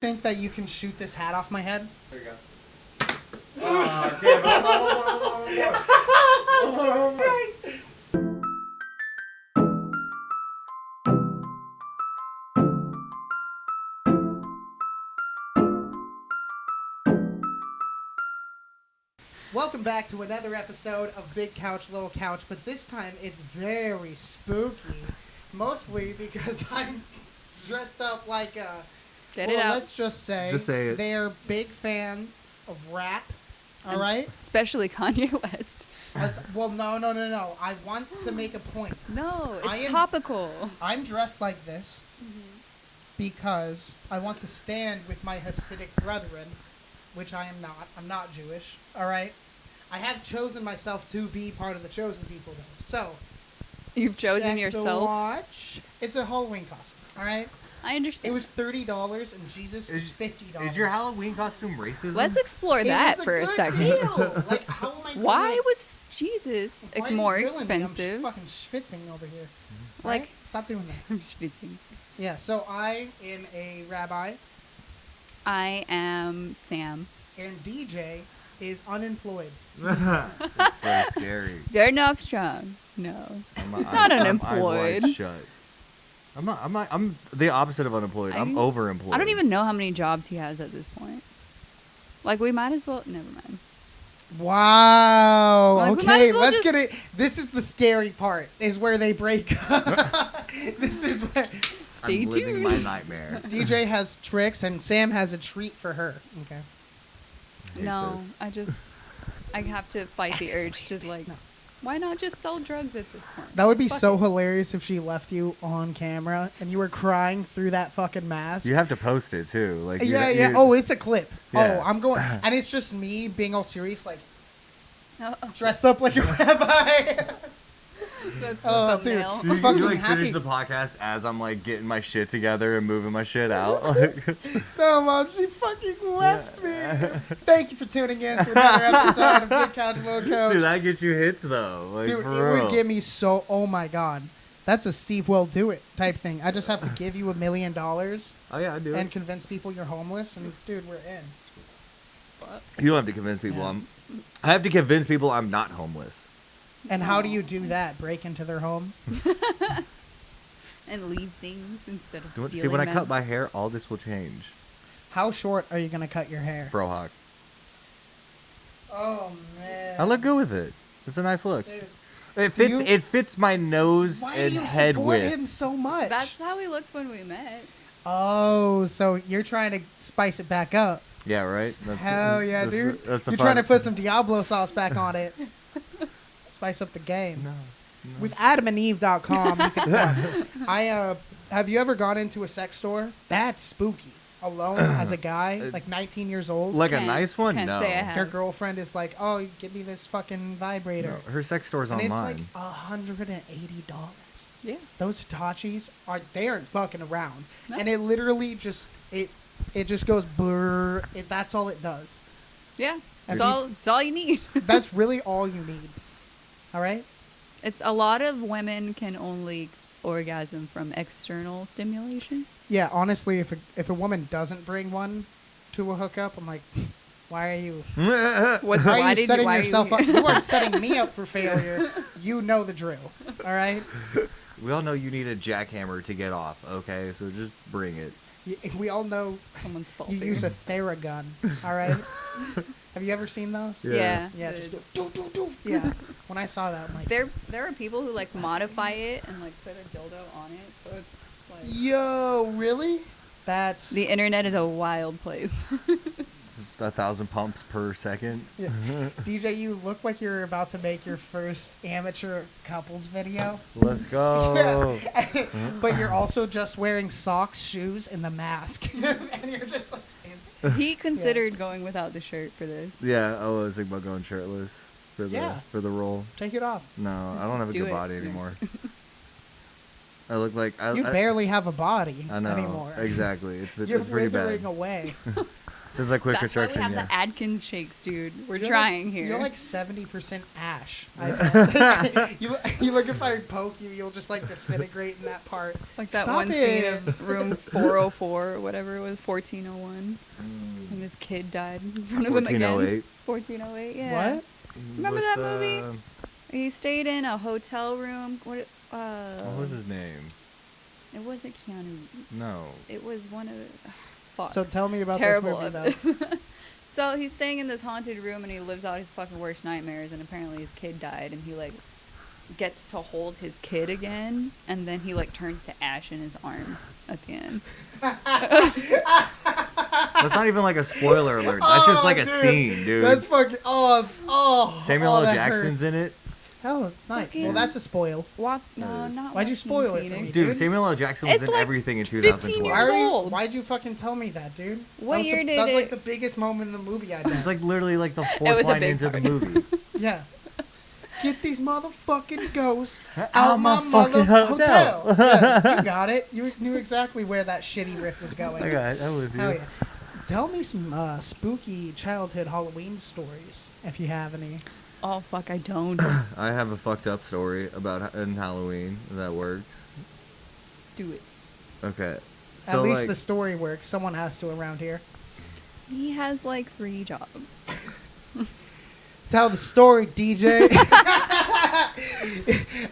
Think that you can shoot this hat off my head? There you go. Oh, damn. Jesus Christ. Welcome back to another episode of Big Couch, Little Couch, but this time it's very spooky. Mostly because I'm dressed up like a... let's just say it. They are big fans of rap, all right? Especially Kanye West. No. I want to make a point. No, it's topical. I'm dressed like this because I want to stand with my Hasidic brethren, which I am not. I'm not Jewish, all right? I have chosen myself to be part of the chosen people, though. So, you've chosen yourself? Watch. It's a Halloween costume, all right? I understand. It was $30 and Jesus was $50. Is your Halloween costume racism? Let's explore that for a second. Like, how am I Why was Jesus more expensive? I'm fucking schwitzing over here. Like, right? Stop doing that. I'm schwitzing. Yeah, so I am a rabbi. I am Sam. And DJ is unemployed. It's so scary. Starting off strong. No. He's not unemployed. Eyes wide shut. I'm the opposite of unemployed. I'm overemployed. I don't even know how many jobs he has at this point. Like, we might as well... Never mind. Wow. Like, okay, let's get it. This is the scary part, is where they break up. This is where... Stay tuned. Living my nightmare. DJ has tricks, and Sam has a treat for her. Okay. No, I have to fight the urge to, like... No. Why not just sell drugs at this point? That would be so hilarious if she left you on camera and you were crying through that fucking mask. You have to post it too. Like yeah. Oh, it's a clip. Yeah. Oh, I'm going, and it's just me being all serious, like dressed up like a rabbi. That's dude. You like happy. finish the podcast as I'm like getting my shit together and moving my shit out. No, Mom, she fucking left me. Thank you for tuning in to another episode of Big Couch, Little Couch. Dude, that gets you hits though. Like, dude, for it real. would give me so. Oh my god, that's a Steve Will do it type thing. I just have to give you $1 million. Oh yeah, I do. And convince people you're homeless, and dude, we're in. What? You don't have to convince people I have to convince people I'm not homeless. And how do you do that? Break into their home? And leave things instead of stealing See, when them. I cut my hair, all this will change. How short are you going to cut your hair? Brohawk. Oh, man. I look good with it. It's a nice look. Dude. It fits my nose and head Why width. do you support him so much? That's how he looked when we met. Oh, so you're trying to spice it back up. Yeah, right? Hell yeah, dude. That's the you're fun. trying to put some Diablo sauce back on it. Spice up the game. No. With adamandeve.com, you can have you ever gone into a sex store? That's spooky. Alone as a guy, like 19 years old. Like a nice one? Can't No. say I have. Your girlfriend is like, oh, give me this fucking vibrator. No, her sex store's And online. it's like $180. Yeah. Those Hitachis they aren't fucking around. No. And it literally just it just goes brrr. That's all it does. Yeah. That's all you need. That's really all you need. All right? It's a lot of women can only orgasm from external stimulation. Yeah, honestly, if a woman doesn't bring one to a hookup, I'm like, why are you? Why are you setting yourself up? You aren't setting me up for failure. You know the drill. All right? We all know you need a jackhammer to get off, okay? So just bring it. We all know Someone's salty. you use a Theragun. All right? Have you ever seen those? Yeah. Yeah, just do. Yeah. When I saw that, I'm like, There are people who like modify it and like put a dildo on it, so it's like yo, really? That's the internet is a wild place. 1,000 pumps per second. Yeah. DJ, you look like you're about to make your first amateur couples video. Let's go. Yeah. But you're also just wearing socks, shoes, and the mask. And you're just like... He considered going without the shirt for this. Yeah, I was thinking about going shirtless for the role. Take it off. No, I don't have a Do good it. body anymore. I look like... You barely have a body I know, anymore. exactly. It's You're pretty bad. withering away. Since like quick That's why we construction, have yeah. the Adkins shakes, dude. We're You're trying like, here. You're like 70% ash. You look, if I poke you, you'll just like disintegrate in that part. like that Stop one it. scene of room 404 or whatever it was, 1401. And this kid died in front of him again. 1408. 1408, yeah. What? Remember With, that movie? He stayed in a hotel room. What was his name? It wasn't Keanu. No. It was one of the... fuck. So tell me about Terrible this movie, of though. So he's staying in this haunted room and he lives out his fucking worst nightmares, and apparently his kid died, and he like gets to hold his kid again, and then he like turns to ash in his arms at the end. That's not even like a spoiler alert. That's just like a dude. scene, dude. That's fucking Samuel oh, L. that Jackson's hurts. in it. Oh, nice. Fucking- Well, that's a spoil. No, is. not Why'd you Joaquin spoil it for Phoenix. me? Dude, Dude. Samuel L. Jackson was It's in like everything in 15 2012. years old. Why'd you fucking tell me that, dude? What that was year did That was like it- the biggest moment in the movie I It's did. like literally like the was fourth a line big into the part. movie. Yeah. Get these motherfucking ghosts Out out my my mother fucking hotel. hotel. Yeah, you got it. You knew exactly where that shitty riff was going. I'm with you. Hell yeah. Tell me some spooky childhood Halloween stories, if you have any. Oh fuck, I don't. I have a fucked up story about in Halloween that works. Do it. Okay. At So least like, the story works. Someone has to around here. He has like 3 jobs. Tell the story, DJ.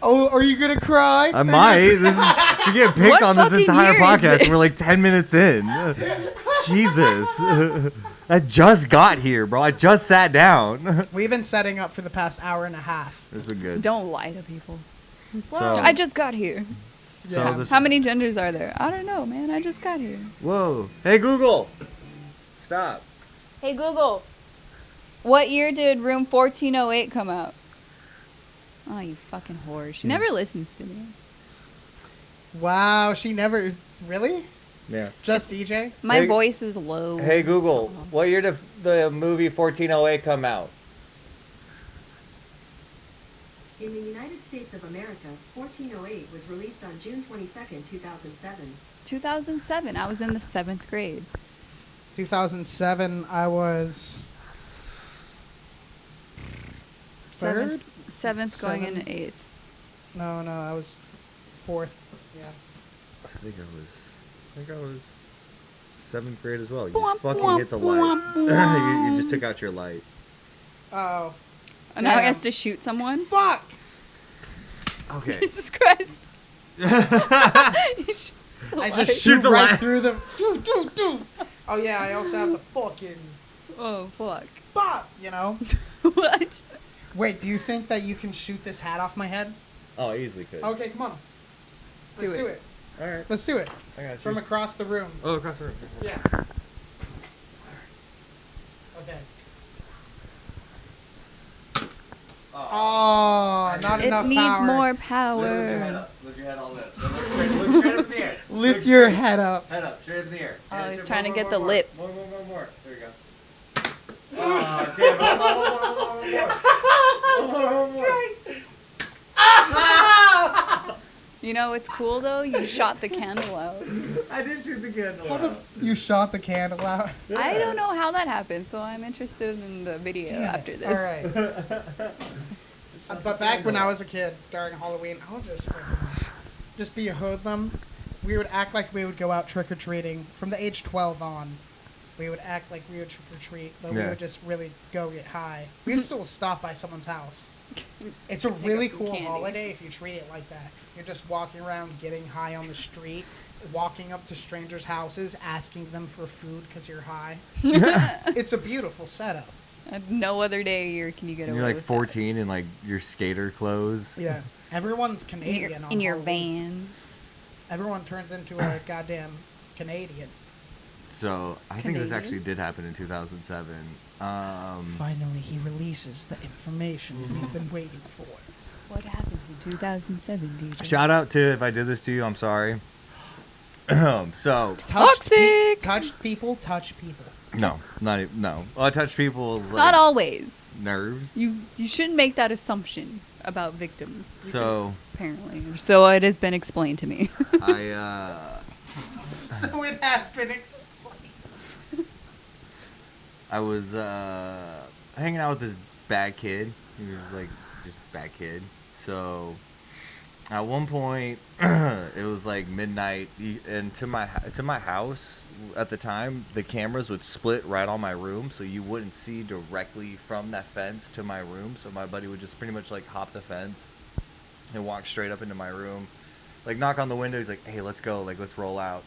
Oh, are you gonna cry? I might. This is, you get picked What on this fucking entire year is podcast, and this? we're like 10 minutes in. Jesus. I just got here, bro. I just sat down. We've been setting up for the past hour and a half. It's been good. Don't lie to people. So, I just got here. so Yeah. this How was- many genders are there? I don't know, man. I just got here. Whoa. Hey, Google. Stop. Hey Google, what year did Room 1408 come out? Oh, you fucking whore. She never listens to me. Wow, she never really. Yeah. Just DJ. My Hey- voice is low. Hey, Google. so- What year did the movie 1408 come out? In the United States of America, 1408 was released on June 22nd, 2007. 2007. I was in the 7th grade. 2007. I was third. 7th going Seven. into 8th. No, I was fourth. Yeah. I think I was 7th grade as well. You Bwomp, fucking bwomp, hit the light. bwomp, bwomp. you just took out your light. Oh. And now he Damn. has to shoot someone? Fuck. Okay. Jesus Christ. I just Shoot shoot the right light. through the. Do. Oh yeah, I also have the fucking. Oh, fuck. Bop. You know. What? Wait, do you think that you can shoot this hat off my head? Oh, I easily could. Okay, come on. Let's Do do it. it. All right. Let's do it. I got you. From across the room. Oh, across the room. Yeah. Okay. Oh, not It enough needs power. more Lift your head power. up. Lift your head all the way up. Look straight up in the air. Lift Look your straight- head up. Head up, straight up in the air. Oh, Yeah, he's straight- trying to more, get more, the more. lip. More. There we go. Oh, damn. One more. You know what's cool though? You shot the candle out. I did shoot the candle How the out. you shot the candle out? I don't know how that happened, so I'm interested in the video Damn it. after this. All right. But back when I was a kid, during Halloween, I would just be a hoodlum. We would act like we would go out trick or treating from the age 12 on. We would act like we would trick or treat, but we Yeah. would just really go get high. We'd still stop by someone's house. It's a Pick up really some cool candy. holiday if you treat it like that. You're just walking around getting high on the street, walking up to strangers' houses, asking them for food because you're high. It's a beautiful setup. No other day a year can you get And away you're like with 14 in like your skater clothes. Yeah. Everyone's that. In Canadian your, on in your Halloween. vans. Everyone turns into a goddamn Canadian. So I think this Canadian? actually did happen in 2007. Finally, he releases the information we've been waiting for. What happened in 2007, DJ? Shout out to if I did this to you, I'm sorry. So Toxic! Touched people, touch people. no, not even, no. Well, I touch people's like, Not always. nerves. You shouldn't make that assumption about victims. So Apparently. So it has been explained to me. I So it has been explained. I was hanging out with this bad kid. He was like just bad kid. So at one point, it was like midnight, and to my house at the time, the cameras would split right on my room, so you wouldn't see directly from that fence to my room. So my buddy would just pretty much like hop the fence and walk straight up into my room, like knock on the window. He's like, "Hey, let's go, like let's roll out."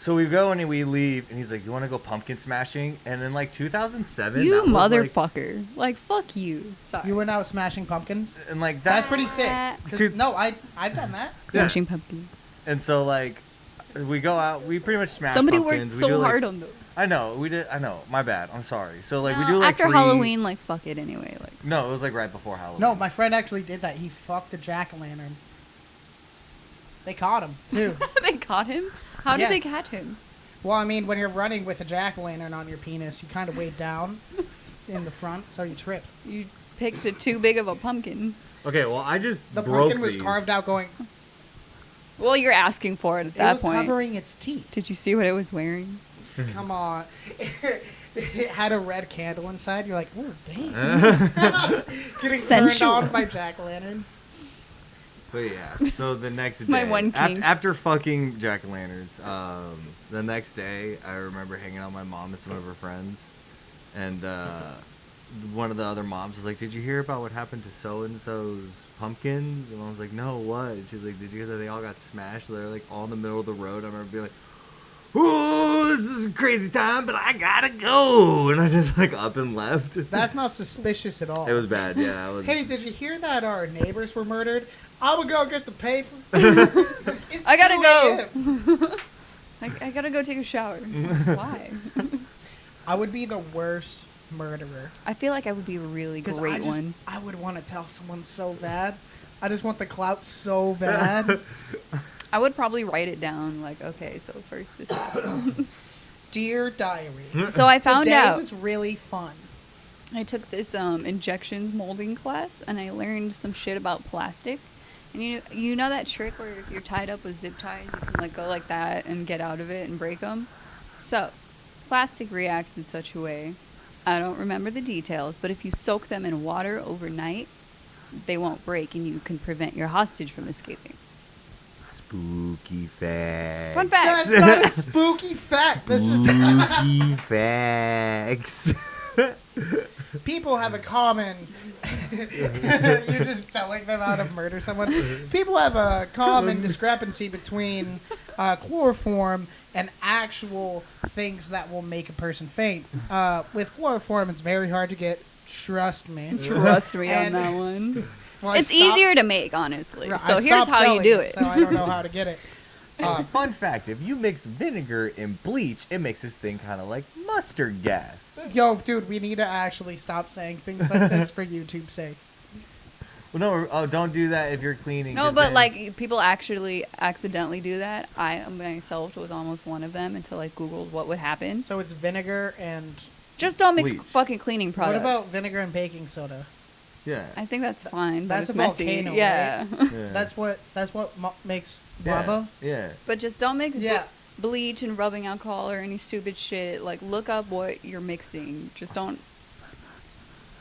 So we go and we leave, and he's like, "You want to go pumpkin smashing?" And in like 2007, You that was, motherfucker. Like, fuck you. Sorry. You went out smashing pumpkins? and like That's that. pretty sick. 'Cause- Dude. No, I've done that. Smashing pumpkin. And so like, we go out, we pretty much smash Somebody pumpkins. worked We do, so like- hard on those. I know we did. I know. My bad. I'm sorry. So like we No, do like after 3 Halloween, like, fuck it anyway. Like, No, it was like right before Halloween. No, my friend actually did that. He fucked a jack-o'-lantern. They caught him, too. they caught him? How Yeah. did they catch him? Well, I mean, when you're running with a jack-o'-lantern on your penis, you kind of weigh down in the front, so you tripped. You picked a too big of a pumpkin. Okay, well I just The broke pumpkin was these. carved out going, Well, you're asking for it at it that was point. covering its teeth. Did you see what it was wearing? Come on. It had a red candle inside. You're like, ooh, damn. Getting turned Sensual. on by jack-o'-lanterns. But yeah, so the next day, my one kink. after fucking jack-o'-lanterns, the next day I remember hanging out with my mom and some of her friends, and one of the other moms was like, "Did you hear about what happened to so and so's pumpkins?" And I was like, "No, what?" And she's like, "Did you hear that they all got smashed? They're like all in the middle of the road." I remember being like, "Ooh, this is a crazy time, but I gotta go," and I just like up and left. That's not suspicious at all. It was bad, yeah. I was, Hey, did you hear that our neighbors were murdered? I'm gonna go get the paper. It's I gotta 2 go. a.m. I gotta go take a shower. Why? I would be the worst murderer. I feel like I would be a really Because great one. I would want to tell someone so bad. I just want the clout so bad. I would probably write it down, like, okay, so first this happened. Dear diary. So I found Today out. was really fun. I took this injections molding class, and I learned some shit about plastic. And you know that trick where if you're tied up with zip ties, you can like go like that and get out of it and break them? So, plastic reacts in such a way. I don't remember the details, but if you soak them in water overnight, they won't break, and you can prevent your hostage from escaping. spooky facts. Fun fact! That's not a spooky fact. That's just Spooky facts. people have a common. You're just telling them how to murder someone. People have a common discrepancy between chloroform and actual things that will make a person faint. With chloroform, it's very hard to get. Trust me. Trust me on And- that one. Well, I It's stopped- easier to make, honestly. I So here's stopped how you selling do it. So I don't know how to get it. Fun fact: if you mix vinegar and bleach, it makes this thing kind of like mustard gas. Yo, dude, we need to actually stop saying things like this for YouTube's sake. Well, no, oh, don't do that if you're cleaning. No, 'cause but then- like people actually accidentally do that. I myself was almost one of them until I googled what would happen. So it's vinegar and Just don't mix Bleach. fucking cleaning products. what about vinegar and baking soda? yeah, I think that's fine. But That's it's a messy. volcano, Yeah. yeah. That's what makes yeah. lava. Yeah. But just don't mix Yeah. bleach and rubbing alcohol or any stupid shit. Like look up what you're mixing. Just don't.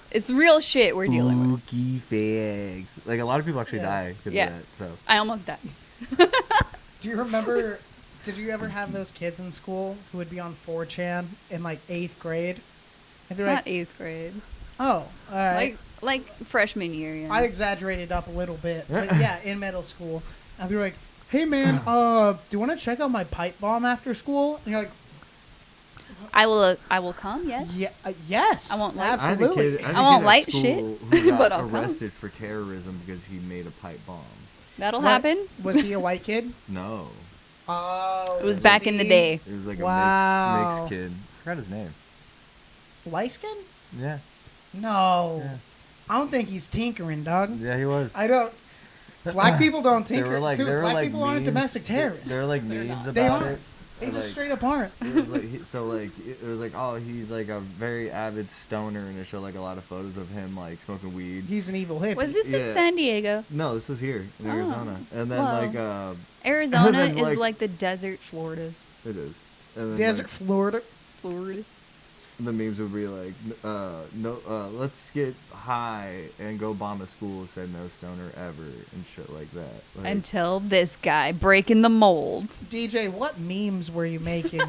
It's real shit we're dealing with. Spooky facts. Like a lot of people actually Yeah. die because Yeah. of that. So I almost died. Do you remember? Did you ever have those kids in school who would be on 4chan in like 8th grade? And they're Not like, 8th grade. "Oh, all right." Like freshman year. Yeah. I exaggerated up a little bit, but yeah, in middle school, I'd be like, "Hey man, do you want to check out my pipe bomb after school?" And you're like, I will come. Yes. "Yeah, yes, I won't like- I had a absolutely." kid, I had I a won't kid at light school shit, who but got I'll come. arrested for terrorism because he made a pipe bomb. That'll What? happen. Was he a white kid? No, Oh, It was back in the he day. it was like Wow. a mixed kid. I forgot his name. Light skin? Yeah, No, Yeah. I don't think he's tinkering, dog. yeah, he was. I don't. Black people don't There tinker. were like Dude, there were black like people aren't memes- domestic terrorists. There were like memes They about aren't. it. They Or, just like, straight up aren't. It was like it was like, oh, he's like a very avid stoner, and they showed like a lot of photos of him like smoking weed. He's an evil hippie. Was this in Yeah. San Diego? No, this was here in Oh, Arizona, and then well. Arizona then, is like- like the desert Florida. it is. And then, Desert Florida? Florida. the memes would be like, no, let's get high and go bomb a school, said no stoner ever, and shit like that. Like, Until this guy breaking the mold. DJ, what memes were you making?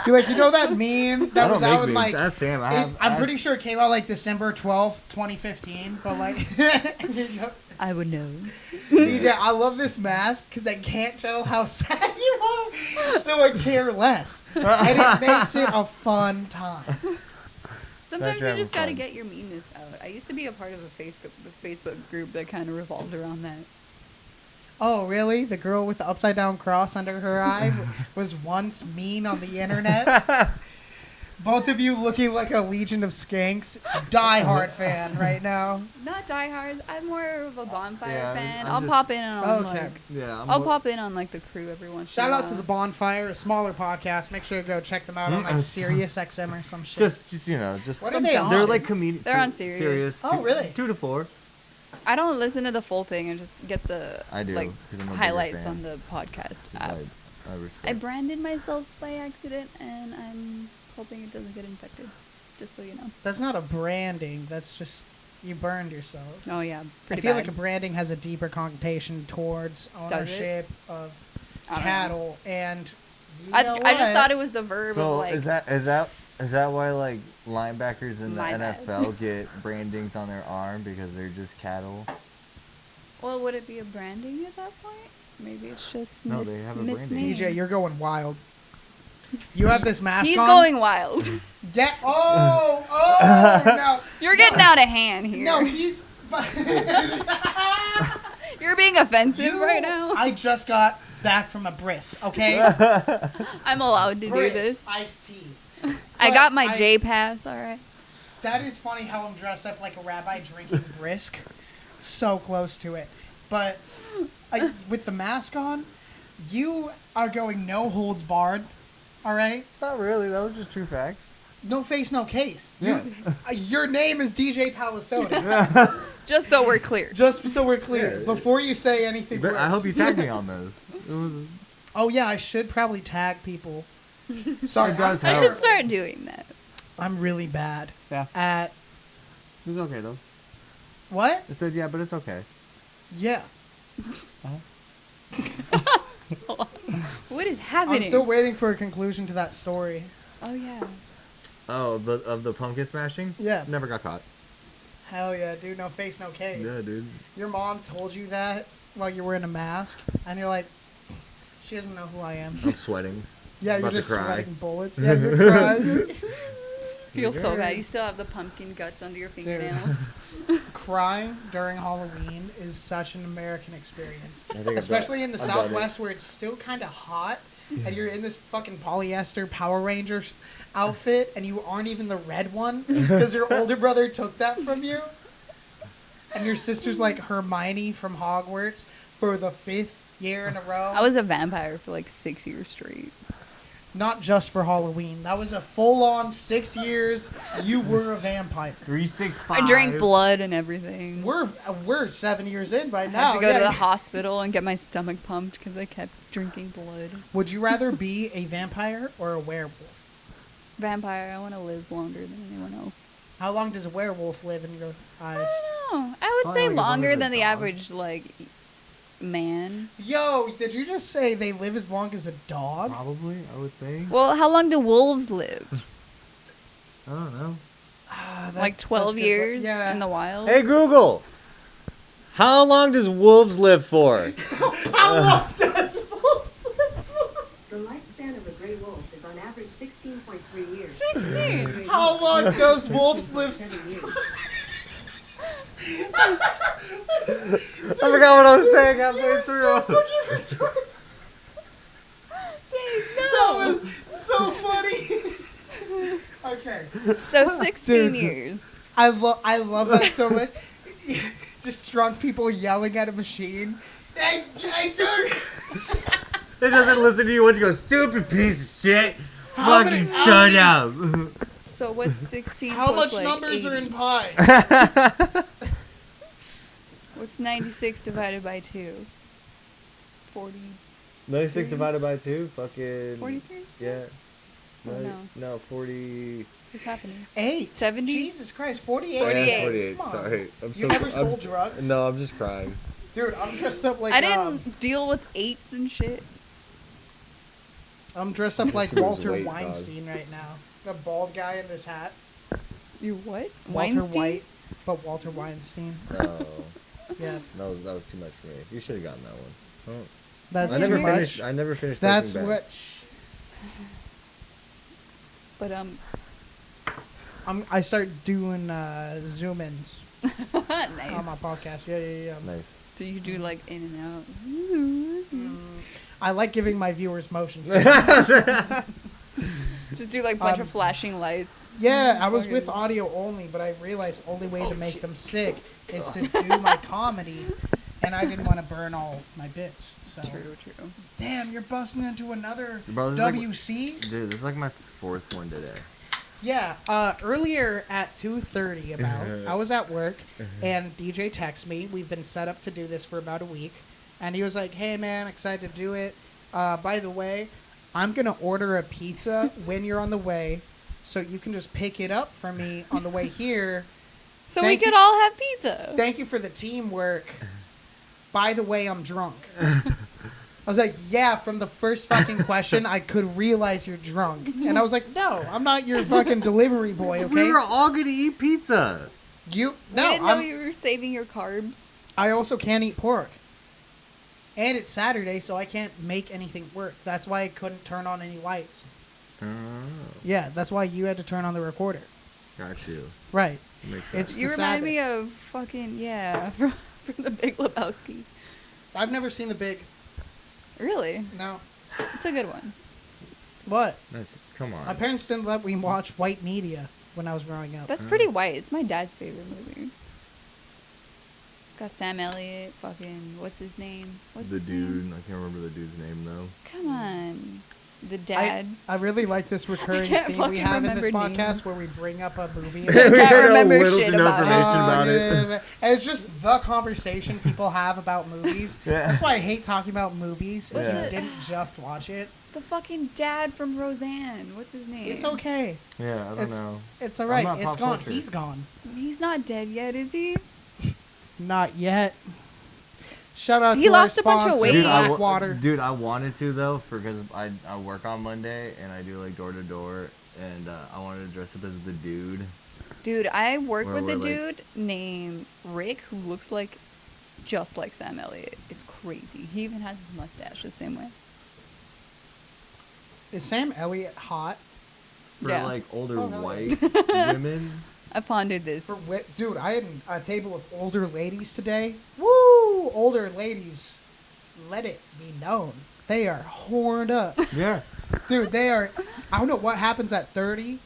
You're like, you know that meme that I was don't out make with memes. like. Ask Sam. I'm pretty sure it came out like December 12th, 2015. But like, I would know. DJ, I love this mask because I can't tell how sad you are, so I care less, and it makes it a fun time. Sometimes you're you just having gotta fun. get your meanness out. I used to be a part of a Facebook group that kind of revolved around that. Oh, really? The girl with the upside down cross under her eye was once mean on the internet? Both of you looking like a legion of skanks. Die-hard fan right now. Not diehards. I'm more of a bonfire Yeah, fan. I'm I'll just- pop in on Okay. like Yeah, I'll pop in on like the crew every once. Shout in a out to while. the Bonfire, a smaller podcast. Make sure to go check them out on like Sirius XM or some shit. just you know, just What are they on? they're like comedians. They're on Sirius. Oh, really? 2 to 4. I don't listen to the full thing. I just get the I do, like 'cause I'm a bigger highlights fan. on the podcast app. I respect. I branded myself by accident, and I'm hoping it doesn't get infected. Just so you know. That's not a branding. That's just you burned yourself. Oh yeah, I pretty feel bad. like a branding has a deeper connotation towards ownership of I don't know. cattle, and you I know just what? thought it was the verb So of like. is that why like linebackers in the My bad. NFL get brandings on their arm because they're just cattle? Well, would it be a branding at that point? Maybe it's just No, they have a branding. misnamed. DJ, you're going wild. You have this mask He's on. going wild. Get no. You're getting out of hand here. No, he's. You're being offensive You- right now. I just got back from a bris. Okay. I'm allowed to Bris, do this. iced tea. I But got my I- J pass. All right. That is funny how I'm dressed up like a rabbi drinking brisk. So close to it. But with the mask on, you are going no holds barred. All right? Not really. That was just true facts. No face, no case. Yeah. Your name is DJ Palisota. Just so we're clear. Just so we're clear. Yeah. Before you say anything But I worse. hope you tag me on those. It was, Oh, yeah, I should probably tag people. Sorry, It does I help. should start doing that. I'm really bad Yeah. at... it was okay though. What? It said yeah, but it's okay. Yeah. What is happening? I'm still waiting for a conclusion to that story. Oh yeah. Oh, of the pumpkin smashing? Yeah. Never got caught. Hell yeah, dude. No face, no case. Yeah, dude. Your mom told you that while you were in a mask, and you're like, she doesn't know who I am. I'm sweating. Yeah, you're About to just cry. sweating bullets. Yeah, you're crying. Feel so bad. You still have the pumpkin guts under your fingernails. Crying during Halloween is such an American experience, I think I've especially in the done it. Southwest where it's still kind of hot, and you're in this fucking polyester Power Rangers outfit, and you aren't even the red one because your older brother took that from you, and your sister's like Hermione from Hogwarts for the 5th year in a row. I was a vampire for like 6 years straight. Not just for Halloween. That was a full-on 6 years. You were a vampire. 365. I drank blood and everything. We're 7 years in by I now. had to go to Yeah. the hospital and get my stomach pumped because I kept drinking blood. Would you rather be a vampire or a werewolf? Vampire, I want to live longer than anyone else. How long does a werewolf live in your eyes? I don't know. I would Probably say like as long longer as a than the dog. average like man. Yo, did you just say they live as long as a dog? Probably, I would think. Well, how long do wolves live? I don't know. Ah, that- Like that's 12 good. years Yeah. in the wild? Hey Google, how long does wolves live for? How long does wolves live for? The lifespan of a gray wolf is on average 16.3 years. 16. How long does wolves live? 7 years. I forgot what I was saying halfway through. That was so funny. Okay. So 16 Dude. years. I love that so much. Just drunk people yelling at a machine. Hey, dude. It doesn't listen to you once you go, stupid piece of shit. How Fucking many- shut up. So what's 16 How plus, much like, numbers 80? are in pi? What's 96 divided by 2? 40. 96 divided by 2, fucking... 43? Yeah. Right? no. No, 40. What's happening? 8. 70? Jesus Christ, 48. 48. 48. Come on. Sorry. You never sold drugs? No, I'm just crying. Dude, I'm dressed up like I didn't deal with 8s and shit. I'm dressed up like She was Walter weight, dog. Weinstein right now. The bald guy in this hat. You what? Walter Weinstein? White, but Walter Weinstein. No, Yeah, that was too much for me. You should have gotten that one. Oh. that's I too never much. finished. I never finished. That's Breaking Bad. what. But I start doing zoom-ins nice. on my podcast. Yeah. Nice. Do you do like in and out? I like giving my viewers motion sickness. Just do like a bunch of flashing lights. Yeah, I was with Fucking- audio only, but I realized the only way to Oh, make shit. them sick is to do my comedy, and I didn't want to burn all of my bits. So, True. damn, you're busting into another Bro, this is like- WC? Dude, this is like my 4th one today. Yeah, earlier at 2:30 I was at work, and DJ texted me. We've been set up to do this for about a week, and he was like, hey, man, excited to do it. By the way, I'm going to order a pizza when you're on the way, so you can just pick it up for me on the way here. So Thank we could you- all have pizza. Thank you for the teamwork. By the way, I'm drunk. I was like, yeah, from the first fucking question, I could realize you're drunk. And I was like, no, I'm not your fucking delivery boy, okay? We were all gonna eat pizza. We didn't know you were saving your carbs. I also can't eat pork. And it's Saturday, so I can't make anything work. That's why I couldn't turn on any lights. Oh, Yeah, that's why you had to turn on the recorder. got you. Right. Makes It's sense. You the remind Sabbath. me of fucking from the Big Lebowski. I've never seen The Big. Really? No. It's a good one. What? Come on. My parents didn't let me watch white media when I was growing up. That's pretty white. It's my dad's favorite movie. It's got Sam Elliott, fucking what's his name? What's The his name? dude. I can't remember the dude's name though. Come on. The dad. I really like this recurring can't theme we fucking have in this remember podcast names. where we bring up a movie. We can't know remember little shit to no about it. information about yeah, it. and it's just the conversation people have about movies. Yeah. That's why I hate talking about movies if Yeah. you didn't just watch it. The fucking dad from Roseanne. What's his name? It's okay. Yeah, I don't It's know. It's alright. not It's pop gone. culture. He's gone. He's not dead yet, is he? Not yet. Shout out He to lost our a bunch of sponsor, weight. Blackwater. Dude, I wanted to though, because I work on Monday and I do like door to door, and I wanted to dress up as the dude. Dude, I work Where with a we're, like- dude named Rick who looks like just like Sam Elliott. It's crazy. He even has his mustache the same way. Is Sam Elliott hot? For Yeah. like older Oh, hell white women. I pondered this. Dude, I had a table of older ladies today. Woo! Older ladies. Let it be known. They are horned up. Yeah. Dude, they are. I don't know what happens at 30.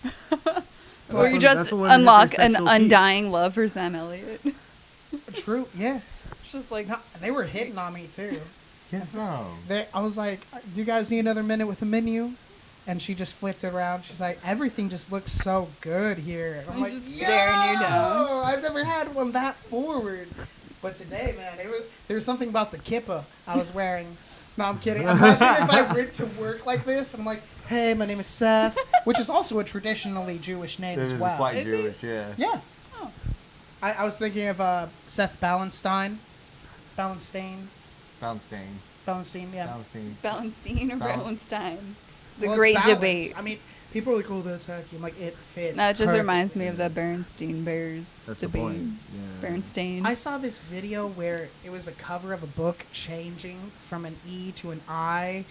Or you when- just that's when women hit unlock their an sexual peak. undying love for Sam Elliott. True, yeah. It's just like, No, they were hitting on me too. Yes, so. I was like, "Do you guys need another minute with the menu?" And she just flipped it around. She's like, "Everything just looks so good here." And I'm like, Just staring you down. "Yo, I've never had one that forward." But today, man, there was something about the kippa I was wearing. No, I'm kidding. Imagine if I went to work like this and I'm like, "Hey, my name is Seth," which is also a traditionally Jewish name It as is well. quite Is it? Jewish, yeah. Yeah. oh, I was thinking of Seth Ballenstein. Ballenstein, yeah. Ballenstein or Bal- Ballenstein? The Well, it's great balanced. debate. I mean, people are like, "Oh, that's hacky." I'm like, it fits. No, it just reminds me of the perfectly. Bernstein Bears That's the debate. point. Yeah. Bernstein. I saw this video where it was a cover of a book changing from an E to an I.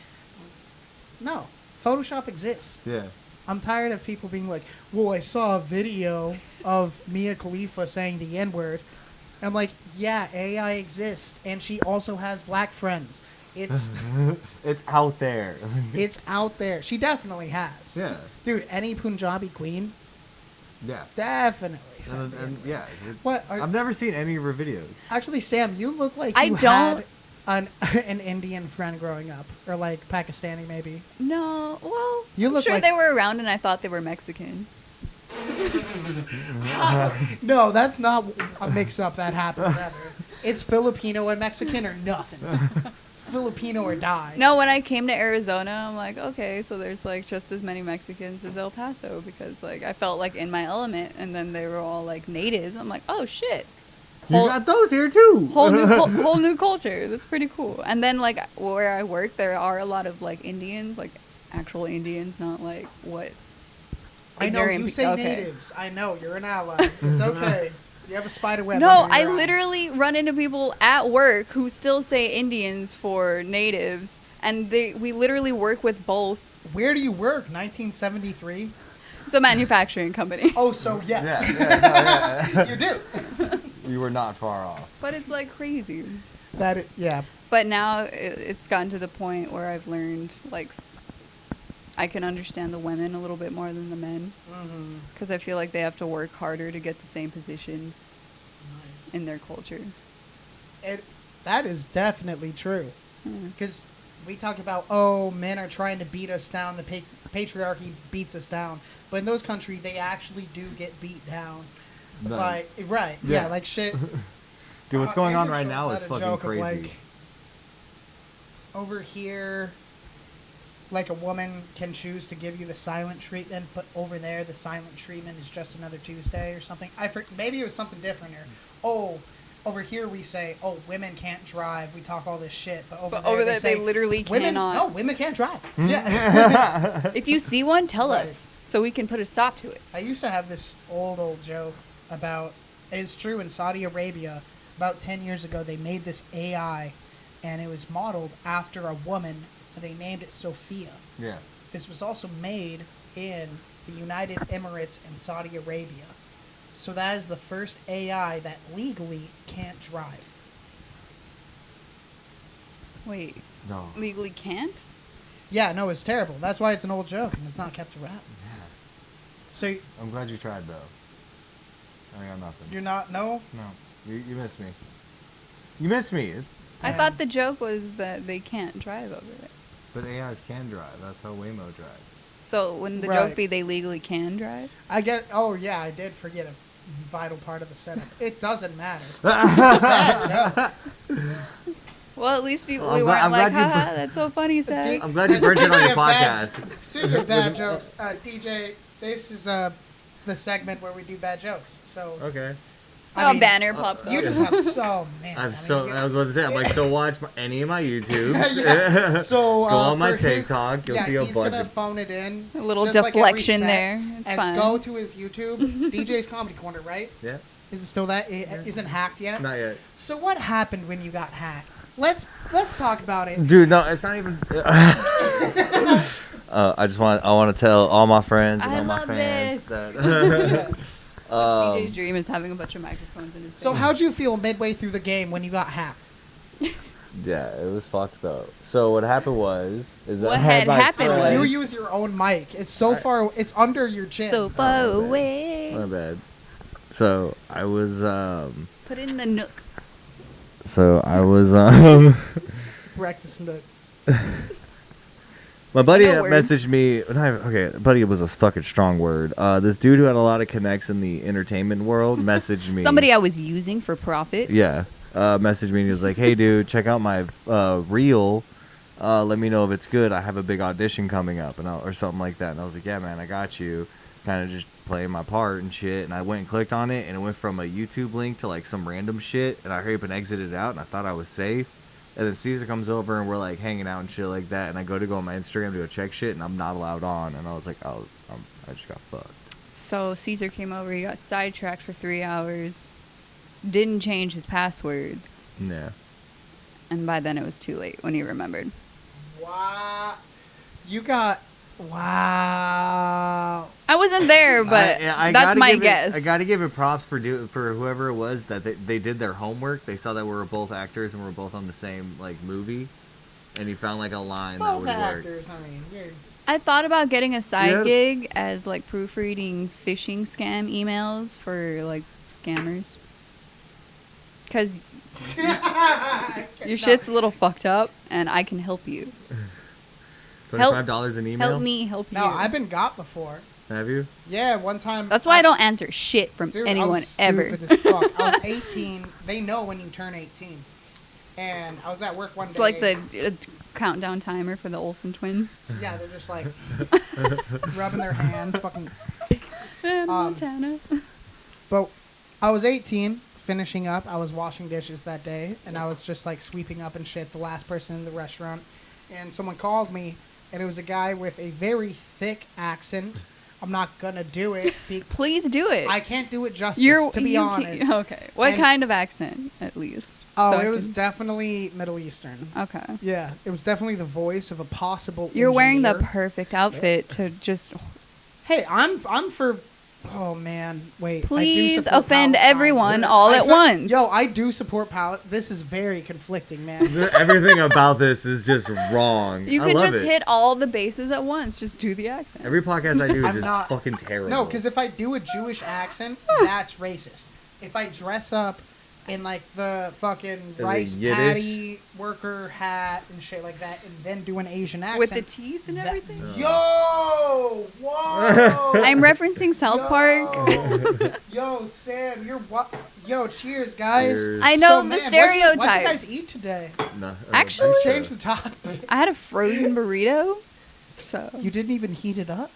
No, Photoshop exists. Yeah. I'm tired of people being like, "Well, I saw a video of Mia Khalifa saying the N-word." I'm like, "Yeah, AI exists, and she also has black friends. It's It's out there. it's out there. She definitely has. Yeah. Dude, any Punjabi queen, Yeah. definitely. said And, the and N-word. yeah. What? I've never seen any of her videos. Actually, Sam, you look like I you don't- had an Indian friend growing up, or like Pakistani maybe. No, well, You I'm look sure like- they were around and I thought they were Mexican. No, that's not a mix-up that happens ever. It's Filipino and Mexican or nothing. It's Filipino or die. No, when I came to Arizona, I'm like, okay, so there's like just as many Mexicans as El Paso because like I felt like in my element, and then they were all like natives. I'm like, oh shit, You got those here too. whole new culture. That's pretty cool. And then like where I work, there are a lot of like Indians, like actual Indians, not like what. I know ignorant you pe- say okay. natives. I know you're an ally. It's okay. You have a spider web. No, under I your eye. literally run into people at work who still say Indians for natives, and we literally work with both. Where do you work? 1973. It's a manufacturing company. Oh, so yes, Yeah. you do. You were not far off. But it's like crazy. Yeah. But now it's gotten to the point where I've learned like I can understand the women a little bit more than the men because I feel like they have to work harder to get the same positions Nice. in their culture. That is definitely true. Because we talk about, men are trying to beat us down. The patriarchy beats us down. But in those countries, they actually do get beat down. No. Like, right. Yeah, Yeah. like shit. Dude, what's going on Andrew right Schultz now had is a fucking joke of, crazy. like, over here, like a woman can choose to give you the silent treatment, but over there, the silent treatment is just another Tuesday or something. Maybe it was something different here. Over here we say, women can't drive. We talk all this shit, but over there they say, literally women, cannot. No, women can't drive. Yeah. If you see one, tell Right. us so we can put a stop to it. I used to have this old joke about, it's true in Saudi Arabia, about 10 years ago, they made this AI, and it was modeled after a woman, and they named it Sophia. Yeah. This was also made in the United Emirates and Saudi Arabia. So that is the first AI that legally can't drive. Wait, No. legally can't? Yeah, no, it's terrible. That's why it's an old joke, and it's not kept around. Yeah. So I'm glad you tried though. I got nothing. you're not, no? No. You missed me. You missed me. I Yeah. thought the joke was that they can't drive over there. But AIs can drive. That's how Waymo drives. So wouldn't the Right. joke be they legally can drive? I did forget a vital part of the setup. It doesn't matter. Bad joke. Well, at least we I'm weren't glad- I'm like, glad you haha, that's so funny, Seth. I'm glad you burned it on your Speaking of bad- podcast. Speaking of bad jokes, DJ, this is the segment where we do bad jokes. So Okay. Oh, banner pops You up. just have so man. I was about to say, I'm like, so watch any of my YouTubes. Yeah. So Go on my for his- TikTok, you'll see a he's bunch gonna of. phone it in. A little just like every deflection set, there. It's and fine. go to his YouTube, DJ's Comedy Corner, right? Yeah. Is it still that? It isn't hacked yet. Not yet. So what happened when you got hacked? Let's talk about it. Dude, no, it's not even. I want to tell all my friends and I all my love fans this. that. DJ's dream is having a bunch of microphones in his face. So how'd you feel midway through the game when you got hacked? Yeah, it was fucked up. So what happened was is that What I had had my happened friend- You use your own mic. It's so far. It's under your chin. so far Oh, man. away. My bad. So I was Put it in the nook. Breakfast nook. My buddy No words. messaged me. Buddy was a fucking strong word. This dude who had a lot of connects in the entertainment world messaged me. Somebody I was using for profit. Yeah, messaged me and he was like, "Hey, dude, check out my reel. Let me know if it's good. I have a big audition coming up, or something like that." And I was like, "Yeah, man, I got you." Kind of just playing my part and shit. And I went and clicked on it, and it went from a YouTube link to like some random shit. And I hurried up and exited out, and I thought I was safe. And then Caesar comes over and we're like hanging out and shit like that. And I go on my Instagram to go check shit, and I'm not allowed on. And I was like, I just got fucked. So Caesar came over. He got sidetracked for 3 hours. Didn't change his passwords. Yeah. And by then it was too late when he remembered. Wow. You got. Wow. I wasn't there, but I that's gotta my give it- guess. I gotta give it props for whoever it was that they did their homework. They saw that we were both actors and we were both on the same like movie, and he found like a line that Both would work. actors. I mean, you're. I thought about getting a side Yeah. gig as like proofreading phishing scam emails for like scammers. Because your shit's a little fucked up and I can help you. $25 an email. Help me help you. No, I've been got before. Have you? Yeah, one time. That's why I don't answer shit from Dude, I anyone was ever. stupid as fuck. I was 18. They know when you turn 18. And I was at work one It's day. like the countdown timer for the Olsen twins. Yeah, they're just like rubbing their hands, fucking. And Montana. But I was 18, finishing up. I was washing dishes that day, and I was just like sweeping up and shit, the last person in the restaurant. And someone called me, and it was a guy with a very thick accent. I'm not gonna do it. Please do it. I can't do it justice, to be honest. Okay. What kind of accent, at least? Oh, So it I was can- definitely Middle Eastern. Okay. Yeah, it was definitely the voice of a possible. You're wearing the engineer. perfect outfit to just Hey, I'm for. Oh man, wait. I do please support offend Palestine. everyone all at once. Yo, I do support Palestine. This is very conflicting, man. Everything about this is just wrong. You I could love just it. hit all the bases at once. Just do the accent. Every podcast I do is I'm just not- fucking terrible. No, because if I do a Jewish accent, that's racist. If I dress up in like the fucking it rice Yiddish? patty worker hat and shit like that, and then do an Asian accent With the teeth and that- everything. Yo, whoa! I'm referencing South Park. Yo, Sam, you're what? Yo, cheers, guys. Cheers. I know So, the man, What'd stereotypes. you guys eat today? No, Actually- Let's that's change true. the topic. I had a frozen burrito. So, You didn't even heat it up?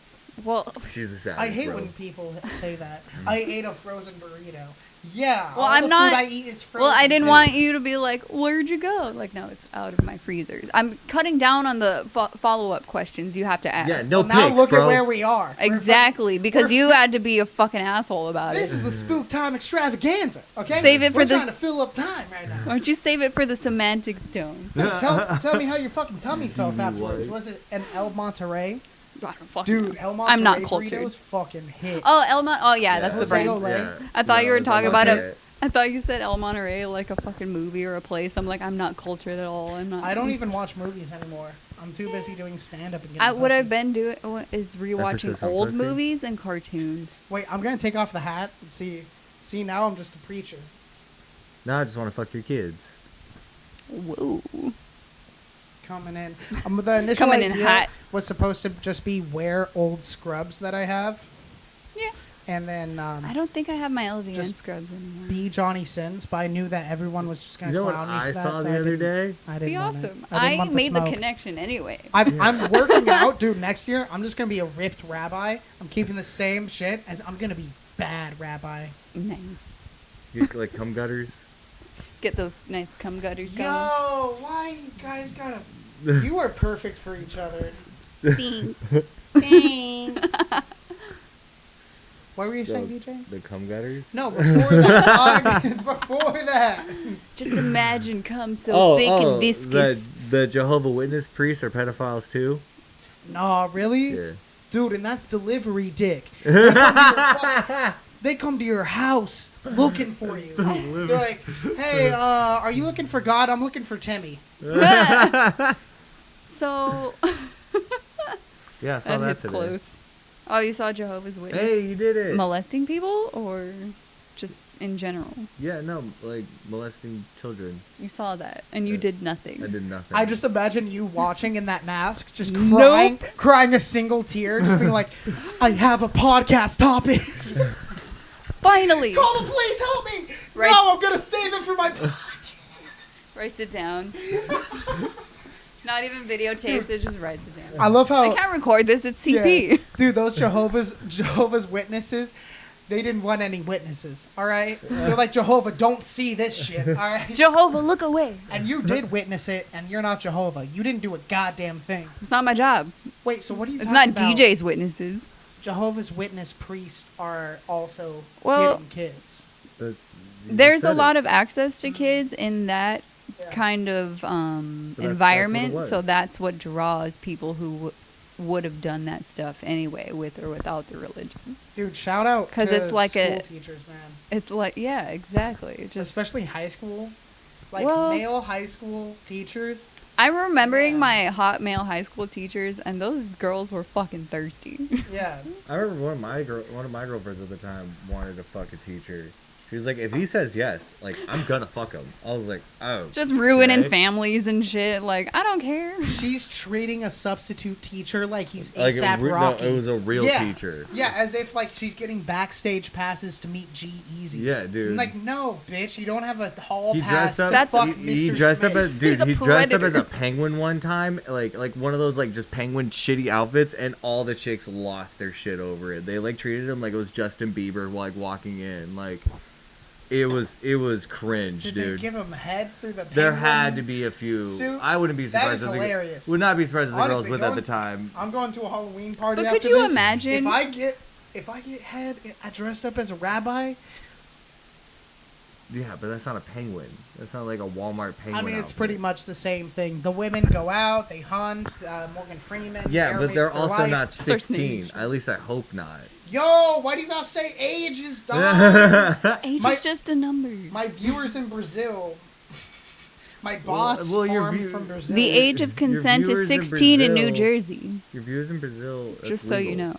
well, She's a savage, I hate bro. when people say that. I ate a frozen burrito. Yeah. Well, all I'm the not- Food I eat is frozen. well, I didn't too. want you to be like, "Where'd you go?" Like, no, it's out of my freezers. I'm cutting down on the follow-up questions you have to ask. Yeah, no Well, now pics, look bro. at where we are. We're Exactly, because we're you had to be a fucking asshole about This it. is the spook time extravaganza. Okay. Save it for We're the- trying to fill up time right now. Why don't you save it for the semantic stone? Tell me how your fucking tummy felt afterwards. What? Was it an El Monterey? I don't fucking Dude, know. El Monterey I'm not cultured. burritos fucking hit. Oh, Elma. Oh, yeah, that's the Jose brand. Olay. I thought you were it's talking almost about it. I thought you said El Monterey like a fucking movie or a place. I'm like, I'm not cultured at all. I'm not. I don't even watch movies anymore. I'm too busy doing stand up and getting What pussy. I've been doing is rewatching Emphasis on old pussy? movies and cartoons. Wait, I'm gonna take off the hat and see. See, now I'm just a preacher. No, I just want to fuck your kids. Whoa. Coming in. The initial Coming in idea hot. was supposed to just be wear old scrubs that I have, Yeah. and then I don't think I have my LVN just scrubs anymore. be Johnny Sins. But I knew that everyone was just gonna You know what clown me I for that, saw so the I other didn't- day? I didn't Be want it. awesome. I didn't want made the smoke. connection anyway. I'm working out, dude. Next year, I'm just gonna be a ripped rabbi. I'm keeping the same shit, and I'm gonna be bad rabbi. Nice. You like cum gutters? Get those nice cum gutters going. Yo, why you guys gotta? You are perfect for each other. Thanks. Thanks. What were you saying, DJ? The cum gutters? No, before that. Before that. Just imagine cum so thick and viscous. the Jehovah Witness priests are pedophiles too? No, really? Yeah. Dude, and that's delivery dick. They come to your house looking for you. They're like, hey, are you looking for God? I'm looking for Timmy. So Yeah, I saw that hits today. close. Oh, you saw Jehovah's Witness Hey, you did it. molesting people, or just in general? Yeah, no, like molesting children. You saw that, and you did nothing. I did nothing. I just imagine you watching in that mask, just Nope. crying a single tear, just being like, I have a podcast topic. Finally, Call the police, help me. Right. No, I'm going to save it for my podcast. writes it down. Not even videotapes; it just writes it down. I love how... I can't record this. It's CP. Yeah. Dude, those Jehovah's Witnesses, they didn't want any witnesses, all right? They're like, Jehovah, don't see this shit, all right? Jehovah, look away. And you did witness it, and you're not Jehovah. You didn't do a goddamn thing. It's not my job. Wait, so what are you It's talking not about? DJ's witnesses. Jehovah's Witness priests are also Well, hitting kids. There's a lot of access to kids in that Yeah. kind of what it environment, was. so that's what draws people who would have done that stuff anyway, with or without the religion. Dude, shout out 'Cause to it's like school a- teachers, man. It's like, yeah, exactly. It just Especially high school. Like, Well- male high school teachers. I'm remembering Yeah. my hot male high school teachers, and those girls were fucking thirsty. Yeah. I remember one of my girlfriends at the time wanted to fuck a teacher. She was like, if he says yes, like, I'm gonna fuck him. I was like, oh. Just ruining okay. families and shit. Like, I don't care. She's treating a substitute teacher like he's Like ASAP no, Rocky. it was a real teacher. Yeah, as if like she's getting backstage passes to meet G-Eazy. Yeah, dude. I'm like, no, bitch, you don't have a hall He pass dressed up. to That's fuck he Mr. dressed up Smith. as dude. He's a He dressed up as a predator. penguin one time, like one of those like just penguin shitty outfits, and all the chicks lost their shit over it. They like treated him like it was Justin Bieber, like walking in. Like it was cringe, Did dude. they give him head through the There penguin had to be a few. suit? I wouldn't be That surprised. is if the, hilarious. would not be surprised if the girls Honestly, with at going- the time. I'm going to a Halloween party But after could you this. imagine? If I get head, I dressed up as a rabbi. Yeah, but that's not a penguin. That's not like a Walmart penguin. I mean, it's outfit. pretty much the same thing. The women go out, they hunt. Morgan Freeman. Yeah, Air but Mates they're for also life. not Starts 16. name. At least I hope not. Yo, why do you not say age is done? Age My- is just a number. My viewers in Brazil, my bots well, your farm view- from Brazil. The age of Your consent is viewers in 16 in New Brazil- Jersey. Your viewers in Brazil. that's Just so you legal. know.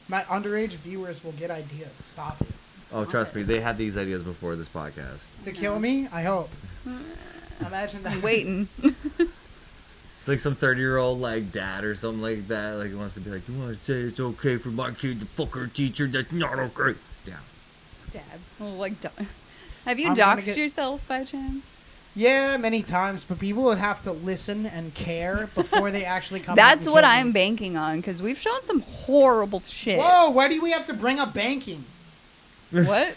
My underage viewers will get ideas. Stop it. Oh, trust me, they had these ideas before this podcast. To kill me? I hope. Imagine that. I'm waiting. It's like some 30-year-old like dad or something like that. Like he wants to be like, you want to say it's okay for my kid to fuck her teacher? That's not okay. Down. Stab. Well, like, have you I'm gonna doxed get- yourself by chance? Yeah, many times, but people would have to listen and care before they actually come. out That's and what kill I'm me. banking on, because we've shown some horrible shit. Whoa! Why do we have to bring up banking? What?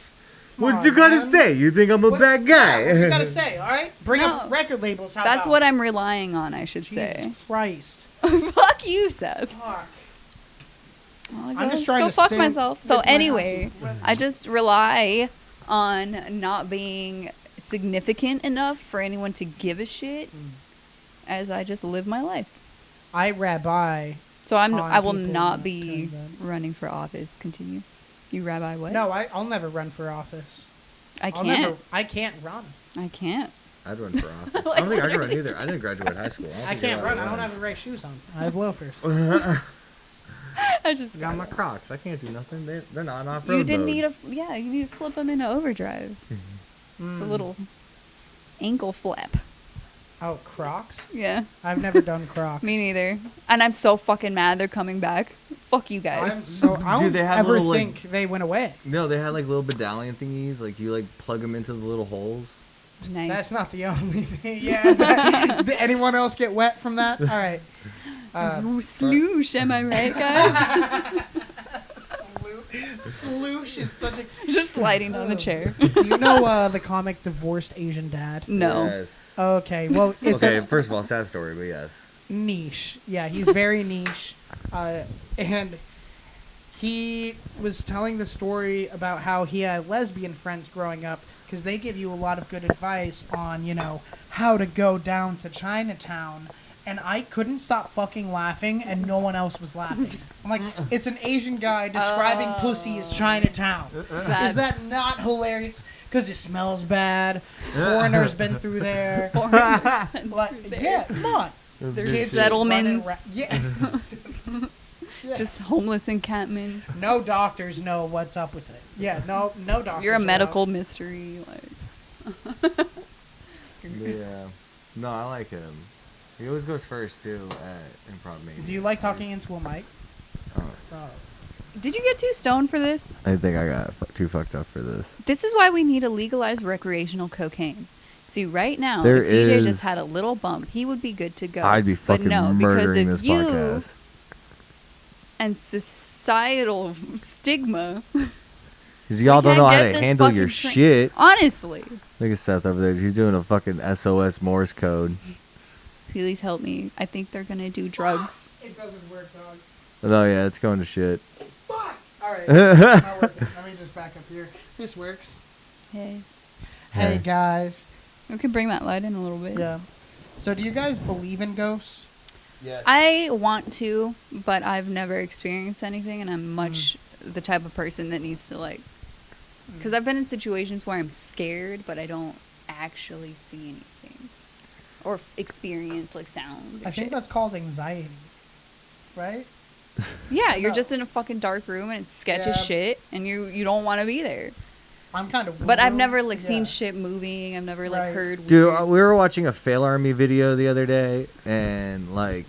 What on, you gotta man. say? You think I'm a What- bad guy? What you gotta say? All right, bring up No. record labels. How That's about? what I'm relying on, I should Jesus say. Christ! Fuck you, Seth. Fuck. Well, I'm just let's trying go to fuck stay myself. with So my anyway, house. I just rely on not being significant enough for anyone to give a shit as I just live my life. I rabbi. So On I will people not that be kind of- running for office. Continue. You rabbi what? No, I'll never run for office. I I'll can't. never. I can't run. I can't. I'd run for office. Like, I don't think I can run literally. either. I didn't graduate high school. I think can't allowed run. to I don't have the right shoes on. I have loafers. I just I got my Crocs. I can't do nothing. They're not on off-road You didn't mode. need you need to flip them into overdrive. The Mm. little ankle flap. Oh, Crocs? Yeah. I've never done Crocs. Me neither. And I'm so fucking mad they're coming back. Fuck you guys. I'm so. I don't Dude, they have ever little, like- think they went away. No, they had like little medallion thingies. Like you like plug them into the little holes. Nice. That's not the only thing. Yeah. Did anyone else get wet from that? All right. Ooh, sloosh, am I right, guys? Sloosh is such a. Just sliding on the chair. Do you know the comic Divorced Asian Dad? No. Yes. Okay, well, it's Okay, a first of all, sad story, but yes. niche. Yeah, he's very niche. And he was telling the story about how he had lesbian friends growing up because they give you a lot of good advice on, how to go down to Chinatown. And I couldn't stop fucking laughing, and no one else was laughing. I'm like, it's an Asian guy describing pussy as Chinatown. Is that not hilarious? Because it smells bad. Foreigners been through there. Like, yeah, come on. There's Kids just settlements. running Yeah. Yeah. Just homeless encampments. No doctors know what's up with it. Yeah, no doctors. You're a know. medical mystery. Like. Yeah. No, I like him. He always goes first too at Improv Mania. Do you like talking into a mic? Oh. Oh. Did you get too stoned for this? I think I got too fucked up for this. This is why we need to legalize recreational cocaine. See, right now, There if DJ is- just had a little bump, he would be good to go. I'd be But fucking no, because murdering of this you podcast. and societal stigma. Because y'all We don't can't know how get to this handle your fucking shit. Honestly. Look at Seth over there. He's doing a fucking SOS Morse code. Please help me. I think they're going to do drugs. It doesn't work, dog. Oh yeah, it's going to shit. Fuck! Alright, it's not working. Let me just back up here. This works. Hey. Hey, Hey. guys. We can bring that light in a little bit. Yeah. So, do you guys believe in ghosts? Yes. I want to, but I've never experienced anything, and I'm much the type of person that needs to, like... Because I've been in situations where I'm scared, but I don't actually see anything. Or experience, like, sounds or I think shit. that's called anxiety. Right? Yeah, you're No. just in a fucking dark room, and it's sketch as Yeah. shit, and you don't want to be there. I'm kind of. But I've never like seen shit moving. I've never like heard. Dude, weird- we were watching a Fail Army video the other day, and like,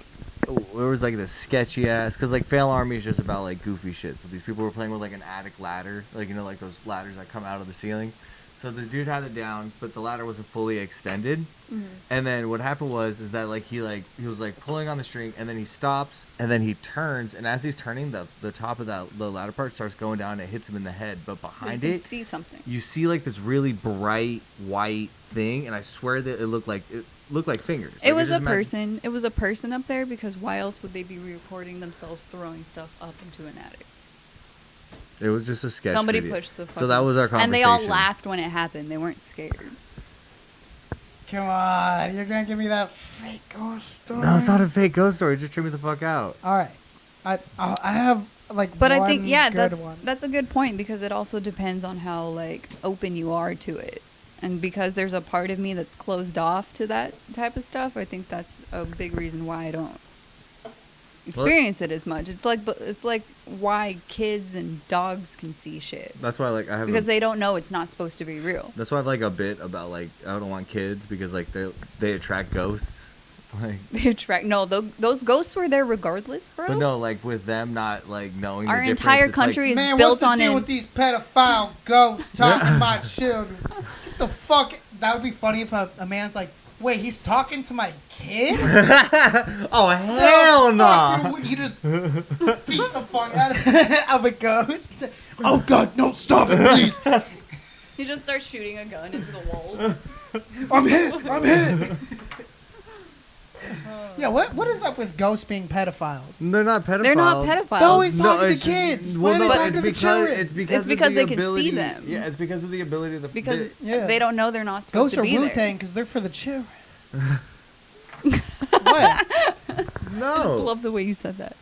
there was like this sketchy ass, cause like Fail Army is just about like goofy shit. So these people were playing with like an attic ladder, like like those ladders that come out of the ceiling. So the dude had it down, but the ladder wasn't fully extended. Mhm. And then what happened was that he was like pulling on the string, and then he stops, and then he turns, and as he's turning, the top of the ladder part starts going down, and it hits him in the head. But behind you it, can see something. you see like this really bright white thing, and I swear that it looked like fingers. It Like, was just a person. It was a person up there because why else would they be recording themselves throwing stuff up into an attic? It was just a sketch. Somebody video. pushed the. So that was our conversation. And they all laughed when it happened. They weren't scared. Come on, you're gonna give me that fake ghost story. No, it's not a fake ghost story. It just tripped me the fuck out. All right, I have like. But one I think good one. that's a good point because it also depends on how like open you are to it. And because there's a part of me that's closed off to that type of stuff, I think that's a big reason why I don't experience it as much. It's like why kids and dogs can see shit That's why like I have because they don't know it's not supposed to be real. That's why I have like a bit about like I don't want kids because like they attract ghosts. Like, They attract those ghosts were there regardless, bro. but no, like with them not like knowing Our the difference, entire it's, like- country is Man, built what's the on deal an with these pedophile ghosts talking about children? What the fuck? That would be funny if a man's like, wait, he's talking to my kid? Oh hell no! You just beat the fuck out of a ghost. Oh god, no, stop it, please. He just starts shooting a gun into the walls. I'm hit. Yeah, what is up with ghosts being pedophiles? They're not pedophiles. They're not pedophiles. They're always talking to it's- kids. Well, Why are no, they talking it's to the because children? it's because It's of because the they can see ability, them. Yeah, it's because of the ability of the Because Yeah. they don't know they're not supposed Ghosts to are be Wu-Tang there. because they're for the children. What? I just no, love the way you said that.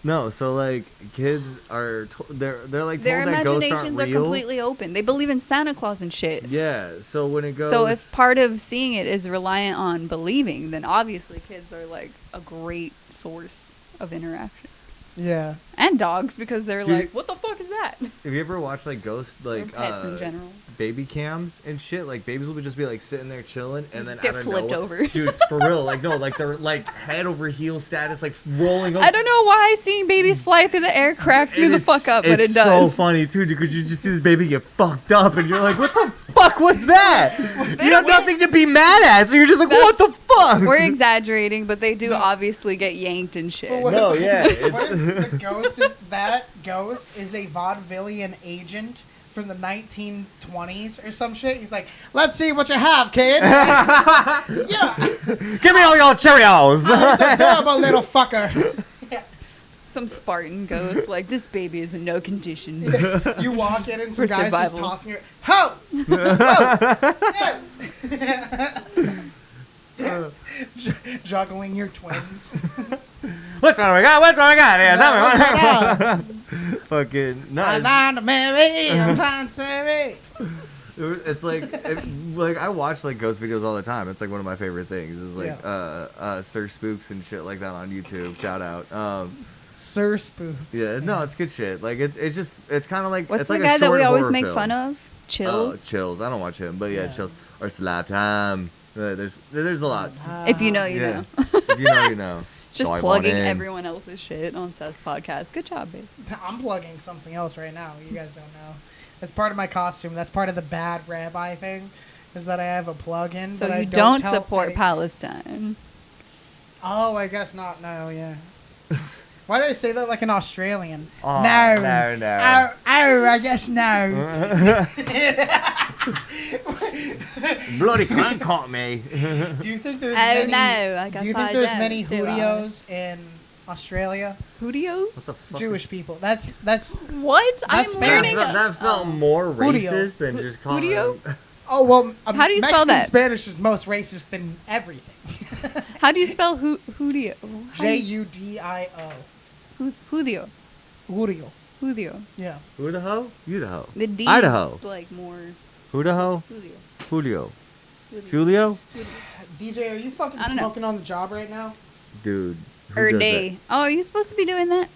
no. So like kids are they're like Their told that ghosts aren't imaginations are real. completely open. They believe in Santa Claus and shit. Yeah. So when it goes, So if part of seeing it is reliant on believing, then obviously kids are like a great source of interaction. Yeah. And dogs because they're Dude. like, what the fuck is that? have you ever watched like ghost Or like pets in general. baby cams and shit? Like babies will just be like sitting there chilling, and then Just get out of flipped nowhere, over. dude, it's for real. Like no, like they're like head over heel status, like rolling over. I don't know why seeing babies fly through the air cracks me And the fuck up, but it it's does. so funny too, because you just see this baby get fucked up, and you're like, "What the fuck was that?" You have nothing to be mad at, so you're just like, "What the fuck?" We're exaggerating, but they do obviously get yanked and shit. But No, yeah, What it's, if the ghost is, that ghost is a vaudevillian agent from the 1920s or some shit? He's like, let's see what you have, kid. Yeah. give me all your Cheerios. It's a terrible little fucker. Some Spartan ghost, like, this baby is in no condition. You walk in and some For guy's just survival. tossing your ho! Ho! Yeah. Juggling your twins. Which one we got? Which one we got? Yeah, tell me. Yeah. Fucking I'm nice. trying to marry, I'm trying to marry. It's like, like I watch like ghost videos all the time. It's like one of my favorite things. Is like Sir Spooks and shit like that on YouTube. Shout out. Sir Spook. Yeah, no, it's good shit. Like it's kind of like What's it's the like guy a that short we always horror make film. fun of? Chills? Oh, Chills. I don't watch him, but yeah, Yeah. Chills or Slap Time. There's a lot. If you know, you Yeah. know. If you know, you know. Just Dive on plugging in. everyone else's shit on Seth's podcast. Good job, babe. I'm plugging something else right now. You guys don't know. That's part of my costume. That's part of the bad rabbi thing. Is that I have a plug-in. So but I you don't tell support any- Palestine. Oh, I guess not. No, yeah. Why did I say that like an Australian? Oh, no. no. Oh, I guess no. Bloody cunt caught me. Do you think there's Oh, many? no, I guess do you I think there's don't, many do I? Hootios in Australia? Hootios? What the fuck? Jewish people. That's What? I'm That's learning. That felt more Hoodio. racist than just calling. Hoodio? them- Oh well. How do you spell Mexican that? Spanish is most racist than everything. How do you spell Hoodio? Judio. Hoodio. Hoodio. Hoodio. Yeah. Who the hoe? You the hoe. The D Idaho. is like more Who the hoe? Hoodio. Julio. Hoodio. Julio? DJ, are you fucking I don't know. smoking on the job right now? Dude. Who Or does day. Oh, are you supposed to be doing that?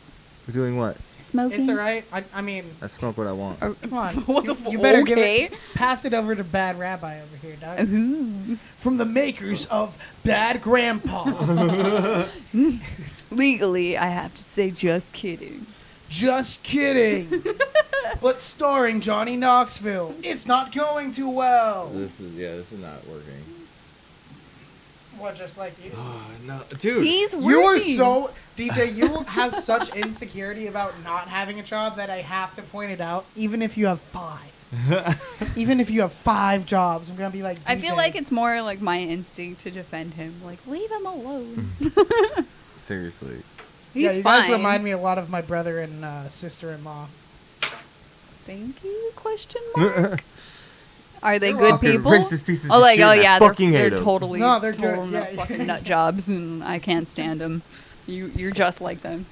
That? We're doing what? Smoking. It's alright. I mean, I smoke what I want. Or- come on. What you, the you better okay. give it. Pass it over to Bad Rabbi over here, dog. Ooh. From the makers of Bad Grandpa. Legally, I have to say, just kidding. Just kidding. But starring Johnny Knoxville. It's not going too well. This is not working. What, just like you? No, dude. He's working. You are so... DJ, you have such insecurity about not having a job that I have to point it out, even if you have 5. Even if you have 5 jobs, I'm going to be like, DJ. I feel like it's more like my instinct to defend him. Like, leave him alone. Seriously. He's yeah, you fine. guys remind me a lot of my brother and sister-in-law. Thank you? Question mark. Are they You're good welcome. people? Racist pieces Oh, of like, shit, oh and I yeah, fucking they're hate 'em. totally, No, they're total good. nut Yeah. fucking nut jobs, and I can't stand them. You're just like them.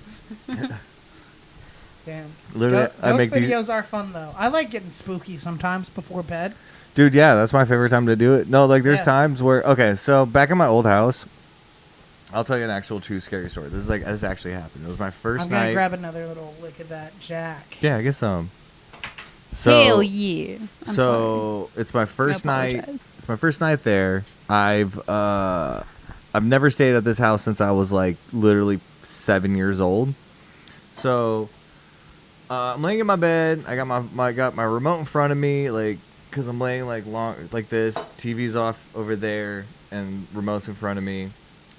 Damn. Literally, I Those make these. videos are fun, though. I like getting spooky sometimes before bed. Dude, yeah, that's my favorite time to do it. No, like there's Yeah. times where okay, so back in my old house, I'll tell you an actual true scary story. This actually happened. It was my first I'm going to night. grab another little lick of that Jack. Yeah, I guess so. Hell yeah. I'm So it's my first I night. apologize. It's my first night there. I've never stayed at this house since I was like literally 7 years old. So I'm laying in my bed. I got my remote in front of me, like, cause I'm laying like this. TV's off over there, and remote's in front of me.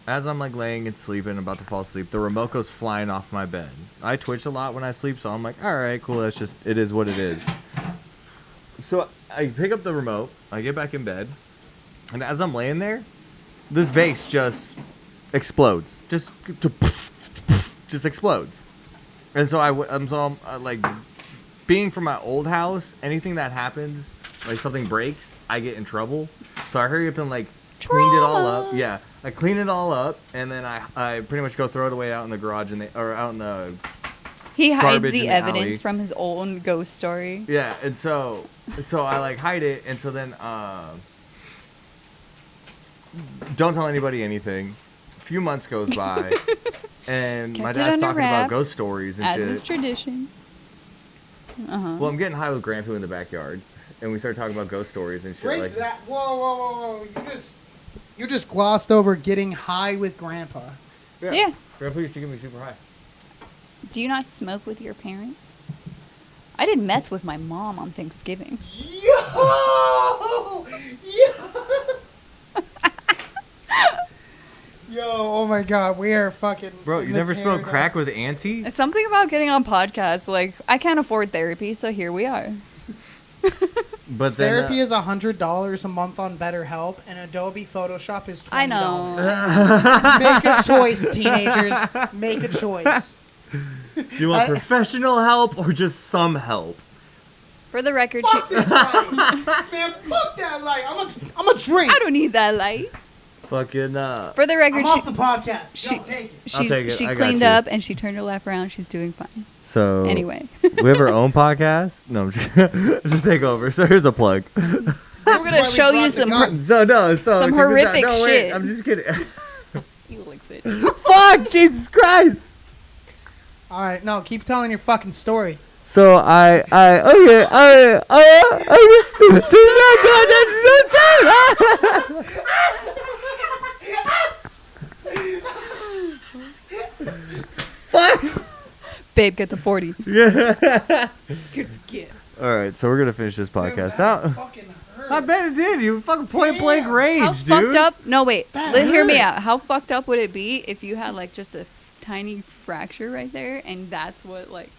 As I'm like laying and sleeping, about to fall asleep, the remote goes flying off my bed. I twitch a lot when I sleep, so I'm like, all right, cool. That's just it is what it is. So I pick up the remote. I get back in bed, and as I'm laying there, this vase just explodes. Just explodes. And so I'm like, being from my old house, anything that happens, like something breaks, I get in trouble. So I hurry up and like cleaned it all up. Yeah, I clean it all up, and then I pretty much go throw it away out in the garage or out in the. He hides garbage the in the evidence alley. from his own ghost story. Yeah, and so I like hide it, and so then don't tell anybody anything. A few months goes by, and my Kept it dad's under talking about wraps, ghost stories and As shit. is tradition. Uh-huh. Well, I'm getting high with Grandpa in the backyard, and we start talking about ghost stories and shit. Break Like, that. Whoa. You just glossed over getting high with Grandpa. Yeah. Grandpa used to get me super high. Do you not smoke with your parents? I did meth with my mom on Thanksgiving. Yo! Yo, oh my god, we are fucking... Bro, in you the never smoked tear crack down. with Auntie? It's something about getting on podcasts. Like, I can't afford therapy, so here we are. But then, Therapy is $100 a month on BetterHelp, and Adobe Photoshop is $20. I know. Make a choice, teenagers. Make a choice. do you want professional help or just some help? For the record, Fuck this light. Man, fuck that light. I'm a drink. I don't need that light. Fucking, For the record, I'm off the podcast. she- Don't take it. I'll take it. she I got cleaned you. up and she turned her lap around. She's doing fine. So, Anyway. we have our own podcast? No, I'm just take over. So here's a plug. We're why gonna we show you brought the some gun. So, no, so. Some check this out. horrific No, wait, shit. I'm just kidding. You look sick. Fuck, Jesus Christ. All right, no, keep telling your fucking story. So okay. Babe, get the 40. Yeah. Get. All right, so we're gonna finish this podcast Dude, that now. fucking hurt. I bet it did. You fucking point blank Damn. range, How dude. fucked up? No, wait. That Hear me hurt. out. How fucked up would it be if you had like just a tiny fracture right there, and that's what like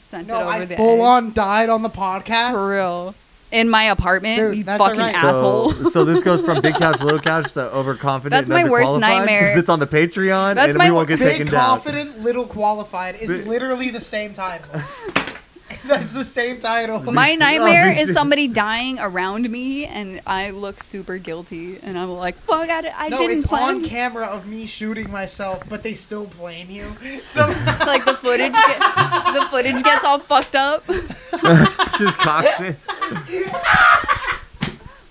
sent it No, over I the full edge? on died on the podcast. For real. In my apartment, Dude, you that's fucking alright. asshole. So this goes from big couch, little couch to overconfident. That's and my worst underqualified, nightmare. 'cause it's on the Patreon, That's and my we won't get Big taken down. confident, little qualified is Big- literally the same title. That's the same title. My nightmare Oh, is somebody dying around me, and I look super guilty, and I'm like, "Fuck! I No, didn't it's plan." on camera of me shooting myself, but they still blame you. So Like the footage gets all fucked up. Just cocks it.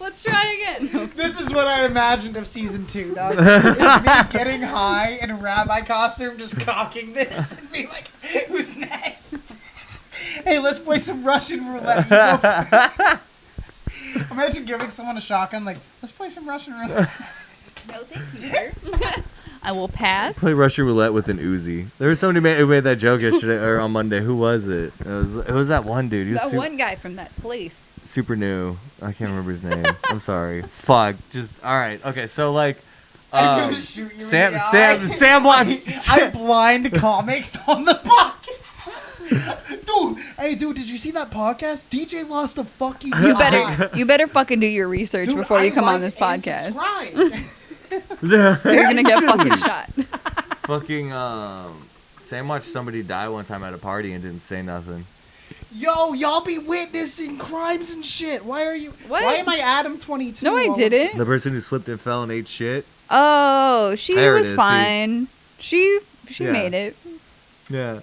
Let's try again. this is what I imagined of season 2. Dog. It's me getting high in a rabbi costume, just cocking this, and be like, "Who's next?" Hey, let's play some Russian roulette. You go first. Imagine giving someone a shotgun, like, let's play some Russian roulette. No, thank you, sir. I will pass. Play Russian roulette with an Uzi. There was somebody who made that joke yesterday or on Monday. Who was it? It was that one dude. He was That one guy from that place. super new. I can't remember his name. I'm sorry. Fuck. Just all right. Okay. So like, I'm gonna shoot you Sam in the eye. Sam watched. I blind comics on the podcast. Dude, did you see that podcast? DJ lost a fucking You better fucking do your research Dude, before you I come on like this and podcast. subscribe. You're gonna get fucking shot. Fucking Sam watched somebody die one time at a party and didn't say nothing. Yo, y'all be witnessing crimes and shit. Why are you? What? Why am I Adam 22? No, I didn't. The person who slipped and fell and ate shit. Oh, she There it was is, see? fine. She Yeah. made it. Yeah.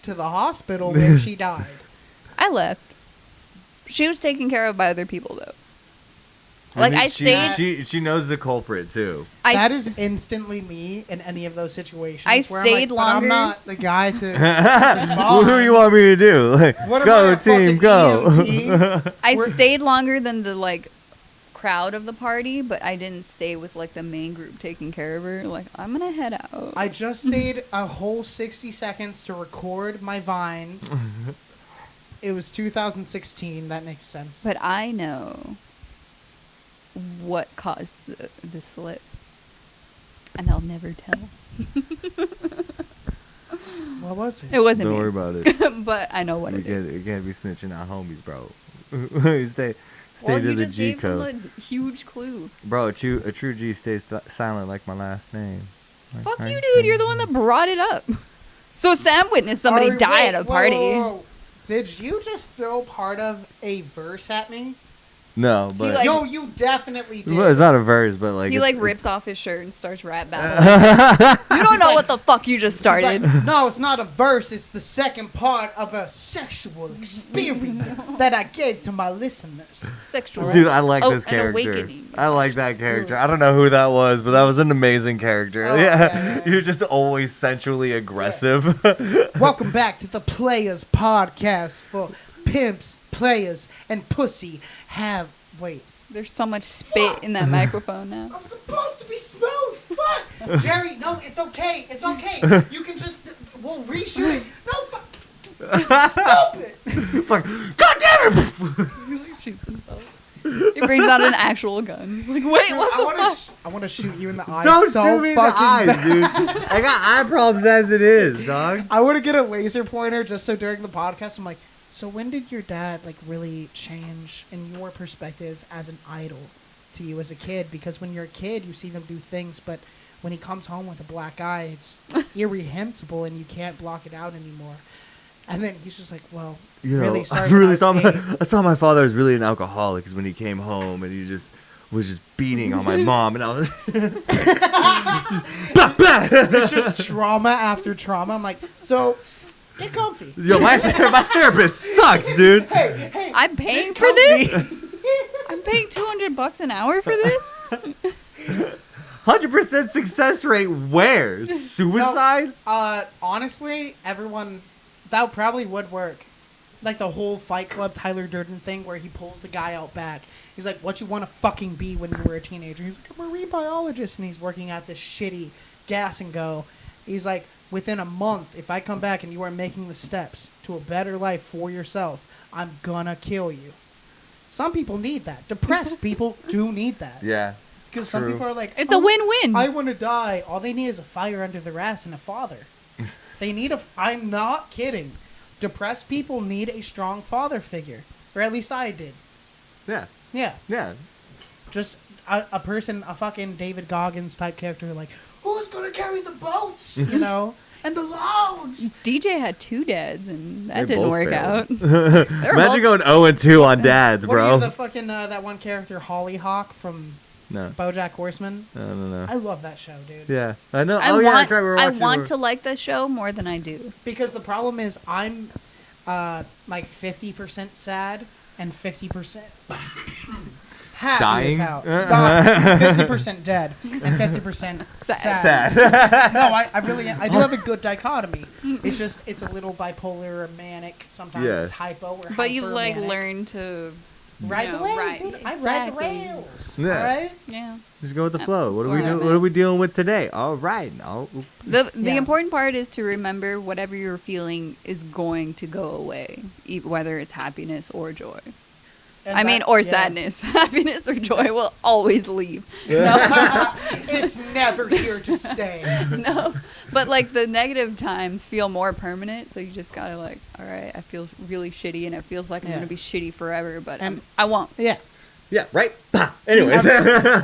To the hospital where she died. I left. She was taken care of by other people though. She knows the culprit too. That is instantly me in any of those situations. I where stayed I'm like, but longer. I'm not the guy to Who do you want me to do? Like, What am I, go a team, fucking go. EMT? I We're- stayed longer than the like crowd of the party, but I didn't stay with like the main group taking care of her. Like, I'm gonna head out. I just stayed a whole 60 seconds to record my vines. It was 2016. That makes sense. But I know what caused the slip, and I'll never tell. What was it? It wasn't Don't me. worry about it. But I know what You it is. can't be snitching out homies, bro. stay Well, to you the just G gave them code. a huge clue. Bro, a true G stays silent like my last name. Like, Fuck right you, dude. You're the one that brought it up. So Sam witnessed somebody Are- die wait, at a whoa, party. whoa, whoa. Did you just throw part of a verse at me? No, but like- Yo, you definitely did. well, it's not a verse, but like He it's- like rips off his shirt and starts rap battling. it's- You don't know like- what the fuck you just It's started. like, no, it's not a verse. It's the second part of a sexual experience that I gave to my listeners. Sexual. Dude, I like Oh, this an character. awakening. I like that character. I don't know who that was, but that was an amazing character. Oh, yeah. yeah. You're just always sensually aggressive. Welcome back to the Players Podcast for pimps, players, and pussy have. Wait. There's so much spit in that microphone now. I'm supposed to be smooth. Fuck. Jerry, no, it's okay. It's okay. You can just. We'll reshoot it. No, fuck. Stupid. Fuck. God damn it! He like shoots himself. He brings out an actual gun. Like, wait, what the fuck? I want to shoot you in the eye. Don't so shoot me in the fucking eyes, bad. dude. I got eye problems as it is, dog. I want to get a laser pointer just so during the podcast I'm like, so when did your dad like really change in your perspective as an idol to you as a kid? Because when you're a kid, you see them do things, but when he comes home with a black eye, it's irrehensible and you can't block it out anymore. And then he's just like, well, You know, really I sorry. when really was saw eight." I saw my father was really an alcoholic because when he came home and he just was just beating on my mom and I was blah, blah. It's just trauma after trauma. I'm like, so get comfy. Yo, my therapist sucks, dude. Hey, I'm paying get for this? comfy. I'm paying $200 an hour for this? 100% success rate where? Suicide? Honestly, everyone, that probably would work. Like the whole Fight Club Tyler Durden thing where he pulls the guy out back. He's like, what you want to fucking be when you were a teenager? He's like, I'm a marine biologist. And he's working at this shitty gas and go. He's like, within a month, if I come back and you are making the steps to a better life for yourself, I'm gonna kill you. Some people need that. Depressed people do need that. Yeah. Because some true. people are like, It's a win-win. I want to die. All they need is a fire under their ass and a father. They need I'm not kidding. Depressed people need a strong father figure. Or at least I did. Yeah. Yeah. Yeah. Just a person, a fucking David Goggins type character, like, who's going to carry the boats? You know? And the loads. DJ had two dads, and that They didn't both work failed. out. They were Imagine both- going 0-2 on dads, What are bro. you, the fucking, that one character, Hollyhock from No. BoJack Horseman? No. I love that show, dude. Yeah. I know. I oh, yeah, want, that's right. We were I watching want to like the show more than I do. Because the problem is I'm like 50% sad and 50% happy Dying? as hell. Dying. 50% dead and 50% sad. Sad. No, I really I do have a good dichotomy. it's a little bipolar or manic. Sometimes Yeah. it's hypo or But you like hypermanic. learn to Ride the wave, dude. I ride the exactly. rails. Yeah. All right. Yeah. Just go with the Yeah, flow. What that's are we where I'm doing? What are at. we dealing with today? All right. Oh, The Yeah. important part is to remember whatever you're feeling is going to go away, whether it's happiness or joy. And I mean, that- or yeah. sadness. Happiness or joy will always leave. It's never here to stay. No, but like the negative times feel more permanent, so you just gotta like, all right, I feel really shitty, and it feels like I'm Yeah. gonna be shitty forever, but And- I won't. Yeah. yeah. Right. Anyways.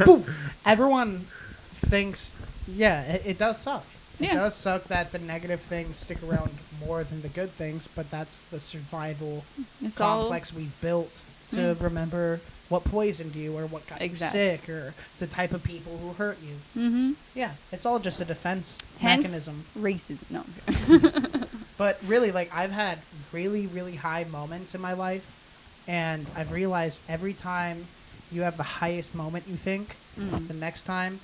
Boom. Everyone thinks, yeah, it does suck. It Yeah. does suck that the negative things stick around more than the good things, but that's the survival It's complex we've built to remember what poisoned you or what got Exactly. you sick or the type of people who hurt you. Mm-hmm. Yeah, it's all just a defense Hence, mechanism. racism. No. But really, like, I've had really, really high moments in my life, and I've realized every time you have the highest moment you think, the next time,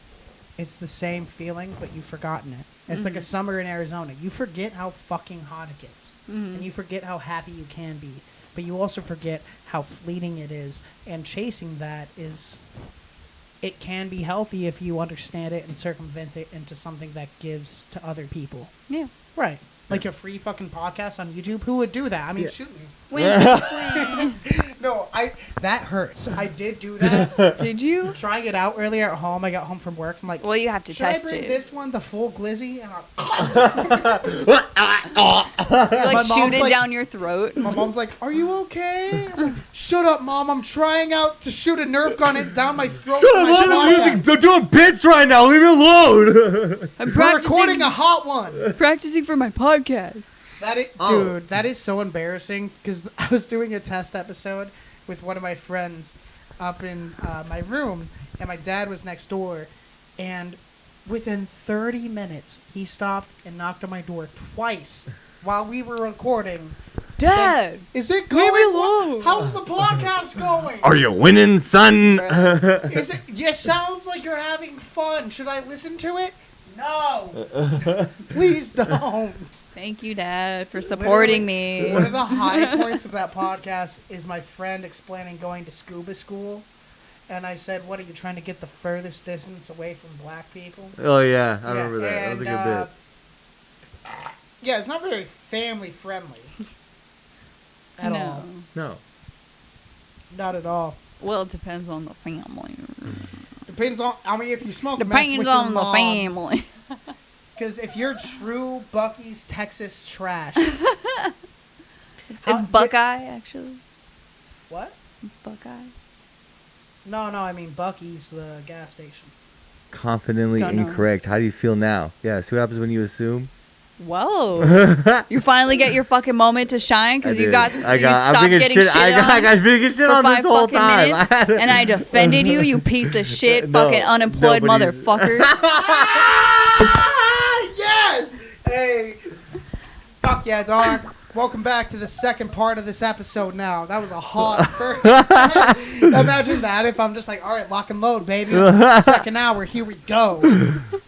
it's the same feeling, but you've forgotten it. It's like a summer in Arizona. You forget how fucking hot it gets, and you forget how happy you can be, but you also forget how fleeting it is, and chasing that is... It can be healthy if you understand it and circumvent it into something that gives to other people. Yeah. Right. Like a free fucking podcast on YouTube. Who would do that? I mean, Yeah. shoot me. Win. No, that hurts. I did do that. Did you? Trying it out earlier at home. I got home from work. I'm like, Well, you have to should I test bring it. this one, the full glizzy? And You like My shoot mom's it like- down your throat. my mom's like, "Are you okay?" I'm like, "Shut up, Mom. I'm trying out to shoot a Nerf gun down my throat." Shut for up! my I'm podcast. they're doing bits right now. Leave me alone. I'm We're recording a hot one. practicing for my podcast. Dude, that is so embarrassing because I was doing a test episode with one of my friends up in my room, and my dad was next door, and within 30 minutes, he stopped and knocked on my door twice while we were recording. Dad. Is it going? Leave me alone. How's the podcast going? Are you winning, son? Is it? Yeah, sounds like you're having fun. Should I listen to it? No. Please don't. Thank you, Dad, for supporting Literally, me. One of the high points of that podcast is my friend explaining going to scuba school. And I said, "What are you trying to get the furthest distance away from black people?" Oh yeah, I remember that. That was a and, good bit. Yeah, it's not very family friendly. At No. all. No. Not at all. Well, it depends on the family. Depends on. I mean, if you smoke meth Depends with your on the mom, family. Because if you're true Bucky's Texas trash, It's Buckeye, actually. What? It's Buckeye. No, I mean Bucky's the gas station. Confidently Don't know. incorrect. How do you feel now? Yeah. See what happens when you assume. Whoa. You finally get your fucking moment to shine because you got I'm stopped thinking getting shit. shit I on got big shit for on 5 this whole fucking time. minutes, and I defended you, you piece of shit, No, fucking unemployed nobody's- motherfucker. Yes! Hey! Fuck yeah, dog. Welcome back to the second part of this episode now. That was a hot first. Imagine that if I'm just like, all right, lock and load, baby. Second hour, here we go.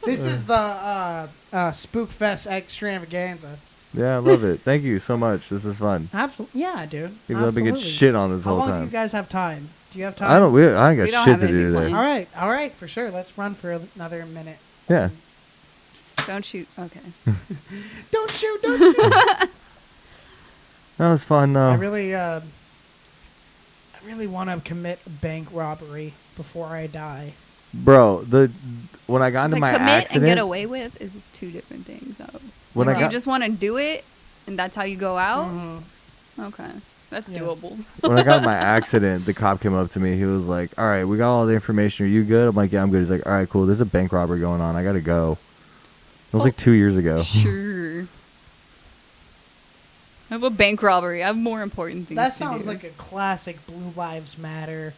This is the Spook-Fest extravaganza. Yeah, I love it. Thank you so much. This is fun. Absolutely. Yeah, dude. Even though I've been getting Absolutely. shit on this How whole long do time. you guys have time? Do you have time? I ain't We got don't shit have to do anything today. planned. All right, for sure. Let's run for another minute. Yeah. Don't shoot. Okay. Don't shoot, don't shoot. That was fun though. I really want to commit a bank robbery before I die. Bro, when I got into Like my commit accident, and get away with is two different things, though. when Like, I do you got just want to do it, and that's how you go out? Mhm. Okay. That's Yeah. doable. when I got in my accident, the cop came up to me. He was like, "All right, we got all the information. Are you good?" I'm like, "Yeah, I'm good." He's like, "All right, cool. There's a bank robbery going on. I gotta go." It was like 2 years ago. Sure. I have a bank robbery. I have more important things That to sounds do. like a classic Blue Lives Matter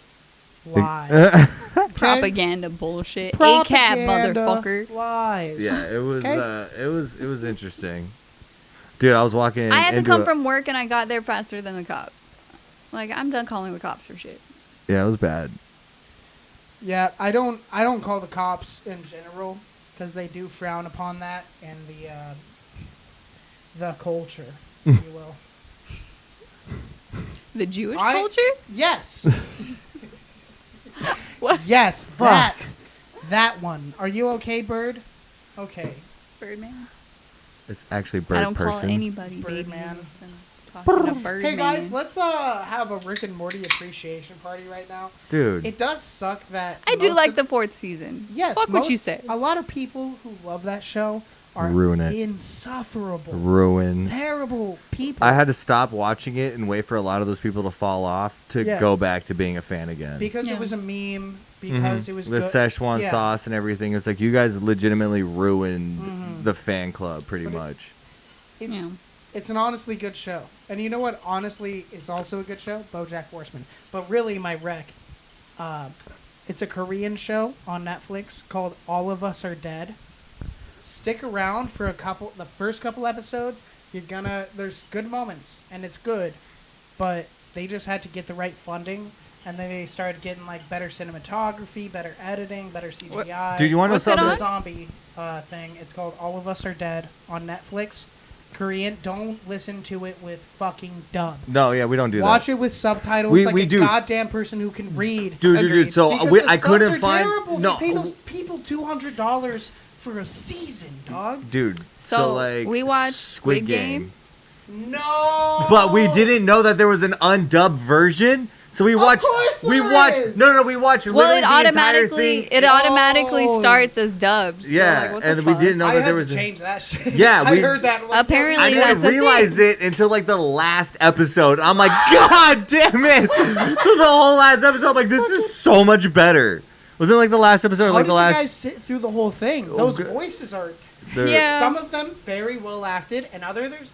lie. Okay? Propaganda bullshit. ACAB, Propaganda motherfucker. lies. Yeah, it was. Okay. It was interesting, dude. I was walking. I had to into come a- from work, and I got there faster than the cops. Like, I'm done calling the cops for shit. Yeah, it was bad. Yeah, I don't call the cops in general because they do frown upon that, and the culture, if you will. The Jewish culture? Yes. What? Yes, that one. Are you okay, Bird? Okay. Birdman? It's actually Bird I don't Person. call anybody Birdman. baby. I'm talking to Birdman. Hey guys, let's have a Rick and Morty appreciation party right now. Dude. It does suck that I do most like of- the 4th season. Yes, Fuck what you say. A lot of people who love that show are Ruin it. insufferable, Ruin. terrible people. I had to stop watching it and wait for a lot of those people to fall off to Yeah. go back to being a fan again. because Yeah. it was a meme. Because it was the good. Szechuan Yeah. sauce and everything. It's like you guys legitimately ruined Mhm. the fan club pretty But it- much. It's Yeah. it's an honestly good show, and you know what? Honestly, it's also a good show, BoJack Horseman. But really, my rec, it's a Korean show on Netflix called All of Us Are Dead. Stick around for the first couple episodes. There's good moments, and it's good, but they just had to get the right funding. And then they started getting like better cinematography, better editing, better CGI. Dude, you want to know What's it something? on? Zombie thing. It's called All of Us Are Dead on Netflix. Korean. Don't listen to it with fucking dub. No, yeah, we don't do Watch that. it with subtitles We- like we a do. goddamn person who can read. Dude. Agreed. So Because the I subs couldn't are find. terrible. No, They pay those people $200 for a season, dog. dude. So, So, like we watched Squid Squid Game. Game. No. But we didn't know that there was an undubbed version. So we watched. course We there watched. is. No, we watched. Well, literally it the entire automatically thing. automatically starts as dubs. So, Yeah, like, what the and we fuck? didn't know I that had there to was. change that shit. Yeah, I we- heard that. Like, Apparently I that's didn't a realize thing. it until like the last episode. I'm like, God damn it! So the whole last episode, I'm like, this is so much better. Was it like the last episode, or How like did the last? you guys sit through the whole thing? Oh, Those good. voices are Yeah. some of them very well acted, and others.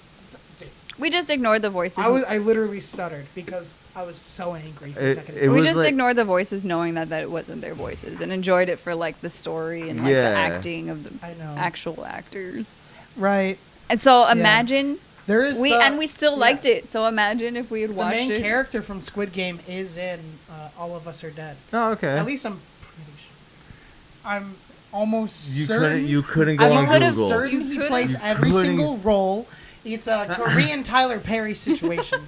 We just ignored the voices. I literally stuttered because I was so angry. For a second. It we was just like- ignored the voices, knowing that it wasn't their voices, and enjoyed it for like the story and like Yeah. the acting of the I know. actual actors. Right. And so imagine There is we still yeah. liked it. So imagine if we had The watched main it. character from Squid Game is in All of Us Are Dead. Oh, okay. At least I'm pretty sure. I'm almost You certain. couldn't go I'm on almost Google. certain You he could've. plays You every couldn't. single role. It's a Korean Tyler Perry situation.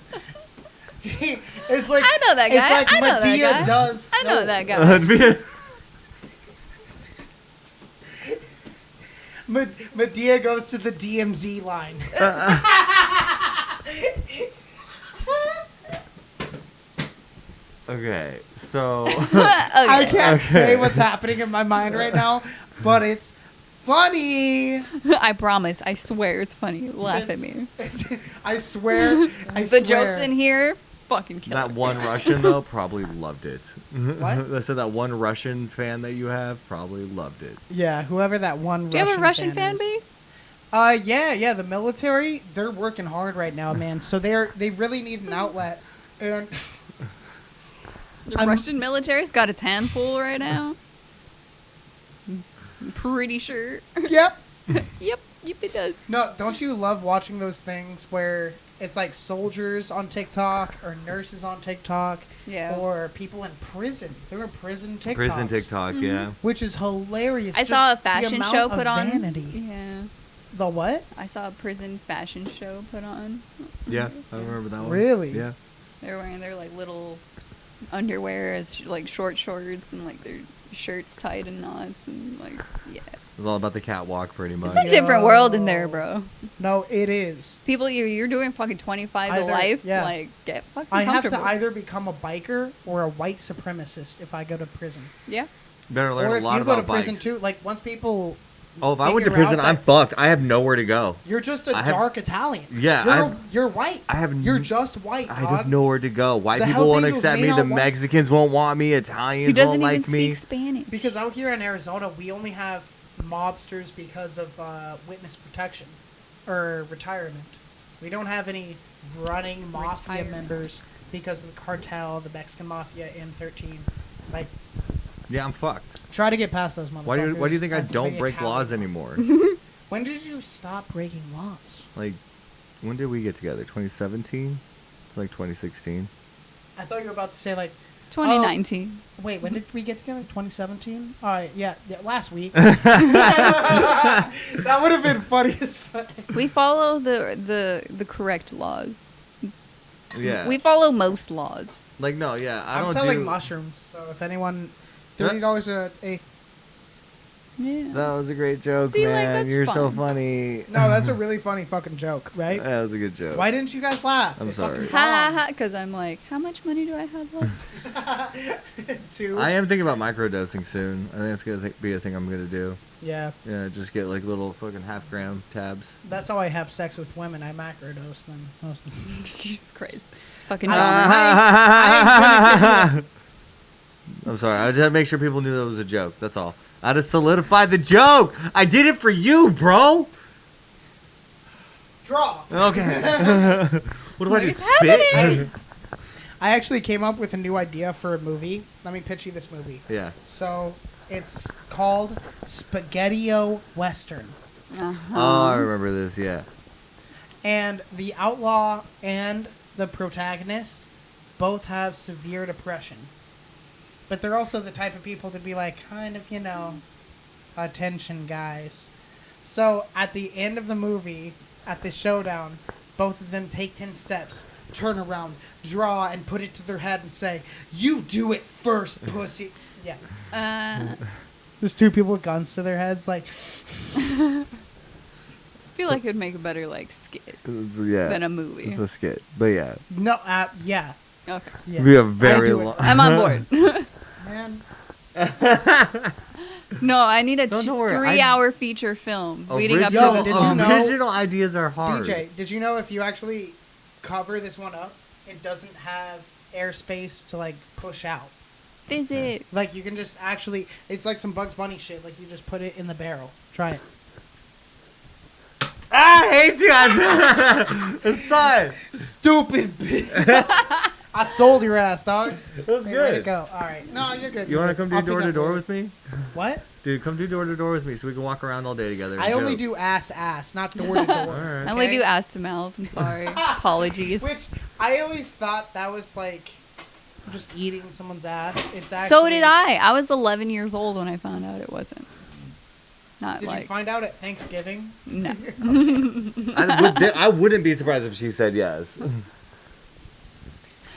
It's like I know that It's guy. like I know that Medea guy. does. I know soap. that guy. Medea goes to the DMZ line. Okay, so I Okay. can't Okay. say what's happening in my mind right now, but it's funny. I promise. I swear it's funny. Laugh at me. I swear. I The swear. jokes in here, fucking kill. that one Russian though probably loved it. What? I said that one Russian fan that you have probably loved it. Yeah, whoever that one. Do you have a Russian fan is. base? Yeah. The military, they're working hard right now, man. So they really need an outlet. And The I'm- Russian military's got its handful right now. I'm pretty sure. yep. Yep, it does. No, don't you love watching those things where it's like soldiers on TikTok or nurses on TikTok, Yeah. or people in prison? They're in prison TikToks. Prison TikTok, yeah. Which is hilarious. I saw a Just the fashion amount show of put on. vanity. Yeah. The what? I saw a prison fashion show put on. Yeah, I remember that one. Really? Yeah. They were wearing their like little underwear as like short shorts and like their shirts tied in knots and like yeah. It was all about the catwalk pretty much. It's a different world in there, bro. No, it is. People, you're doing fucking 25 to Either- life. yeah. Like get fucking I have to comfortable. either become a biker or a white supremacist if I go to prison. Yeah. Better learn Or a if lot you go to about prison bikes. too, like once people, Oh, if I went to figure out prison, I'm that- fucked. I have nowhere to go. you're just a I have- dark Italian. Yeah, you're white. I have You're n- just white. I dog. have nowhere to go. White The people Hells won't Angels accept may me. The not want- Mexicans won't want me. He Italians doesn't won't even like me. speak Spanish. Because out here in Arizona, we only have mobsters because of witness protection or retirement. We don't have any running mafia Retirement. members because of the cartel, the Mexican mafia, M13. Like, Yeah, I'm fucked. try to get past those motherfuckers. Why do you think I as the don't big break Italian. laws anymore? When did you stop breaking laws? Like, when did we get together? 2017? It's like 2016. I thought you were about to say like 2019. Wait, when did we get together? 2017? All right, yeah, last week. That would have been funny as fuck. We follow the correct laws. Yeah. We follow most laws. Like, no, yeah. I I'm don't selling do... mushrooms, so if anyone, $30 a Yeah. That was a great joke, See, like, man. that's You're so fun. funny. No, that's a really funny fucking joke, right? That was a good joke. Why didn't you guys laugh? I'm It's sorry. fucking Ha ha bomb. ha! Because I'm like, how much money do I have left? 2. I am thinking about microdosing soon. I think that's gonna be a thing I'm gonna do. Yeah, Yeah, just get like little fucking half-gram tabs. that's how I have sex with women. I macrodose them most of the time. Jesus Christ. Fucking I- Dahmer. I'm sorry. I just had to make sure people knew that was a joke. That's all. I had to solidify the joke. I did it for you, bro. Draw. Okay. What do I do? What is Spit? happening? I actually came up with a new idea for a movie. Let me pitch you this movie. Yeah. So it's called Spaghetti-O Western. Uh-huh. Oh, I remember this. Yeah. And the outlaw and the protagonist both have severe depression. But they're also the type of people to be like, kind of, attention guys. So at the end of the movie, at the showdown, both of them take 10 steps, turn around, draw, and put it to their head and say, "You do it first, pussy." Yeah. There's 2 people with guns to their heads, like, I feel like it would make a better like skit Yeah. than a movie. It's a skit. But yeah. no, yeah. Okay. Yeah. We have I very do it. long. I'm on board. Man. No, I need a Don't worry, 3-hour feature film leading up to Yo, this. did you know- Original ideas are hard. DJ, did you know if you actually cover this one up, it doesn't have airspace to, like, push out? Visit. Like, you can just actually, it's like some Bugs Bunny shit. Like, you just put it in the barrel. Try it. I hate you. It's fine. Stupid bitch. I sold your ass, dog. That was Hey, let it good. go. All right. No, you're good. You want to come do door to door with me? What? Dude, come do door to door with me so we can walk around all day together. and I only joke. do ass to ass, not door to door. Alright. I only okay? do ass to mouth. I'm sorry. Apologies. Which I always thought that was like just eating someone's ass. It's actually. So did I. I was 11 years old when I found out it wasn't. Not Did like you find out at Thanksgiving? no. I wouldn't be surprised if she said yes.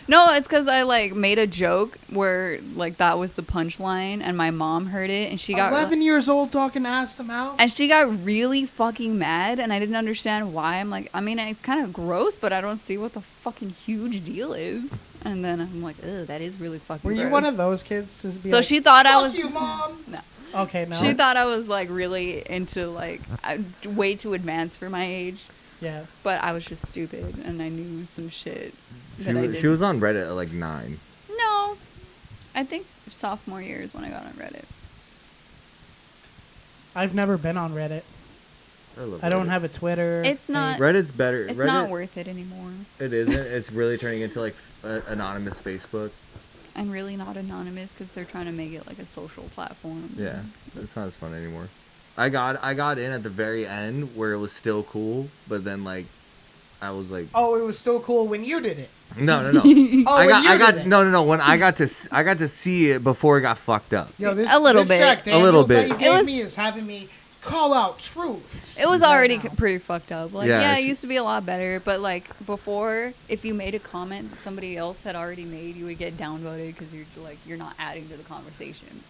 No, it's because I like made a joke where like that was the punchline, and my mom heard it, and she got 11 years old talking ass to mouth. and she got really fucking mad, and I didn't understand why. I'm like, I mean, it's kind of gross, but I don't see what the fucking huge deal is. And then I'm like, ugh, that is really fucking. Were you gross. one of those kids to be So like, she thought I "Fuck was. you, mom." No. Okay, no. She thought I was like really into like way too advanced for my age, Yeah. but I was just stupid and I knew some shit She that I was, didn't. she was on Reddit at like 9. No, I think sophomore year is when I got on Reddit. I've never been on Reddit. love I don't Reddit. have a Twitter. It's not. Reddit's better. It's Reddit, not worth it anymore. It isn't. It's really turning into like anonymous Facebook. And really not anonymous because they're trying to make it like a social platform. Yeah, it's not as fun anymore. I got in at the very end where it was still cool, but then like I was like, Oh, it was still cool when you did it. no. Oh, when I you got did it. no. When I got to see it before it got fucked up. Yo, this, A little this bit. Jack A little Daniels that bit. you It gave was- me is having me call out truths. It was right already now. pretty fucked up. Like, Yeah, yeah, it she- used to be a lot better, but like before, if you made a comment that somebody else had already made, you would get downvoted because you're not adding to the conversation.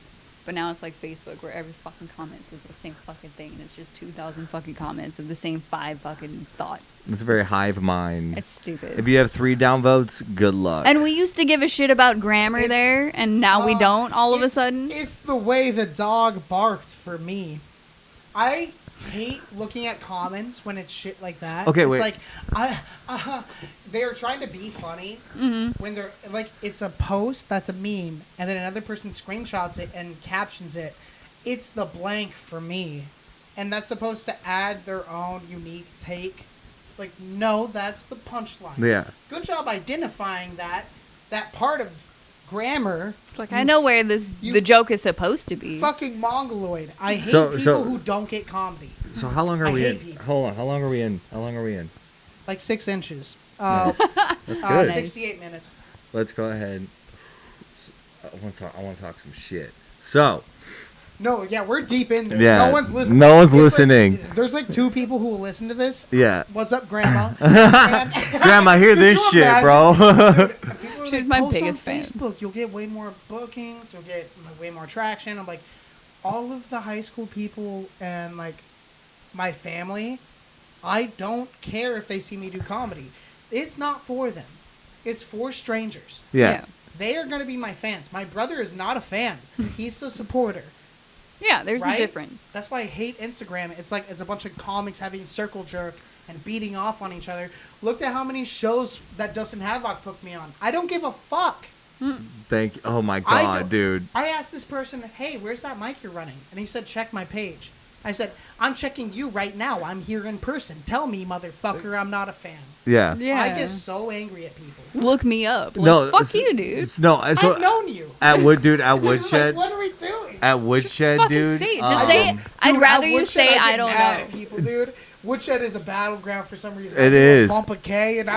But now it's like Facebook, where every fucking comment says the same fucking thing, and it's just 2,000 fucking comments of the same 5 fucking thoughts. It's a very hive mind. It's stupid. If you have 3 downvotes, good luck. And we used to give a shit about grammar It's- there, and now we don't. All of a It's- sudden, It's the way the dog barked for me. I hate looking at comments when it's shit like that. Okay, it's wait. like, they're trying to be funny when they're like, it's a post that's a meme, and then another person screenshots it and captions it. It's the blank for me, and that's supposed to add their own unique take. Like, no, that's the punchline. Yeah. Good job identifying that part of grammar. like I know where you- the joke is supposed to be. Fucking mongoloid. I hate So- people who don't get comedy. So how long are I we hate in? people. Hold on. How long are we in? How long are we in? Like 6 inches. Nice. That's good. 68 minutes. Let's go ahead. I want to talk some shit. So. No, yeah, we're deep in this. Yeah, No one's listening. no one's It's listening. There's like 2 people who will listen to this. Yeah. What's up, Grandma? And- Grandma, hear Could this you shit, imagine? bro. People are She's my "Post biggest on fan." Facebook, you'll get way more bookings. You'll get way more traction. I'm like, all of the high school people and like my family, I don't care if they see me do comedy. It's not for them. It's for strangers. Yeah. They are going to be my fans. My brother is not a fan. He's a supporter. Yeah, there's Right? a difference. That's why I hate Instagram. It's like it's a bunch of comics having circle jerk and beating off on each other. Look at how many shows that Dustin Havok booked me on. I don't give a fuck. Thank you. Oh my I god, don't- dude. I asked this person, hey, where's that mic you're running? And he said, check my page. I said, I'm checking you right now. I'm here in person. Tell me, motherfucker, I'm not a fan. Yeah. Yeah. I get so angry at people. Look me up. Like, No, fuck it's- you, dude. No, so I've known you. at Wood, at Like, Woodshed, what are we doing? at Just Woodshed, fucking dude. say it. Just say it. I'd Dude, rather at you Woodshed, say I I get don't mad know. at people, dude. Woodshed is a battleground for some reason. It I do a is. Bump a K, and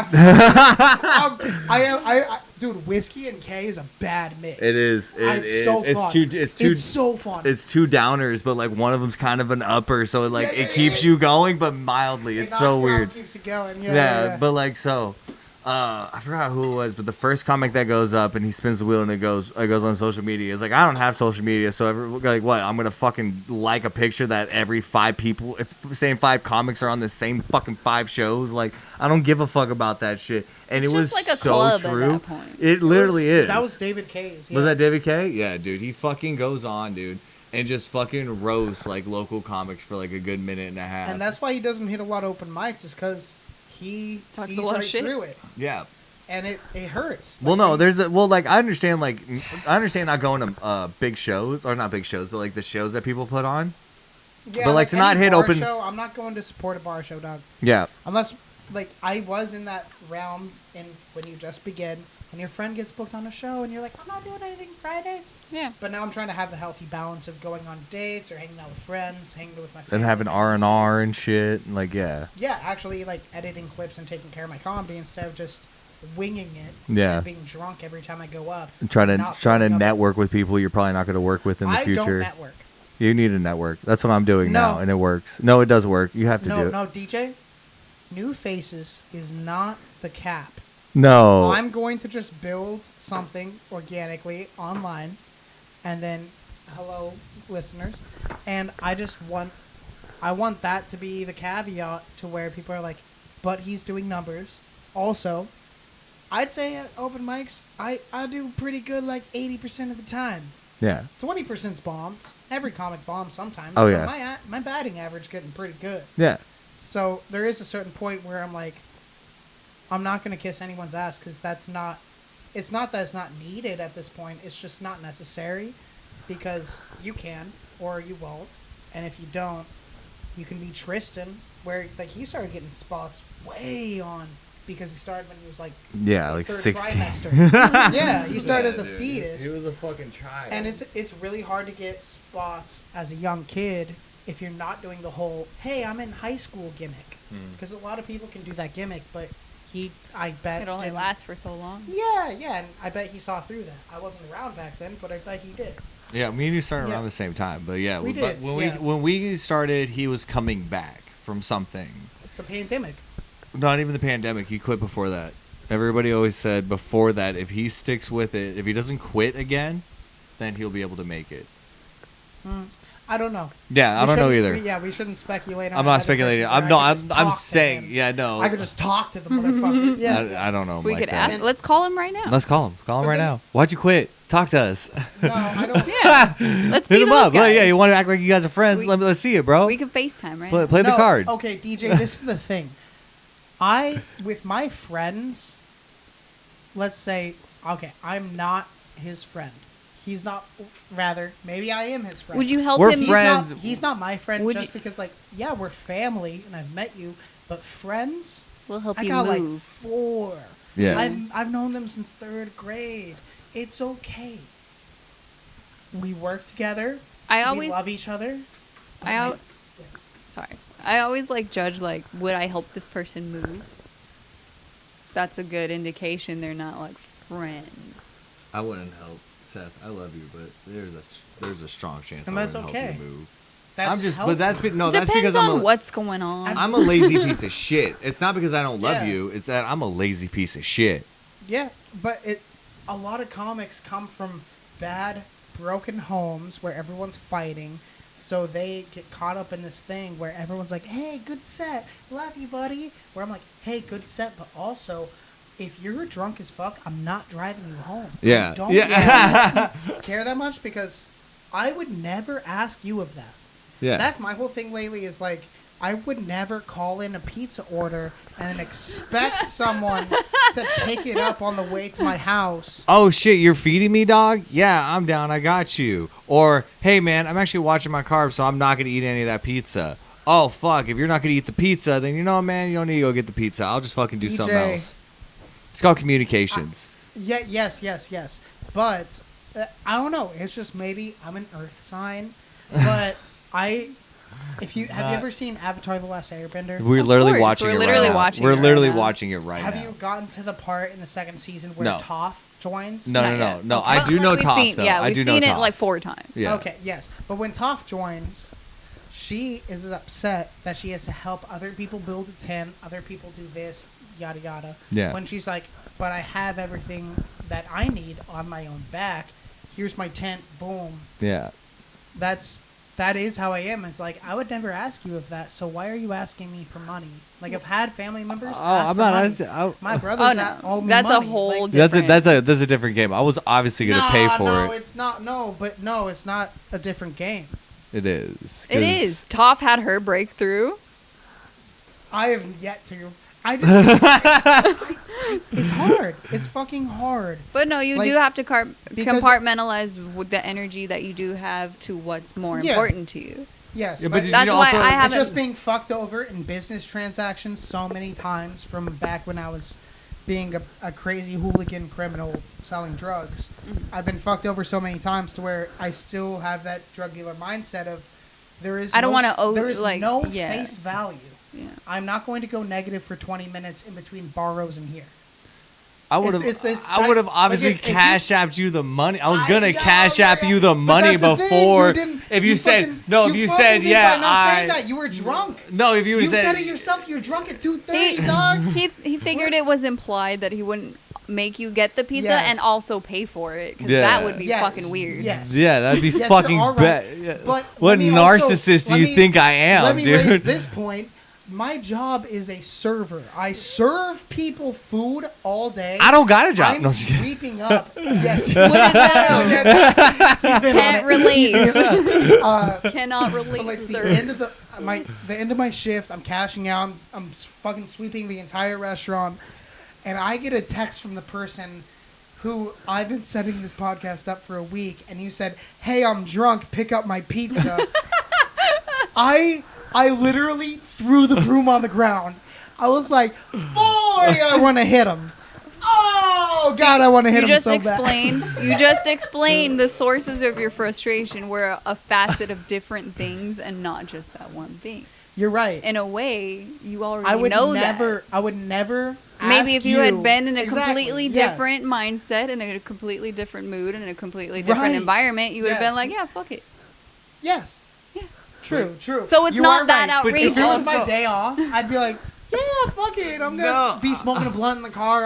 dude, whiskey and K is a bad mix. It is. It's so fun. It's so fun. It's 2 downers, but like one of them's kind of an upper, so like Yeah, it yeah, keeps yeah. you going, but mildly. It It's knocks so you out, weird. keeps it going. Yeah, but like so. I forgot who it was, but the first comic that goes up and he spins the wheel and it goes on social media. It's like, I don't have social media, so like what? I'm gonna fucking like a picture that every 5 people, if the same 5 comics are on the same fucking 5 shows. Like, I don't give a fuck about that shit. And It's it was just like a so club at true. that point. It literally is. That was David K's. Was that David K? Yeah, dude. He fucking goes on, dude, and just fucking roasts like local comics for like a good minute and a half. And that's why he doesn't hit a lot of open mics, is because he Talks sees a lot of right shit. through it, yeah. and it hurts. Well, Like, no, there's a like I understand not going to big shows, or not big shows, but like the shows that people put on. yeah, but, like, to any not hit bar open- Show, I'm not going to support a bar show, dog. Yeah. Unless, like, I was in that realm in when you just begin, and your friend gets booked on a show, and you're like, I'm not doing anything Friday. Yeah. But now I'm trying to have the healthy balance of going on dates or hanging out with friends, hanging with my And family having members. R&R and shit, and like yeah. Yeah, actually, like, editing clips and taking care of my comedy instead of just winging it. Yeah. And being drunk every time I go up. And trying to Not trying to throwing up. network with people you're probably not going to work with in the I future. don't network. You need a network. That's what I'm doing now, No. and it works. No, it does work. You have to do No, it. no, DJ. New Faces is not the cap. No. I'm going to just build something organically online, and then, hello, listeners, and I want that to be the caveat to where people are like, but he's doing numbers. Also, I'd say at open mics, I do pretty good like 80% of the time. Yeah. 20%'s bombs. Every comic bombs sometimes. Oh, but yeah. My batting average getting pretty good. Yeah. So there is a certain point where I'm like, I'm not going to kiss anyone's ass because that's not, it's not that it's not needed at this point. It's just not necessary because you can or you won't. And if you don't, you can be Tristan, where like he started getting spots way on because he started when he was like Yeah, like third 16. trimester. Yeah, he started as a fetus. He was a fucking child. And it's really hard to get spots as a young kid if you're not doing the whole, hey, I'm in high school gimmick. Because a lot of people can do that gimmick, but I bet... It only didn't- lasts for so long. Yeah, and I bet he saw through that. I wasn't around back then, but I bet he did. Yeah, me and you started Yeah. around the same time, but yeah, We but did, when yeah. when we started, he was coming back from something. The pandemic. Not even the pandemic. He quit before that. Everybody always said before that, if he sticks with it, if he doesn't quit again, then he'll be able to make it. I don't know. Yeah, I don't know either. We shouldn't speculate on I'm that. not I think speculating. that's I'm where no. I I'm could just I'm talk to saying. him. Yeah, no. I could just talk to the motherfucker. Yeah. I don't know him We like could that. ask. Let's call him right now. Let's call him. Call him But right then- now. Why'd you quit? Talk to us. No, I don't. Yeah. Let's be Hit him those up. guys. Yeah, you want to act like you guys are friends? We- Let's see it, bro. We can FaceTime right Play, now. play the No, card. Okay, DJ, this is the thing. With my friends, let's say, okay, I'm not his friend. He's not, rather, maybe I am his friend. Would you help We're him? He's friends. He's not my friend Would just because, like, yeah, we're family and I've met you, but friends, We'll help I you got like move. 4. Yeah. I've known them since 3rd grade. It's okay. We work together. I we always, love each other. sorry. I always like judge like, would I help this person move? That's a good indication they're not like friends. I wouldn't help Seth, I love you, but there's a strong chance And I that's wouldn't okay. help you move. That's I'm just, healthy. but that's no, Depends that's because on what's going on. I'm a lazy piece of shit. It's not because I don't love Yeah. you. It's that I'm a lazy piece of shit. Yeah, but a lot of comics come from bad, broken homes where everyone's fighting, so they get caught up in this thing where everyone's like, "Hey, good set, love you, buddy." Where I'm like, "Hey, good set," but also, if you're drunk as fuck, I'm not driving you home. Yeah. I don't Yeah. care that much because I would never ask you of that. Yeah. That's my whole thing lately is like, I would never call in a pizza order and expect someone to pick it up on the way to my house. Oh shit, you're feeding me, dog? Yeah, I'm down. I got you. Or, hey man, I'm actually watching my carbs, so I'm not gonna eat any of that pizza. Oh fuck, if you're not gonna eat the pizza, then you know, man, you don't need to go get the pizza. I'll just fucking do something DJ. else. It's called communications. Yeah, yes. But I don't know. It's just maybe I'm an Earth sign, but have you ever seen Avatar: The Last Airbender? We're Of literally course, watching we're it literally right now. watching We're it right literally now. watching it right Have now. you gotten to the part in the second season where No. Toph joins? No. Okay. I do know we've Toph, seen, though. Yeah, I we've do know seen it Toph. like 4 times. Yeah. Okay, yes. But when Toph joins, she is upset that she has to help other people build a tent, other people do this, yada yada. Yeah. When she's like, but I have everything that I need on my own back. Here's my tent, boom. Yeah. That is how I am. It's like, I would never ask you of that, so why are you asking me for money? Like, I've had family members ask I'm for not money. asking. My Oh brother's no, owe me that's money. a whole Like, different. That's a different game. I was obviously gonna pay for no, it. it's not. No, it's not a different game. It is. It is. Toph had her breakthrough. I have yet to. I just. It's hard. It's fucking hard. But no, you Like, do have to because- compartmentalize with the energy that you do have to what's more Yeah. important to you. Yes, Yeah, but, but did That's you why also, I it's haven't. just being fucked over in business transactions so many times from back when I was being a crazy hooligan criminal selling drugs. I've been fucked over so many times to where I still have that drug dealer mindset of there is I don't no wanna f- owe- there is like, no yeah. face value. Yeah. I'm not going to go negative for 20 minutes in between borrows and here. I would have. it's I would have like, obviously if you- cash apped you the money. I was I gonna know, cash app yeah, you the but money that's the thing, before. you didn't- If you said fucking- no, if you fucking said did yeah, by not saying that you were drunk. No, if you would You have said it yourself. You're drunk at 2:30, He, dog. he figured it was implied that he wouldn't make you get the pizza Yes. and also pay for it because Yeah. that would be Yes, fucking weird. Yes. Yeah, that'd be Yes, fucking you're all bad. right. Yeah. But What let me also- narcissist do let you me- think I am, Let me dude? raise this point. My job is a server. I serve people food all day. I don't got a job. I'm No, I'm just kidding. sweeping up. Yes. What is that? He's in on Can't it. relate. Cannot But relate, like the sir. end of the end of my shift, I'm cashing out. I'm fucking sweeping the entire restaurant, and I get a text from the person who I've been setting this podcast up for a week, and you said, "Hey, I'm drunk. Pick up my pizza." I literally threw the broom on the ground. I was like, "Boy, I want to hit him." Oh God, I want to hit You him just so bad. you just explained the sources of your frustration were a facet of different things and not just that one thing. You're right. In a way, you already I would know never. that. I would never. Maybe ask if you had been in a Exactly, completely yes. different mindset, in a completely different mood, in a completely different Right. environment, you would have Yes. been like, yeah, fuck it. Yes. Yeah. True. So it's You not are that right. But you If it was my also- day off, I'd be like, yeah, fuck it. I'm gonna No. be smoking a blunt in the car.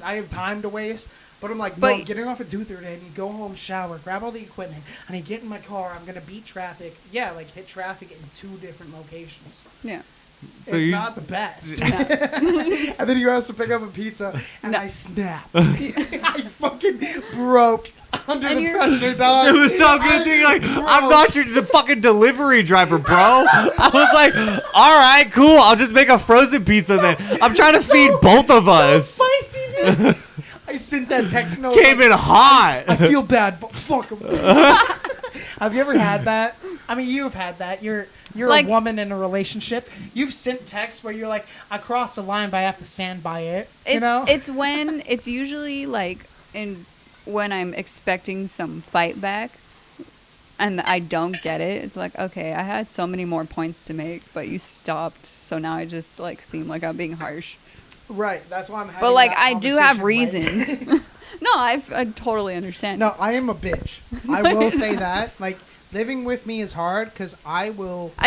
I have time to waste. But I'm like, no, But- I'm getting off at 2:30. I need to go home, shower, grab all the equipment. I need to get in my car. I'm gonna beat traffic. Yeah, like hit traffic in 2 different locations. Yeah. So it's you- not the best. And then you asked to pick up a pizza, and No. I snapped. I fucking broke under And the you're- pressure, dog. It was so good. You're like, I'm not the fucking delivery driver, bro. I was like, all right, cool. I'll just make a frozen pizza then. I'm trying to feed both of us. Spicy, dude. I sent that text note. Came in hot. I feel bad, but fuck 'em. Have you ever had that? I mean, you've had that. You're Like- a woman in a relationship. You've sent texts where you're like, I crossed the line, but I have to stand by it. It's, you know? it's usually like when I'm expecting some fight back and I don't get it. It's like, okay, I had so many more points to make, but you stopped. So now I just like seem like I'm being harsh. right. That's why I'm having But like that I do have conversation right reasons. No, I totally understand. No, I am a bitch. I will say that. Like, living with me is hard because I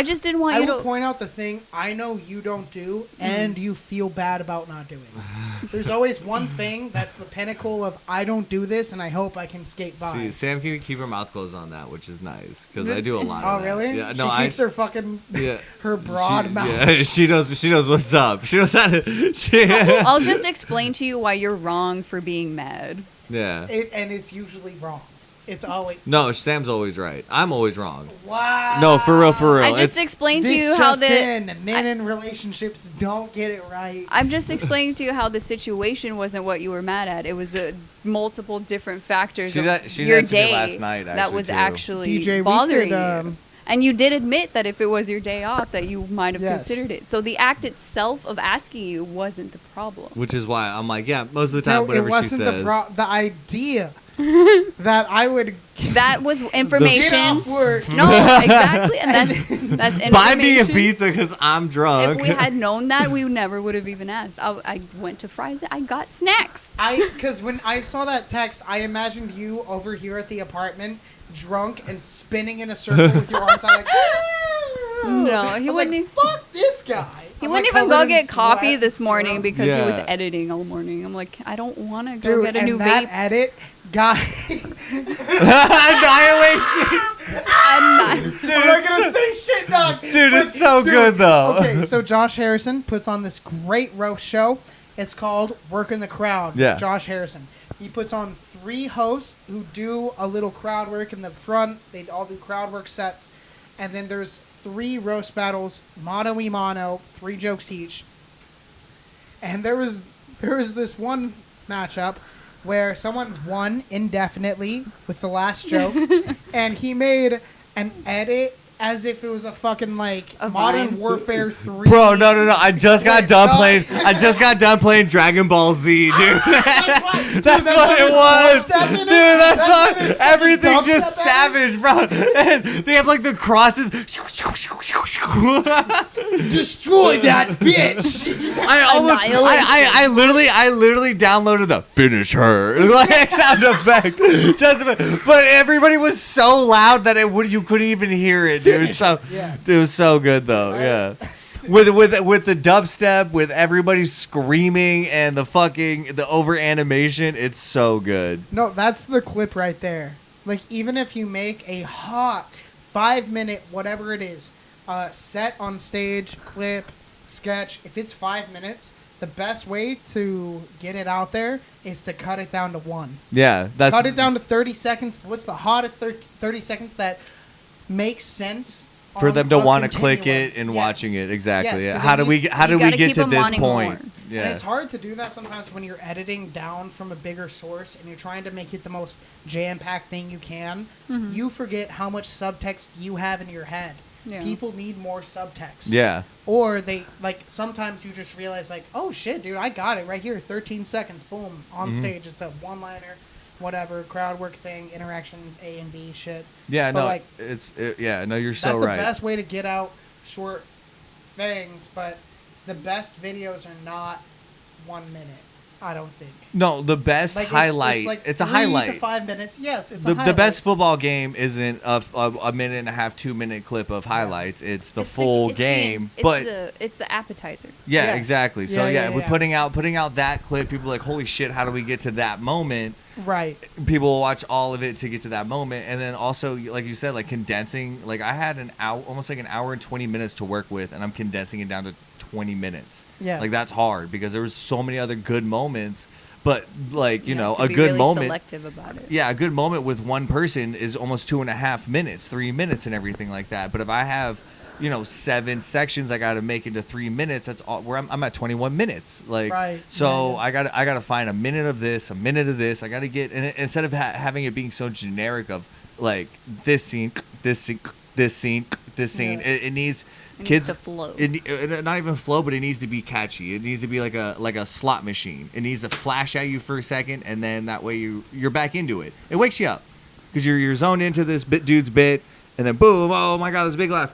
just didn't want I you will to. point out the thing I know you don't do, and you feel bad about not doing. There's always one thing that's the pinnacle of I don't do this, and I hope I can skate by. See, Sam can keep her mouth closed on that, which is nice because I do a lot. Oh, of that. really? Yeah, She no, keeps her fucking her broad mouth. Yeah, she knows what's up. She knows how to. I'll just explain to you why you're wrong for being mad. Yeah. And it's usually wrong. It's always No, Sam's always right. I'm always wrong. wow. No, for real, for real. I just explained to you how men in relationships don't get it right. I'm just explaining to you how the situation wasn't what you were mad at. It was multiple different factors She of said to your me day last night, that was too. actually DJ, we bothering could, you. And you did admit that if it was your day off, that you might have Yes. considered it. So the act itself of asking you wasn't the problem. Which is why I'm like, yeah, most of the time, No, whatever it wasn't she says. the idea that I would That was get information. off work. No, exactly, and that's information. Buy me a pizza because I'm drunk. If we had known that, we never would have even asked. I went to Fry's. I got snacks. Because when I saw that text, I imagined you over here at the apartment, drunk and spinning in a circle with your arms out like. No, he I was wouldn't. like, fuck this guy. He I'm, wouldn't like, even go covered in get coffee sweat this and morning syrup. because he was Yeah. editing all morning. I'm like, I don't want to go Dude, get a and new that vape. edit, guy. Annihilation. I'm not. I'm not gonna say shit, dog. Dude, But- it's so good, though. Okay, so Josh Harrison puts on this great roast show. It's called Working the Crowd. with Yeah. Josh Harrison. He puts on 3 hosts who do a little crowd work in the front. They all do crowd work sets. And then there's 3 roast battles, mano y mano, 3 jokes each. And there was this one matchup where someone won indefinitely with the last joke, and he made an edit as if it was a fucking like A Modern Vine. Warfare 3. Bro, no. I just got Wait, done no. playing. I just got done playing Dragon Ball Z, dude. That's why, That's dude, what it there's was, dubstep in it. dude. That's why why there's everything's fucking just dubstep savage, bro. And they have like the crosses. Destroy that bitch. I literally downloaded the finish her like sound effect, but everybody was so loud that you couldn't even hear it, dude. So Yeah. it was so good though, yeah. With the dubstep, with everybody screaming and the over animation, it's so good. No, that's the clip right there. Like, even if you make a hot 5-minute, whatever it is, set on stage, clip, sketch, if it's 5 minutes, the best way to get it out there is to cut it down to 1. Yeah, that's Cut it down to 30 seconds. What's the hottest 30 seconds that makes sense? for on them to a want to click continuum? it and Yes. watching it. Exactly. Yes, 'cause How it do we needs- how you do we gotta get keep to them this wanting point? more. And Yeah. it's hard to do that sometimes when you're editing down from a bigger source and you're trying to make it the most jam-packed thing you can. Mhm. You forget how much subtext you have in your head. Yeah. People need more subtext. Yeah. Or they, like, sometimes you just realize, like, oh, shit, dude, I got it right here. 13 seconds, boom, on Mhm. stage. It's a one-liner, whatever, crowd work thing, interaction, A and B shit. Yeah, But, no, like, yeah, no, you're so That's right. the best way to get out short things, but the best videos are not 1 minute, I don't think. No, the best Like, highlight. like It's a 3 highlight. to 5 minutes. Yes, it's a The highlight. best football game isn't a minute and a half, 2-minute clip of highlights. It's the It's full it's game. it's but it's the appetizer. yeah, Yes. exactly. So Yeah, yeah, yeah, we're yeah. putting out that clip. People are like, holy shit, how do we get to that moment? Right. People will watch all of it to get to that moment, and then also, like you said, like condensing. Like I had an hour, almost like an hour and 20 minutes to work with, and I'm condensing it down to 20 minutes. Yeah. Like that's hard because there was so many other good moments, but like you know, have to a be good really moment. Selective about it. Yeah, a good moment with one person is almost 2.5 minutes, 3 minutes, and everything like that. But if I have, 7 sections I got to make into 3 minutes, that's all. Where I'm at 21 minutes. Like, Right. so Yeah, I got to find a minute of this, a minute of this. I got to get, and instead of having it being so generic of like this scene, this scene, this scene, this scene, Yeah. it needs. It Kids, needs to flow. not even flow, but it needs to be catchy. It needs to be like a slot machine. It needs to flash at you for a second, and then that way you're back into it. It wakes you up because you're zoned into this dude's bit, and then boom, oh my god, this big laugh,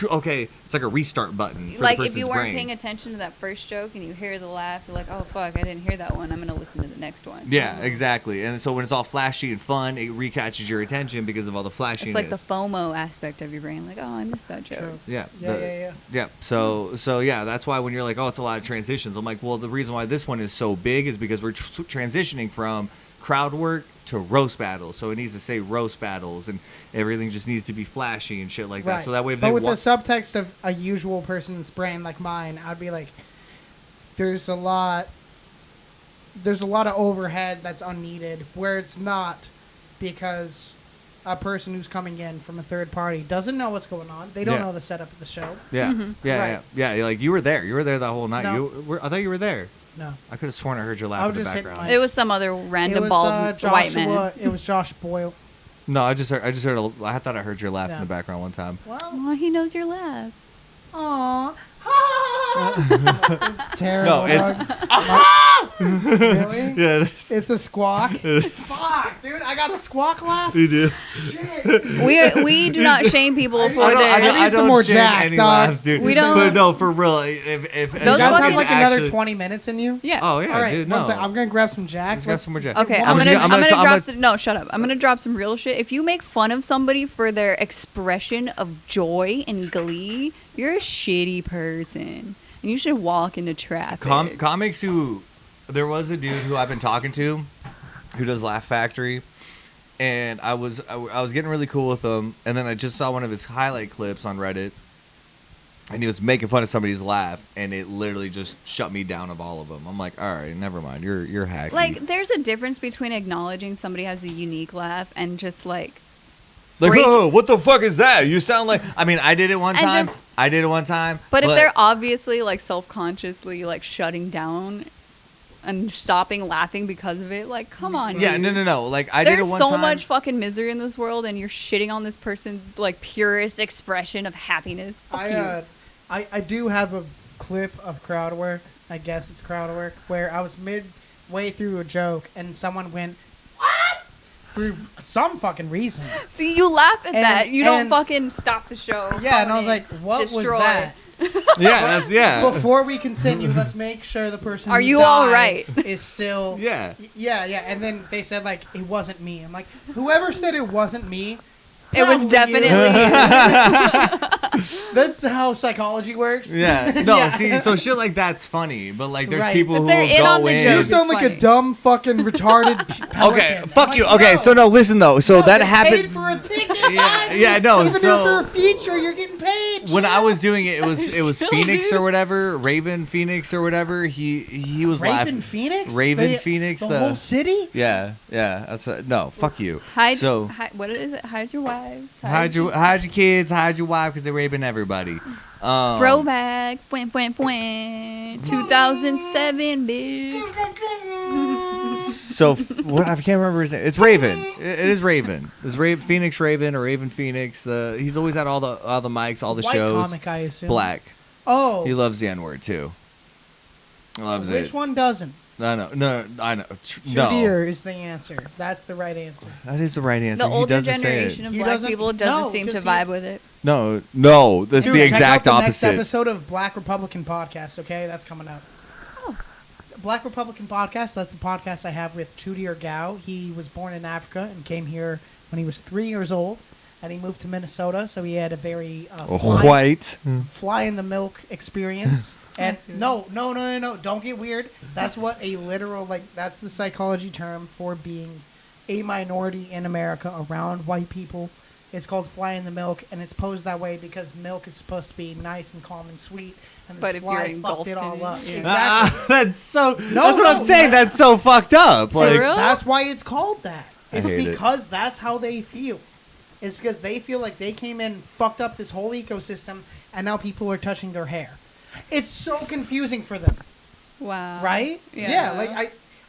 okay, it's like a restart button for Like the if person's you weren't brain. paying attention to that first joke and you hear the laugh, you're like, oh fuck, I didn't hear that one. I'm gonna listen to the next one. Yeah, exactly. And so when it's all flashy and fun, it recatches your attention because of all the flashiness. It's like the FOMO aspect of your brain. Like, oh, I missed that joke. True. Yeah. Yeah. Yeah. So yeah, that's why when you're like, oh, it's a lot of transitions. I'm like, well, the reason why this one is so big is because we're transitioning from crowd work to roast battles. So it needs to say roast battles, and everything just needs to be flashy and shit like that. Right. So that way, if but they with the subtext of a usual person's brain like mine, I'd be like, there's a lot of overhead that's unneeded where it's not, because a person who's coming in from a third party doesn't know what's going on. They don't know the setup of the show. yeah, Right. yeah. Like you were there that whole night. No. I thought you were there. No. I could have sworn I heard your I laugh was in the just hitting background. my- It was some other random It was bald white man. It was Josh Boyle. No, I just heard. I thought I heard your laugh in Yeah. the background one time. Well, Oh, he knows your laugh. aww. It's terrible. No, it's dog. Really? yeah. It's a squawk. Fuck, dude! I got a squawk laugh. You do. Shit. We do not shame people for I their. need some more shame Jack, any dog. laughs, dude. We don't- But no, for real. If You Those guys have fucking- like another actually, 20 minutes in you. Yeah. Oh yeah, All right, dude. one No. sec. I'm gonna grab some Jack. Let's grab some more Jack. Okay, One I'm more gonna, shot. I'm gonna I'm drop gonna- some. No, shut up. I'm gonna drop some real shit. If you make fun of somebody for their expression of joy and glee, you're a shitty person, and you should walk into traffic. Comics who, there was a dude who I've been talking to, who does Laugh Factory, and I was getting really cool with him, and then I just saw one of his highlight clips on Reddit, and he was making fun of somebody's laugh, and it literally just shut me down of all of them. I'm like, all right, never mind, you're hacky. Like, there's a difference between acknowledging somebody has a unique laugh and just like. Like, break- oh, what the fuck is that? You sound like. I mean, I did it one And time. just- But if they're obviously like self-consciously like shutting down and stopping laughing because of it, like, come on. yeah, dude. no. Like, I did it There's one so time. much fucking misery in this world, and you're shitting on this person's like purest expression of happiness. Fuck you. I do have a clip of crowd work. I guess it's crowd work where I was midway through a joke and someone went, "What?" for some fucking reason. See, you laugh at And- that. You don't and- fucking stop the show. Yeah, and I Call was it like, "What destroy. was that?" Yeah. Before we continue, let's make sure the person Are who you all died right? is still Yeah. yeah. And then they said like it wasn't me. I'm like, whoever said it wasn't me, It was probably definitely you. That's how psychology works. Yeah. No, Yeah. see, so shit like that's funny, but like there's Right. people But who they're will in go on the in. joke. You It's sound like funny. a dumb fucking retarded pelican. Okay, I'm fuck like, you. Okay, no. so no, listen though. So No, that they happened. Paid for a ticket. Yeah, no, Even so- for a feature, you're getting paid. When I Chill. was doing it, it was Chill, Phoenix dude. or whatever, Raven Phoenix or whatever. He was Raven laughing. Phoenix, Raven Phoenix, the the- whole city. Yeah. That's no. Fuck you. hide. So What is it? Hide your wives. hide your kids, hide your wife, because they're raping everybody. Throwback. 2007, bitch. So what? I can't remember his name. It's Raven. It is Raven. It's Phoenix Raven or Raven Phoenix. He's always at all the mics, all the White shows. comic, I assume. Black. Oh, He loves the N word too. Loves which it. one doesn't? No, I know. Two deer is the answer. That's the right answer. That is the right answer. The He older doesn't say generation it. of He black doesn't- people no, doesn't seem to 'cause vibe with it. No, that's Dude, the check exact out the next opposite. episode of Black Republican Podcast. Okay, that's coming up. Oh. Black Republican Podcast. That's the podcast I have with Chudir Gao. He was born in Africa and came here when he was 3 years old, and he moved to Minnesota. So he had a very White. fly in the milk experience. And no, don't get weird. That's what a literal, that's the psychology term for being a minority in America around white people. It's called fly in the milk, and it's posed that way because milk is supposed to be nice and calm and sweet, and But this if you're fly engulfed fucked it all in up. it, yeah. Exactly. That's so. No, that's what I'm no, saying. That's so fucked up. Like, real? That's why it's called that. I It's hate it. because that's how they feel. It's because they feel like they came in, fucked up this whole ecosystem, and now people are touching their hair. It's so confusing for them. Wow. Right? Yeah.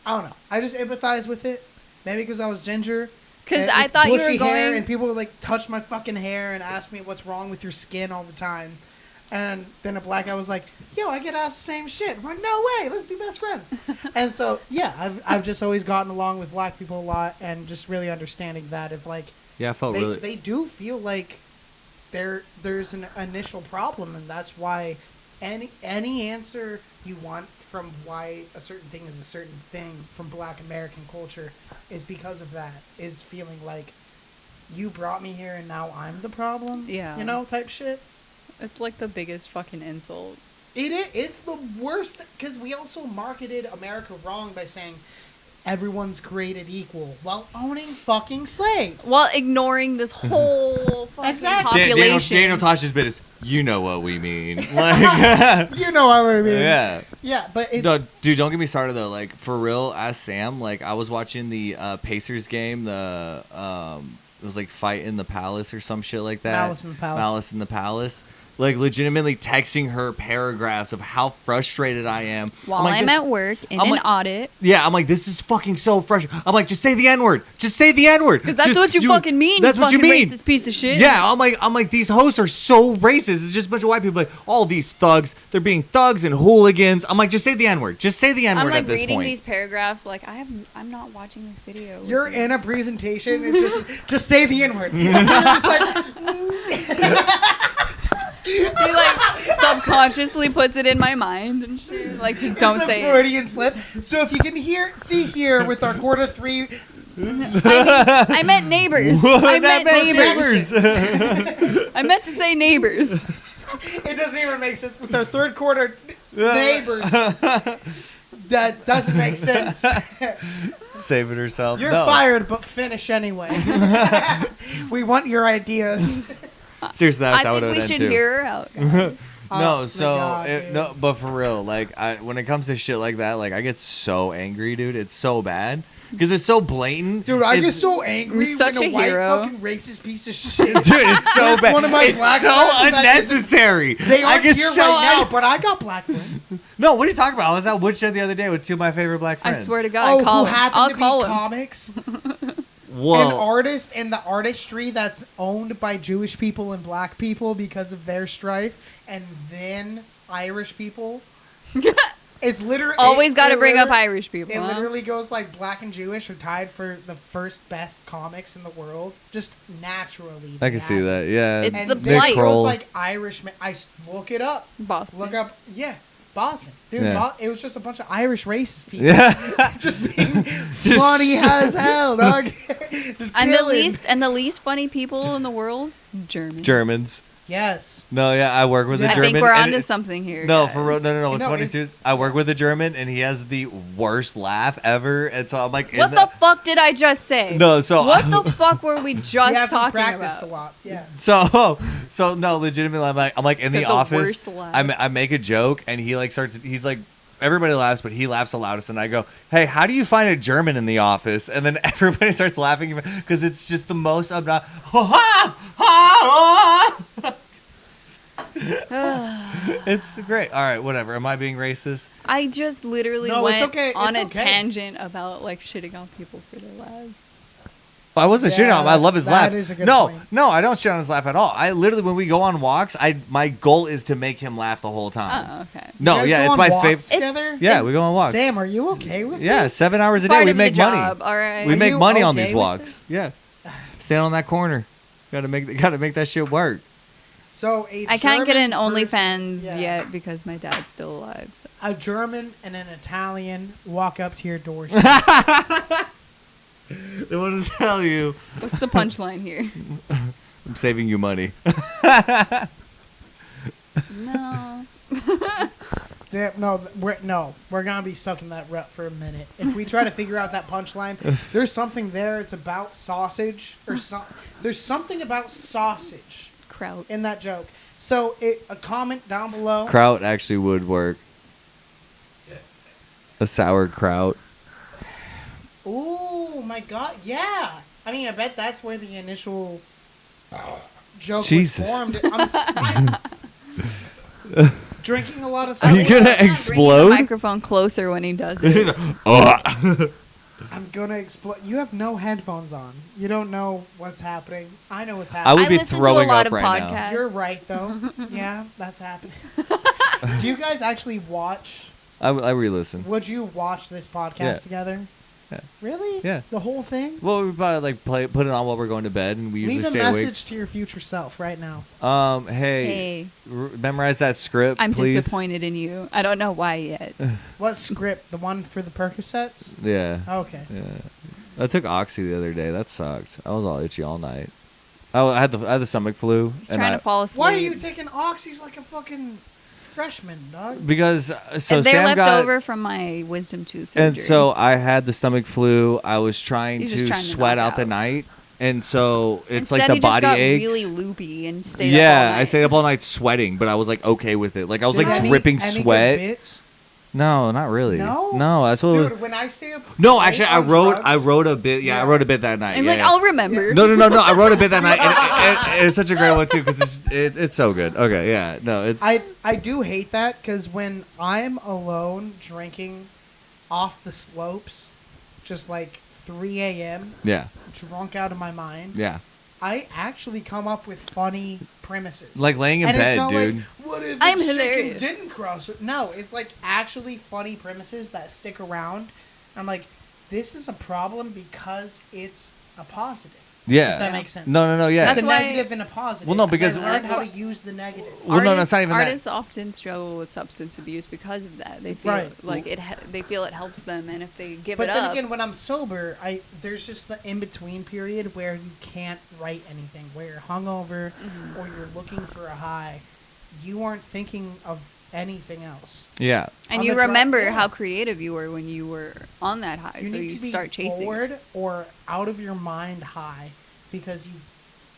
I don't know. I just empathize with it. Maybe because I was ginger. Because and I with thought you were bushy hair, going. and people would touch my fucking hair and ask me what's wrong with your skin all the time. And then a black guy was like, "Yo, I get asked the same shit." I'm like, "No way, let's be best friends." And so yeah, I've just always gotten along with black people a lot, and just really understanding that if yeah, I felt they really. they do feel like there's an initial problem, and that's why any answer you want from why a certain thing is a certain thing from Black American culture is because of that, is feeling like you brought me here and now I'm the problem. Yeah. You know, type shit. It's like the biggest fucking insult. It's the worst, because we also marketed America wrong by saying everyone's created equal while owning fucking slaves. While ignoring this whole fucking Exactly. population. Daniel Tosh's bit is, you know what we mean. Like, You know what I mean. yeah. Yeah, but it's... No, dude, don't get me started though. Like, for real, as Sam, like, I was watching the Pacers game. It was like Fight in the Palace or some shit like that. Malice in the Palace. Malice in the Palace. Like, legitimately texting her paragraphs of how frustrated I am. While like, I'm this- at work in I'm an like- audit. Yeah, I'm like, this is fucking so frustrating. I'm like, just say the N-word. Just say the N-word. Because that's Just- what you fucking mean. That's you what you fucking mean. Racist piece of shit. Yeah, I'm like, these hosts are so racist. It's just a bunch of white people like, all these thugs, they're being thugs and hooligans. I'm like, just say the N-word. Just say the I'm N-word like at this reading point. these paragraphs. Like I'm not watching this video. with You're you. in a presentation and just say the N-word. You're just like... He like subconsciously puts it in my mind and shit. Like just don't it's say a it. Freudian slip. So if you can see here with our quarter three... I meant neighbors. I meant neighbors. I meant to say neighbors. It doesn't even make sense with our third quarter neighbors. That doesn't make sense. Saving herself. You're No. fired, but finish anyway. We want your ideas. Seriously, that's how I it think would we end should too. hear her out. guys. No, my so God, dude. no, but for real, like when it comes to shit like that, like I get so angry, dude. It's so bad because it's so blatant. Dude, I It's- get so angry You're such when a a white hero. fucking racist piece of shit. Dude, it's so That's bad. one of my It's black so friends that unnecessary. They I aren't get here so right now, but I got black friends. No, what are you talking about? I was at Woodshed the other day with two of my favorite black I friends. swear to God, Oh, call who him. happen I'll to call be him. comics? Whoa. An artist and the artistry that's owned by Jewish people and black people because of their strife, and then Irish people. It's literally Always got to bring up literally- Irish people. It huh? literally goes like black and Jewish are tied for the first best comics in the world, just naturally. I can see that. Yeah. It's And the then blight. it goes Kroll. like Irishman. Look it up. Boston. Look up. Yeah, Boston, dude. Yeah. It was just a bunch of Irish racist people. Yeah. Just being Just- funny as hell, dog. Just And the killing. least funny people in the world, Germans. Germans. Yes. No, yeah, I work with a I I German. think we're and onto it- something here. No, guys. for real. No. What's No, funny it's- too is I work with a German and he has the worst laugh ever. And so I'm like, in What the fuck did I just say? No, so what the fuck were we You just haven't talking practiced about? a lot. Yeah. So no, legitimately, I'm like in He's the got the office. worst laugh. I make a joke and he like starts. He's like, everybody laughs, but he laughs the loudest. And I go, hey, how do you find a German in the office? And then everybody starts laughing because it's just the most obnoxious. It's great. All right, whatever. Am I being racist? I just literally No, it's went okay, it's on a okay. tangent about like shitting on people for their lives. I wasn't Yeah, shitting on him. I love his that laugh. is a good no, point. no, I don't shit on his laugh at all. I literally, when we go on walks, my goal is to make him laugh the whole time. Oh, okay. No, You guys yeah, go it's on my walks favorite. Together? Yeah, we go on walks. Sam, are you okay with Yeah, this? 7 hours a day. Part We of the make money. job, all right. We Are make you money on okay these with walks. this? Yeah, stand on that corner. Gotta make that shit work. So I can't get an German OnlyFans person- yeah. yet because my dad's still alive. So. A German and an Italian walk up to your door. They want to tell you, What's the punchline here? I'm saving you money. No. We're gonna be stuck in that rut for a minute. If we try to figure out that punchline, there's something there. It's about sausage or there's something about sausage Kraut. in that joke. So a comment down below. Kraut actually would work. A sauerkraut. Ooh, my God, yeah. I mean, I bet that's where the initial joke Jesus. was formed. I'm drinking a lot of Are you soda. gonna Bring explode? the microphone closer when he does it. I'm gonna explode. You have no headphones on. You don't know what's happening. I know what's I happening. would be listen to throwing a lot up of right now. podcasts. You're right, though. Yeah, that's happening. Do you guys actually watch? I re-listen. Would you watch this podcast Yeah. together? Really? Yeah. The whole thing? Well, we probably like put it on while we're going to bed, and we usually Leave a stay message to your future self right now. awake. Hey, memorize that script, I'm please. disappointed in you. I don't know why yet. What script? The one for the Percocets? Yeah. Okay. Yeah. I took Oxy the other day. That sucked. I was all itchy all night. I had the stomach flu. He's trying to fall asleep. Why are you taking oxys like a fucking freshman, dog? Because so they're Sam left got over from my wisdom tooth surgery. and so I had the stomach flu. I was trying He's to just trying to sweat knock out the out. night, and so it's Instead, like the he body just got aches. really loopy and stayed up all Yeah, night. I stayed up all night sweating, but I was like okay with it. Like I was like Any- dripping any good sweat. bits? No, not really. No? That's what. Dude, when I stay up. No, late actually, on drugs- I wrote a bit. Yeah, I Yeah. wrote a bit that night. And yeah, like, yeah. I'll remember. No. I wrote a bit that night. And it's such a great one too because it's so good. Okay, yeah, no, it's. I do hate that because when I'm alone drinking off the slopes, just like 3 a.m., yeah, drunk out of my mind, yeah. I actually come up with funny premises. Like laying in and it's bed, not dude. Like, what if I'm the chicken hilarious. didn't cross? No, it's like actually funny premises that stick around. I'm like, this is a problem because it's a positive. Yeah. If that makes sense. No, yeah. It's That's a why- negative and a positive. Well, no, because- I learned That's how why- to use the negative. Well, no, it's not even that. Artists often struggle with substance abuse because of that. They feel Right. like they feel it helps them, and if they give But it then up, again, when I'm sober, there's just the in between period where you can't write anything, where you're hungover Mm-hmm. or you're looking for a high. You aren't thinking of anything else. Yeah. and on you the dri- remember yeah. how creative you were when you were on that high, You so need you to be start chasing. bored or out of your mind high because you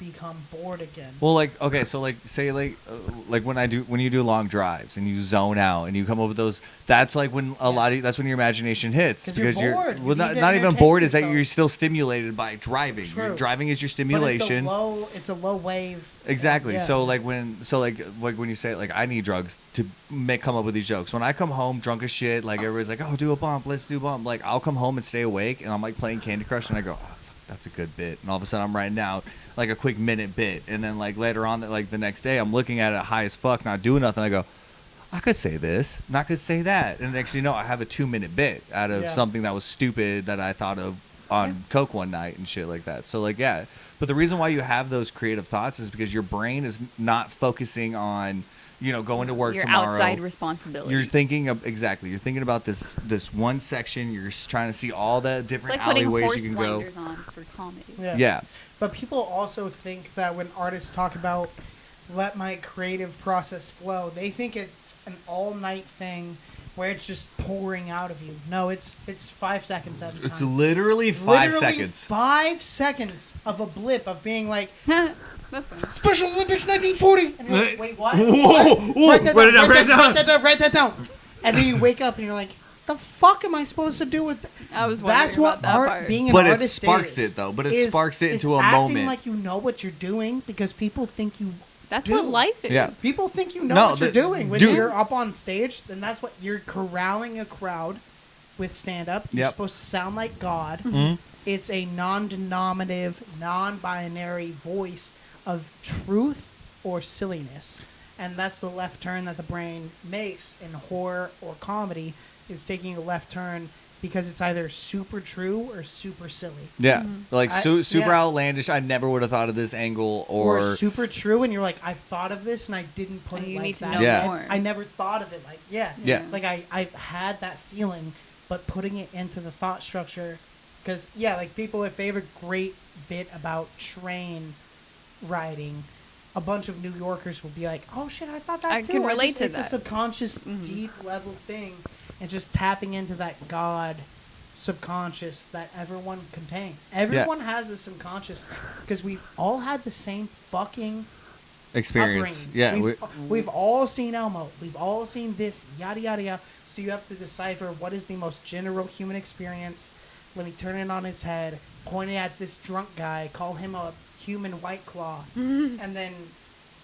become bored again. Well, like okay, so like say like when you do long drives and you zone out and you come up with those. That's like when that's when your imagination hits 'Cause you're bored. You well, need to not even entertain bored. Is that yourself. you're still stimulated by driving. True. Driving is your But stimulation. it's a low wave. Exactly. Yeah. So like when you say like I need drugs to come up with these jokes. When I come home drunk as shit, like everybody's like, oh, do a bump, let's do a bump. Like I'll come home and stay awake, and I'm like playing Candy Crush, and I go, oh, fuck, that's a good bit. And all of a sudden I'm writing out like a quick minute bit, and then like later on, like the next day, I'm looking at it high as fuck, not doing nothing. I go, I could say this, and I could say that, and next thing you know, I have a 2-minute bit out of Yeah. something that was stupid that I thought of on coke one night and shit like that. So like yeah, but the reason why you have those creative thoughts is because your brain is not focusing on going to work Your tomorrow. outside responsibility. You're thinking of exactly. You're thinking about this one section. You're trying to see all the it's different like putting alleyways horse you can go. blinders on for comedy. Yeah. But people also think that when artists talk about let my creative process flow, they think it's an all-night thing where it's just pouring out of you. No, it's 5 seconds at a time. It's literally 5 Literally seconds. 5 seconds of a blip of being like, That's fine. Special Olympics 1940. And you're like, wait, what? Whoa, What? whoa, Write that write it down, down, write it down. Write that down. And then you wake up and you're like, the fuck am I supposed to do with that? I was wondering That's what about that art part. being an But it artist sparks is, it, though. But it is- sparks it is into a acting moment. like you know what you're doing because people think you That's do. what life is. Yeah. People think you know No, what you're the- doing. When dude. you're up on stage, then that's what you're corralling a crowd with stand-up. You're Yep. supposed to sound like God. Mhm. It's a non-denominative, non-binary voice of truth or silliness. And that's the left turn that the brain makes in horror or comedy, is taking a left turn because it's either super true or super silly. Yeah. Like super yeah. outlandish. I never would have thought of this angle Or super true, and you're like, I've thought of this and I didn't put And it you like need to that. know Yeah. more. I never thought of it like, yeah. Yeah. Like I've had that feeling, but putting it into the thought structure, because yeah, like people, if they have a great bit about train riding, a bunch of New Yorkers will be like, oh shit, I thought that I too. can relate just, to it's that. a subconscious, deep level thing, and just tapping into that God subconscious that everyone contains. Everyone has a subconscious, because we've all had the same fucking experience. upbringing. Yeah. We've all seen Elmo. We've all seen this, yada, yada, yada. So you have to decipher what is the most general human experience. Let me turn it on its head, point it at this drunk guy, call him a human white claw, and then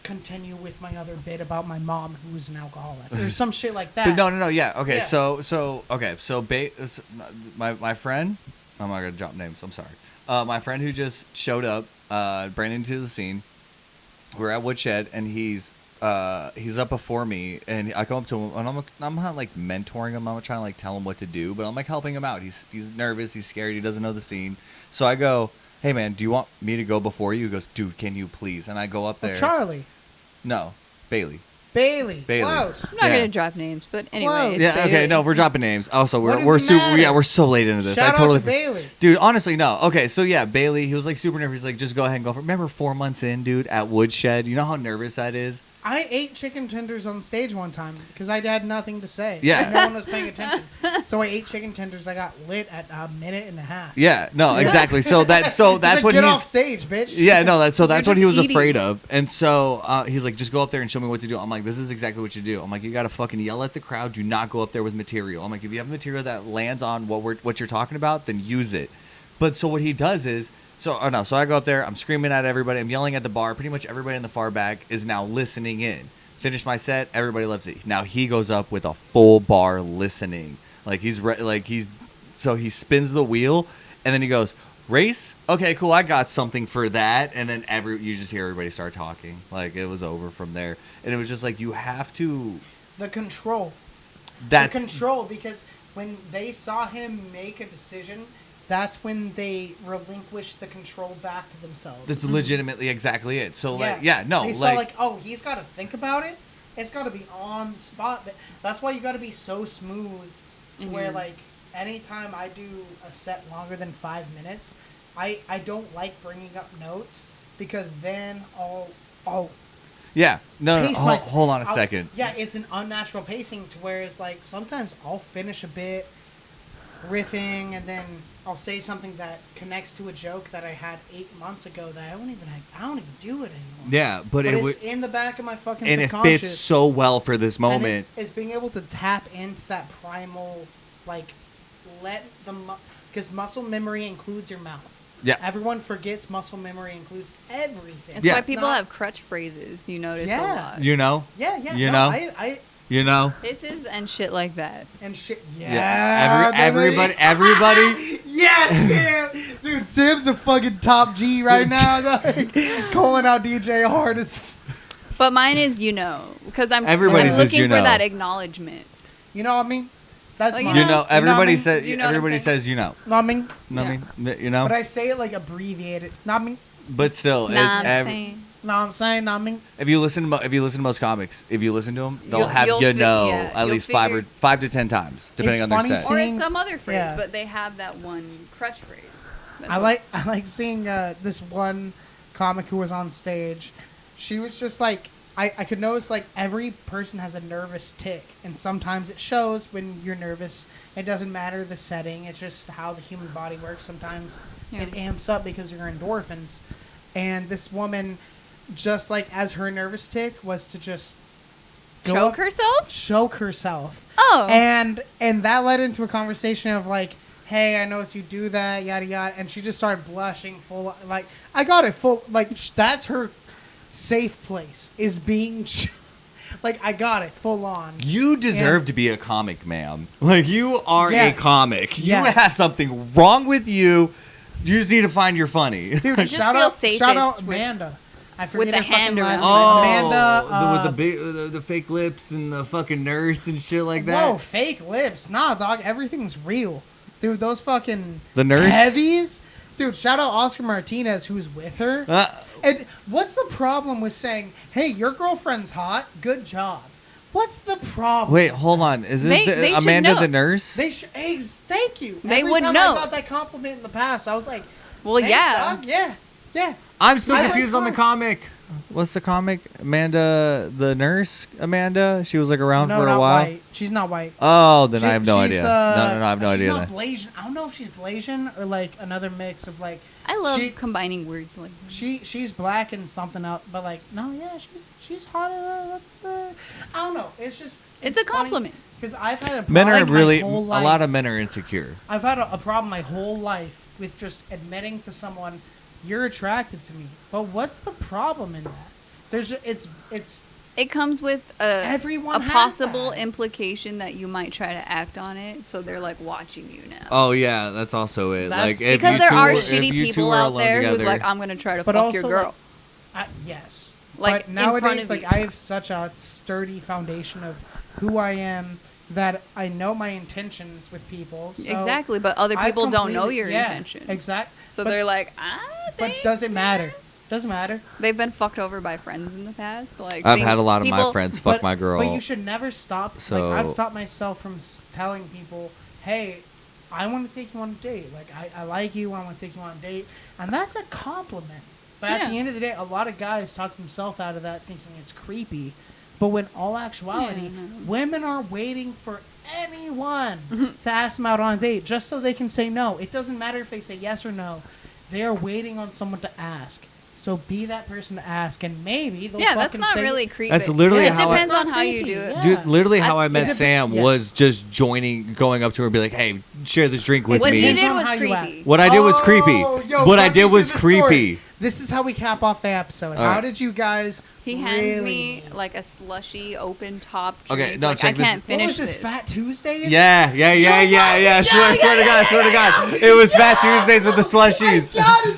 continue with my other bit about my mom who was an alcoholic. Or some shit like that. But no, yeah. Okay, Yeah. so my friend, I'm not gonna drop names. I'm sorry. My friend who just showed up, brand new to the scene. We're at Woodshed, and he's he's up before me, and I go up to him, and I'm not like mentoring him. I'm not trying to like tell him what to do, but I'm like helping him out. He's nervous, he's scared, he doesn't know the scene. So I go, hey man, do you want me to go before you? He goes, dude, can you please? And I go up there. Charlie. No, Bailey. Bailey. Bailey. Close. I'm not Yeah. gonna drop names, but anyway. Whoa. it's Yeah, Bailey. okay, no, we're dropping names. Also, What we're does it matter? we're so late into this. Shout I totally out to Bailey. Dude, honestly, no. Okay, so yeah, Bailey, he was like super nervous. He's like, just go ahead and go for it. Remember 4 months in, dude, at Woodshed? You know how nervous that is? I ate chicken tenders on stage one time because I had nothing to say. Yeah. No one was paying attention. So I ate chicken tenders. I got lit at a minute and a half. Yeah, no, exactly. So that's He's what like, get off he's. stage, bitch. Yeah, no, that's what just he was eating. afraid of. And so he's like, just go up there and show me what to do. I'm like, this is exactly what you do. I'm like, you got to fucking yell at the crowd. Do not go up there with material. I'm like, if you have material that lands on what you're talking about, then use it. But so what he does is, so I go up there. I'm screaming at everybody. I'm yelling at the bar. Pretty much everybody in the far back is now listening in. Finish my set. Everybody loves it. Now he goes up with a full bar listening. Like so he spins the wheel and then he goes, race? Okay, cool. I got something for that. And then you just hear everybody start talking. Like it was over from there. And it was just like, you have to. The control. That's The control, because when they saw him make a decision, that's when they relinquished the control back to themselves. That's legitimately exactly it. So Yeah. like, yeah, no, They like, saw like, oh, he's got to think about it. It's got to be on the spot. But that's why you got to be so smooth to where like anytime I do a set longer than 5 minutes, I don't like bringing up notes because then I'll yeah, no, pace myself. hold on a second. Yeah, it's an unnatural pacing to where it's like sometimes I'll finish a bit riffing and then I'll say something that connects to a joke that I had 8 months ago that I don't even do it anymore. Yeah, but it it's would, in the back of my fucking and it subconscious. fits so well for this And moment. it's being able to tap into that primal, like, let the because muscle memory includes your mouth. Yeah. Everyone forgets muscle memory includes everything. That's Yeah. why It's people not- have crutch phrases. You notice a Yeah. lot. You know, Yeah. You no, know? I you know. This is and shit like that. and shit. Yeah, Yeah. everybody. Yeah, Sam. Dude, Sam's a fucking top G right now. Like, calling out DJ hard as. But mine is because I'm Everybody says looking you for know. that acknowledgement. You know what I mean? That's Like, mine. You know, everybody what I says. You know what I'm Everybody saying? says you know. Know what I mean? Know what I Yeah. mean? You know. But I say it like abbreviated. Know what I mean? But still, Nah, I'm it's saying. Know what I'm saying? Know what I mean? if you listen to most comics, if you listen to them, they'll You'll- have you'll you fi- know yeah, at you'll least figure- 5 to 10 times, depending It's on their funny set. seeing- Or it's some other phrase, yeah. but they have that one crutch phrase. That's I what- like seeing this one comic who was on stage. She was just like I could notice like every person has a nervous tick, and sometimes it shows when you're nervous. It doesn't matter the setting; it's just how the human body works. Sometimes Yeah. it amps up because you're endorphins. And this woman, just like as her nervous tick, was to just go Choke up- herself? choke herself. Oh. And that led into a conversation of like, hey, I noticed you do that, yada yada, and she just started blushing full like I got it full like that's her safe place is being like I got it full on. You deserve And- to be a comic, ma'am. Like you are Yes. a comic. You Yes. have something wrong with you. You just need to find your funny. Dude, just shout feel out safest Amanda. with- I forget the her fucking hand last around name. it. Amanda. with the big, the fake lips and the fucking nurse and shit like that. Whoa, fake lips. Nah, dog, everything's real. Dude, those fucking The nurse? heavies. Dude, shout out Oscar Martinez who's with her. And what's the problem with saying, "Hey, your girlfriend's hot. Good job." What's the problem? Wait, hold on. Is They it should Amanda know. the nurse? Thank you. They Every would time know. I got that compliment in the past, I was like, Well, "Thanks, yeah. dog. Yeah. I'm still I confused like on the her. comic. What's the comic? Amanda the nurse? Amanda? She was like around No, for a not while. white. She's not white. Oh, then She- I have no she's, idea. No, I have no she's idea. not Then. Blasian. I don't know if she's Blasian or like another mix of like. I love She- combining words like that. She's black and something else, but like no, yeah, she's hot. I don't know. It's just It's a compliment. because I've had a Men are problem really my whole a life. lot of men are insecure. I've had a problem my whole life with just admitting to someone you're attractive to me. But what's the problem in that? It's It comes with Everyone a has possible that. implication that you might try to act on it, so they're like watching you now. Oh yeah, that's also it. That's- Like if because you there two are if shitty you two people are out alone there together, who's like, I'm gonna try to But fuck also, your girl. yes. like but in front nowadays, of like you. I have such a sturdy foundation of who I am that I know my intentions with people. So Exactly, but other I've people don't know completely- your yeah, intentions. Exactly. So but, they're like, but does it matter? Doesn't matter. They've been fucked over by friends in the past. Like I've had a lot of my people- friends fuck my girl. But you should never stop. So- Like I've stopped myself from telling people, "Hey, I want to take you on a date. Like I like you. I want to take you on a date," and that's a compliment. But at Yeah. the end of the day, a lot of guys talk themselves out of that, thinking it's creepy. But when all actuality, Yeah, no. women are waiting for anyone to ask them out on a date just so they can say no. It doesn't matter if they say yes or no. They are waiting on someone to ask. So be that person to ask, and maybe they'll Yeah, that's fucking not say really creepy. That's literally it how I- depends It's on not how you creepy, do it. yeah. Dude, literally how I met Yes. Sam was just going up to her and be like, "Hey, share this drink with What me." he Depends did on was how you act. creepy. What I did was creepy. Yo, What I let did me was give the story. creepy. This is how we cap off the episode. All How right. did you guys? He hands really me meet? like a slushy open top Okay, drink. no, like, check I this- can't What finish was this? Fat Tuesdays? Yeah. Swear to God. It was Fat Tuesdays with the slushies. I got it,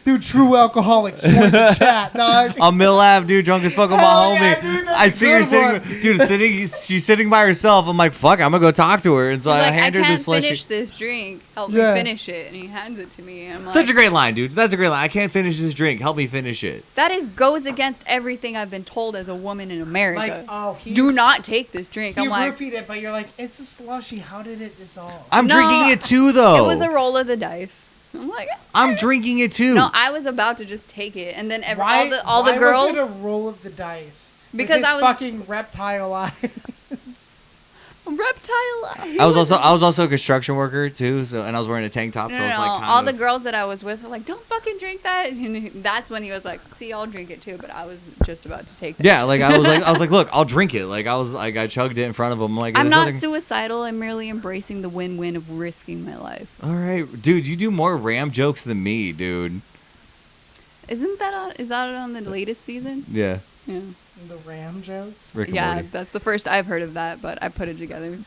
dude. True alcoholics. Join the chat, dog. On Mill Ave, dude, drunk as fuck with my Hell homie. yeah, dude, that's I a see her good she's sitting by herself. I'm like, fuck, I'm gonna go talk to her. And so He's I like, I hand her can't this slushy. finish this drink. Help Yeah. me finish it. And he hands it to me. And I'm like, Such a great line, dude. That's a great line. I can't finish this drink. Help me finish it. that goes against everything I've been told as a woman in America. Like, oh, Do not take this drink. He I'm like, roofied it, but you're like, it's a slushy. How did it dissolve? I'm No, drinking it too, though. it was a roll of the dice. I'm like, I'm drinking it too. no, I was about to just take it, and then why, all the why girls. was it a roll of the dice? Because With his I was- fucking reptile eyes. reptile. I was also a construction worker too, so and I was wearing a tank top, No, so I no, was no. like, All the girls that I was with were like, "Don't fucking drink that." And that's when he was like, "See, I'll drink it too." But I was just about to take that. yeah, like I was like, look, I'll drink it. Like I chugged it in front of him. Like I'm there's not nothing- suicidal. I'm merely embracing the win-win of risking my life. All right, dude, you do more Ram jokes than me, dude. Isn't that on? Is that on the latest season? Yeah, Yeah. The ram jokes. Rick and Yeah, Morty. that's the first I've heard of that, but I put it together.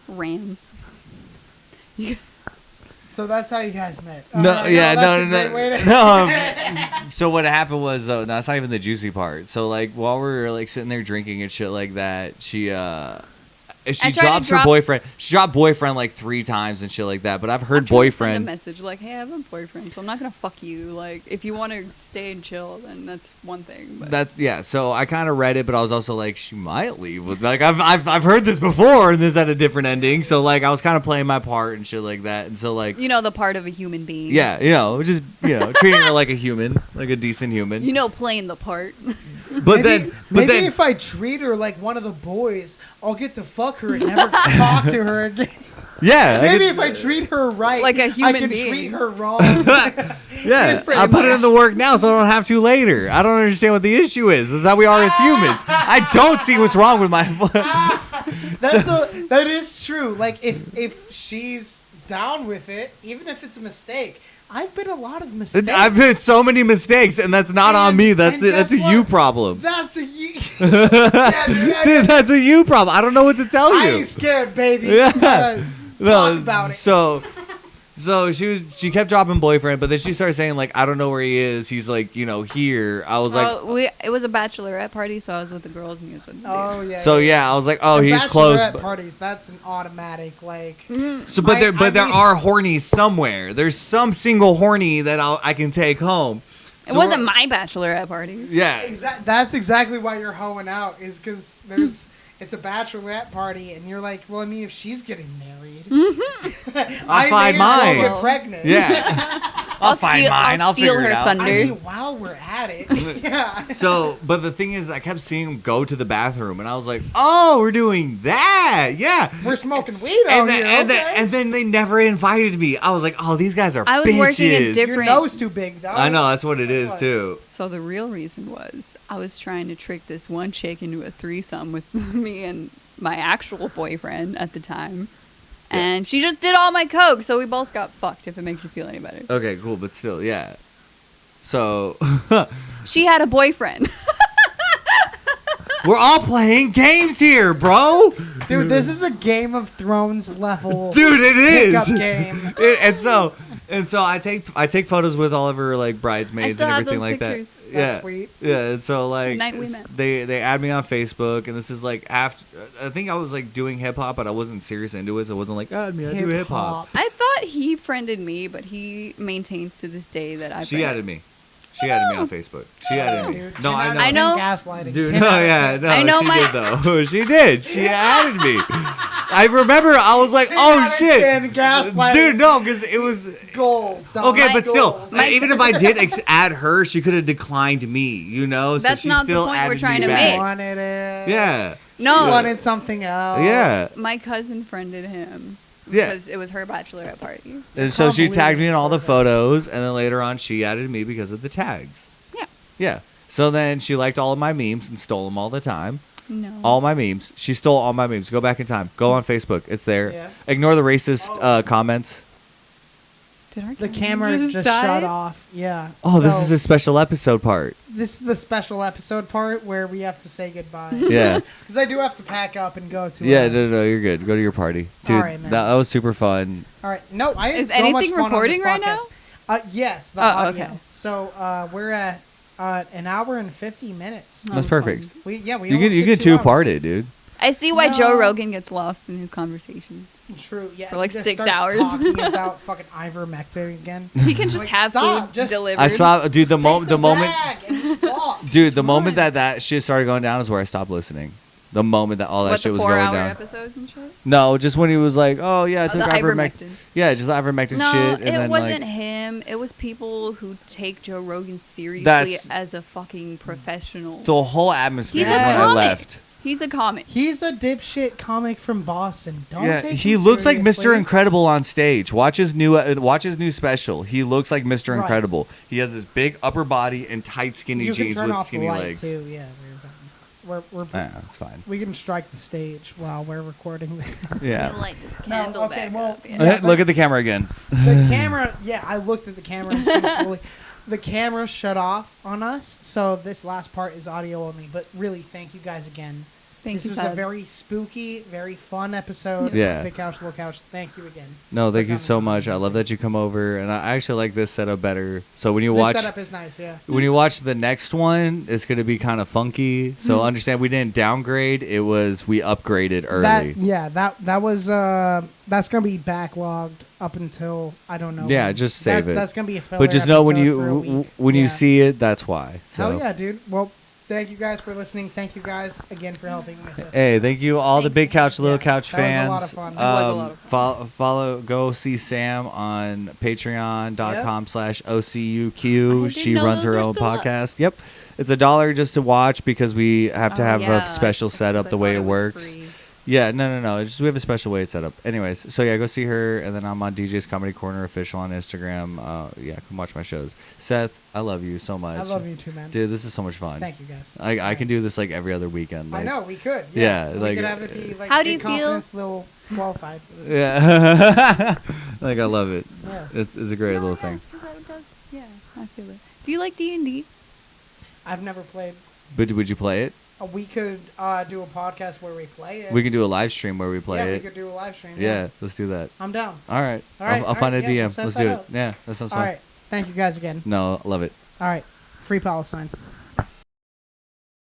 Ram. So that's how you guys met. No, Alright, yeah, that's no, a great way to- no. So what happened was, no, that's not even the juicy part. So like while we were like sitting there drinking and shit like that, she tried to drops her drop- boyfriend. She dropped boyfriend like 3 times and shit like that. But I've heard I'm trying to send boyfriend. a message like, "Hey, I have a boyfriend, so I'm not gonna fuck you. Like, if you want to stay and chill, then that's one thing." But That's yeah. So I kind of read it, but I was also like, she might leave. With like I've heard this before, and this had a different ending. So like I was kind of playing my part and shit like that. And so like you know, the part of a human being. yeah, just treating her like a human, like a decent human. You know, playing the part. But maybe then if I treat her like one of the boys, I'll get to fuck her and never talk to her again. yeah, Maybe if I treat her right, Like a human I can being. treat her wrong. yeah, Pretty I put it much. in the work now, so I don't have to later. I don't understand what the issue is. This is how we are as humans. I don't see what's wrong with my. That is true. Like if she's down with it, even if it's a mistake, I've been a lot of mistakes. I've made so many mistakes, and that's not on And- me. That's and it. That's a guess you what? problem. That's a you. Yeah, dude, Dude, that's a you problem. I don't know what to tell I you. ain't scared, baby. Yeah. Talk about it. So she kept dropping boyfriend, but then she started saying like, I don't know where he is. He's like, here. I was like, it was a bachelorette party, so I was with the girls and he was with the dudes. Oh yeah. so yeah, I was like, oh, And he's close. bachelorette But, parties, that's an automatic like. so, but I there mean- are hornies somewhere. There's some single horny that I can take home. It So wasn't we're- my bachelorette party. Yeah. That's exactly why you're hoeing out, is because it's a bachelorette party, and you're like, well, I mean, if she's getting married, I find may as well mine. get pregnant. Yeah. I'll find mine. I'll steal figure her it out. thunder. I mean, while we're at it, yeah. So, but the thing is, I kept seeing him go to the bathroom, and I was like, "Oh, we're doing that, yeah." We're smoking weed out here. And then they never invited me. I was like, "Oh, these guys are I was bitches." working a Your different. nose too big, though. I know that's what it is That's too. So the real reason was I was trying to trick this one chick into a threesome with me and my actual boyfriend at the time. And she just did all my coke, so we both got fucked, if it makes you feel any better. Okay, cool, but still, yeah. So She had a boyfriend. we're all playing games here, bro. Dude, this is a Game of Thrones level Dude, it pickup is. game. And so I take photos with all of her like I bridesmaids still and have everything those like pictures. that. That's sweet. Yeah, and so like Night we met. they add me on Facebook, and this is like after I think I was like doing hip hop, but I wasn't serious into it, so I wasn't like add me, I do hip hop. I thought he friended me, but he maintains to this day that I. She added me. She added me on Facebook. She added me. Dude, No, 10 I out know. of I know. 10 gaslighting. Dude, 10 no, out of yeah, 10. no, I know she my- did though. She did. She added me. I remember I was like, 10 oh out of shit, 10 gaslighting. dude, no, because it was Goals. dog. okay, but still, Goals. even if I did add her, she could have declined me, you know. So That's she not the still point we're added trying me to back. make. Wanted it. Yeah. No. She wanted something else. Yeah. My cousin friended him. Yeah. Because it was her bachelorette party. And so she believe tagged me in it's all the perfect. photos, and then later on she added me because of the tags. Yeah. Yeah. So then she liked all of my memes and stole them all the time. No. All my memes. She stole all my memes. Go back in time. Go on Facebook. It's there. Yeah. Ignore the racist comments. Did our The camera just die? shut off. Yeah. Oh, this So, is a special episode part. This is the special episode part where we have to say goodbye. Yeah. Because I do have to pack up and go to. Yeah, no, you're good. Go to your party. Dude, All right, man. that was super fun. All right. No, I had Is so much anything fun on recording this right podcast. Yes, the Oh, audio. okay. So we're at an hour and 50 minutes. That's was perfect. fun. We You almost can hit 2 two-part hours. it, dude. I see why No. Joe Rogan gets lost in his conversation. True. Yeah. For like he just 6 starts hours. Talking about fucking ivermectin again. He can just Like, have stop, food just- delivered. I saw, dude, the Take moment, bag and just walk. dude, Just the moment run. that shit started going down is where I stopped listening. The moment that all that what, shit the was going 4-hour down. episodes and shit? No, just when he was like, "Oh yeah, I Oh, took the ivermectin." ivermectin. Yeah, just ivermectin No, shit, and it then wasn't like, him. It was people who take Joe Rogan seriously That's- as a fucking professional. the whole atmosphere He's is a when I comic. left. He's a comic. He's a dipshit comic from Boston. Don't Yeah, take he him looks like Mr. seriously. Incredible on stage. Watch his new special. He looks like Mr. Right. Incredible. He has this big upper body and tight skinny You can jeans turn with off skinny the light legs. too. Yeah, we're Yeah, that's fine. we can strike the stage while we're recording. Yeah. Light this No, candle okay, back well, up. Yeah. yeah. Look at the camera again. The camera, yeah, I looked at the camera instinctually. The camera shut off on us, so this last part is audio only. But really, thank you guys again. Thank This you, was a Sad. very spooky, very fun episode. Yeah. of Big Couch, Little Couch. Thank you again. No, thank for you so coming. much. I love that you come over, and I actually like this setup better. So when you This watch setup is nice, yeah. when you watch the next one, it's gonna be kind of funky. So Hmm. understand we didn't downgrade; it was we upgraded early. That was that's gonna be backlogged up until I don't know. Yeah, when. just save it. That's gonna be a filler. But just know when episode for a you week. when you Yeah. see it, that's why. So. Hell yeah, dude. Well, thank you guys for listening. Thank you guys again for helping with this. Hey, thank you all the Thank Big Couch, Little Yeah, Couch that was a fans. lot of fun. It was a lot of fun. Follow, go see Sam on patreon.com/OCUQ. I didn't She know runs those her were own still up. podcast. Yep. It's $1 just to watch because we have to Oh, have yeah, a special because setup I the way thought it was works. free. Yeah, no. It's just we have a special way it's set up. Anyways, so yeah, go see her, and then I'm on DJ's Comedy Corner official on Instagram. Yeah, come watch my shows. Seth, I love you so much. I love you too, man. dude. This is so much fun. Thank you guys. I can do this like every other weekend. I Like, know we could. Yeah, we like, could have it be like How do big you feel? confidence, little qualified. Yeah, like I love it. Yeah. It's a great No, little yeah, thing. 'cause that does- yeah, I feel it. Do you like D&D? I've never played. But would you play it? We could do a podcast where we play it. We can do a live stream where we play yeah, it. we could do a live stream. Yeah, let's do that. I'm down. All right. All right, I'll find a yeah, DM. we'll set Let's that do it. up. Yeah, that sounds All fun. right. Thank you guys again. No, love it. All right. Free Palestine.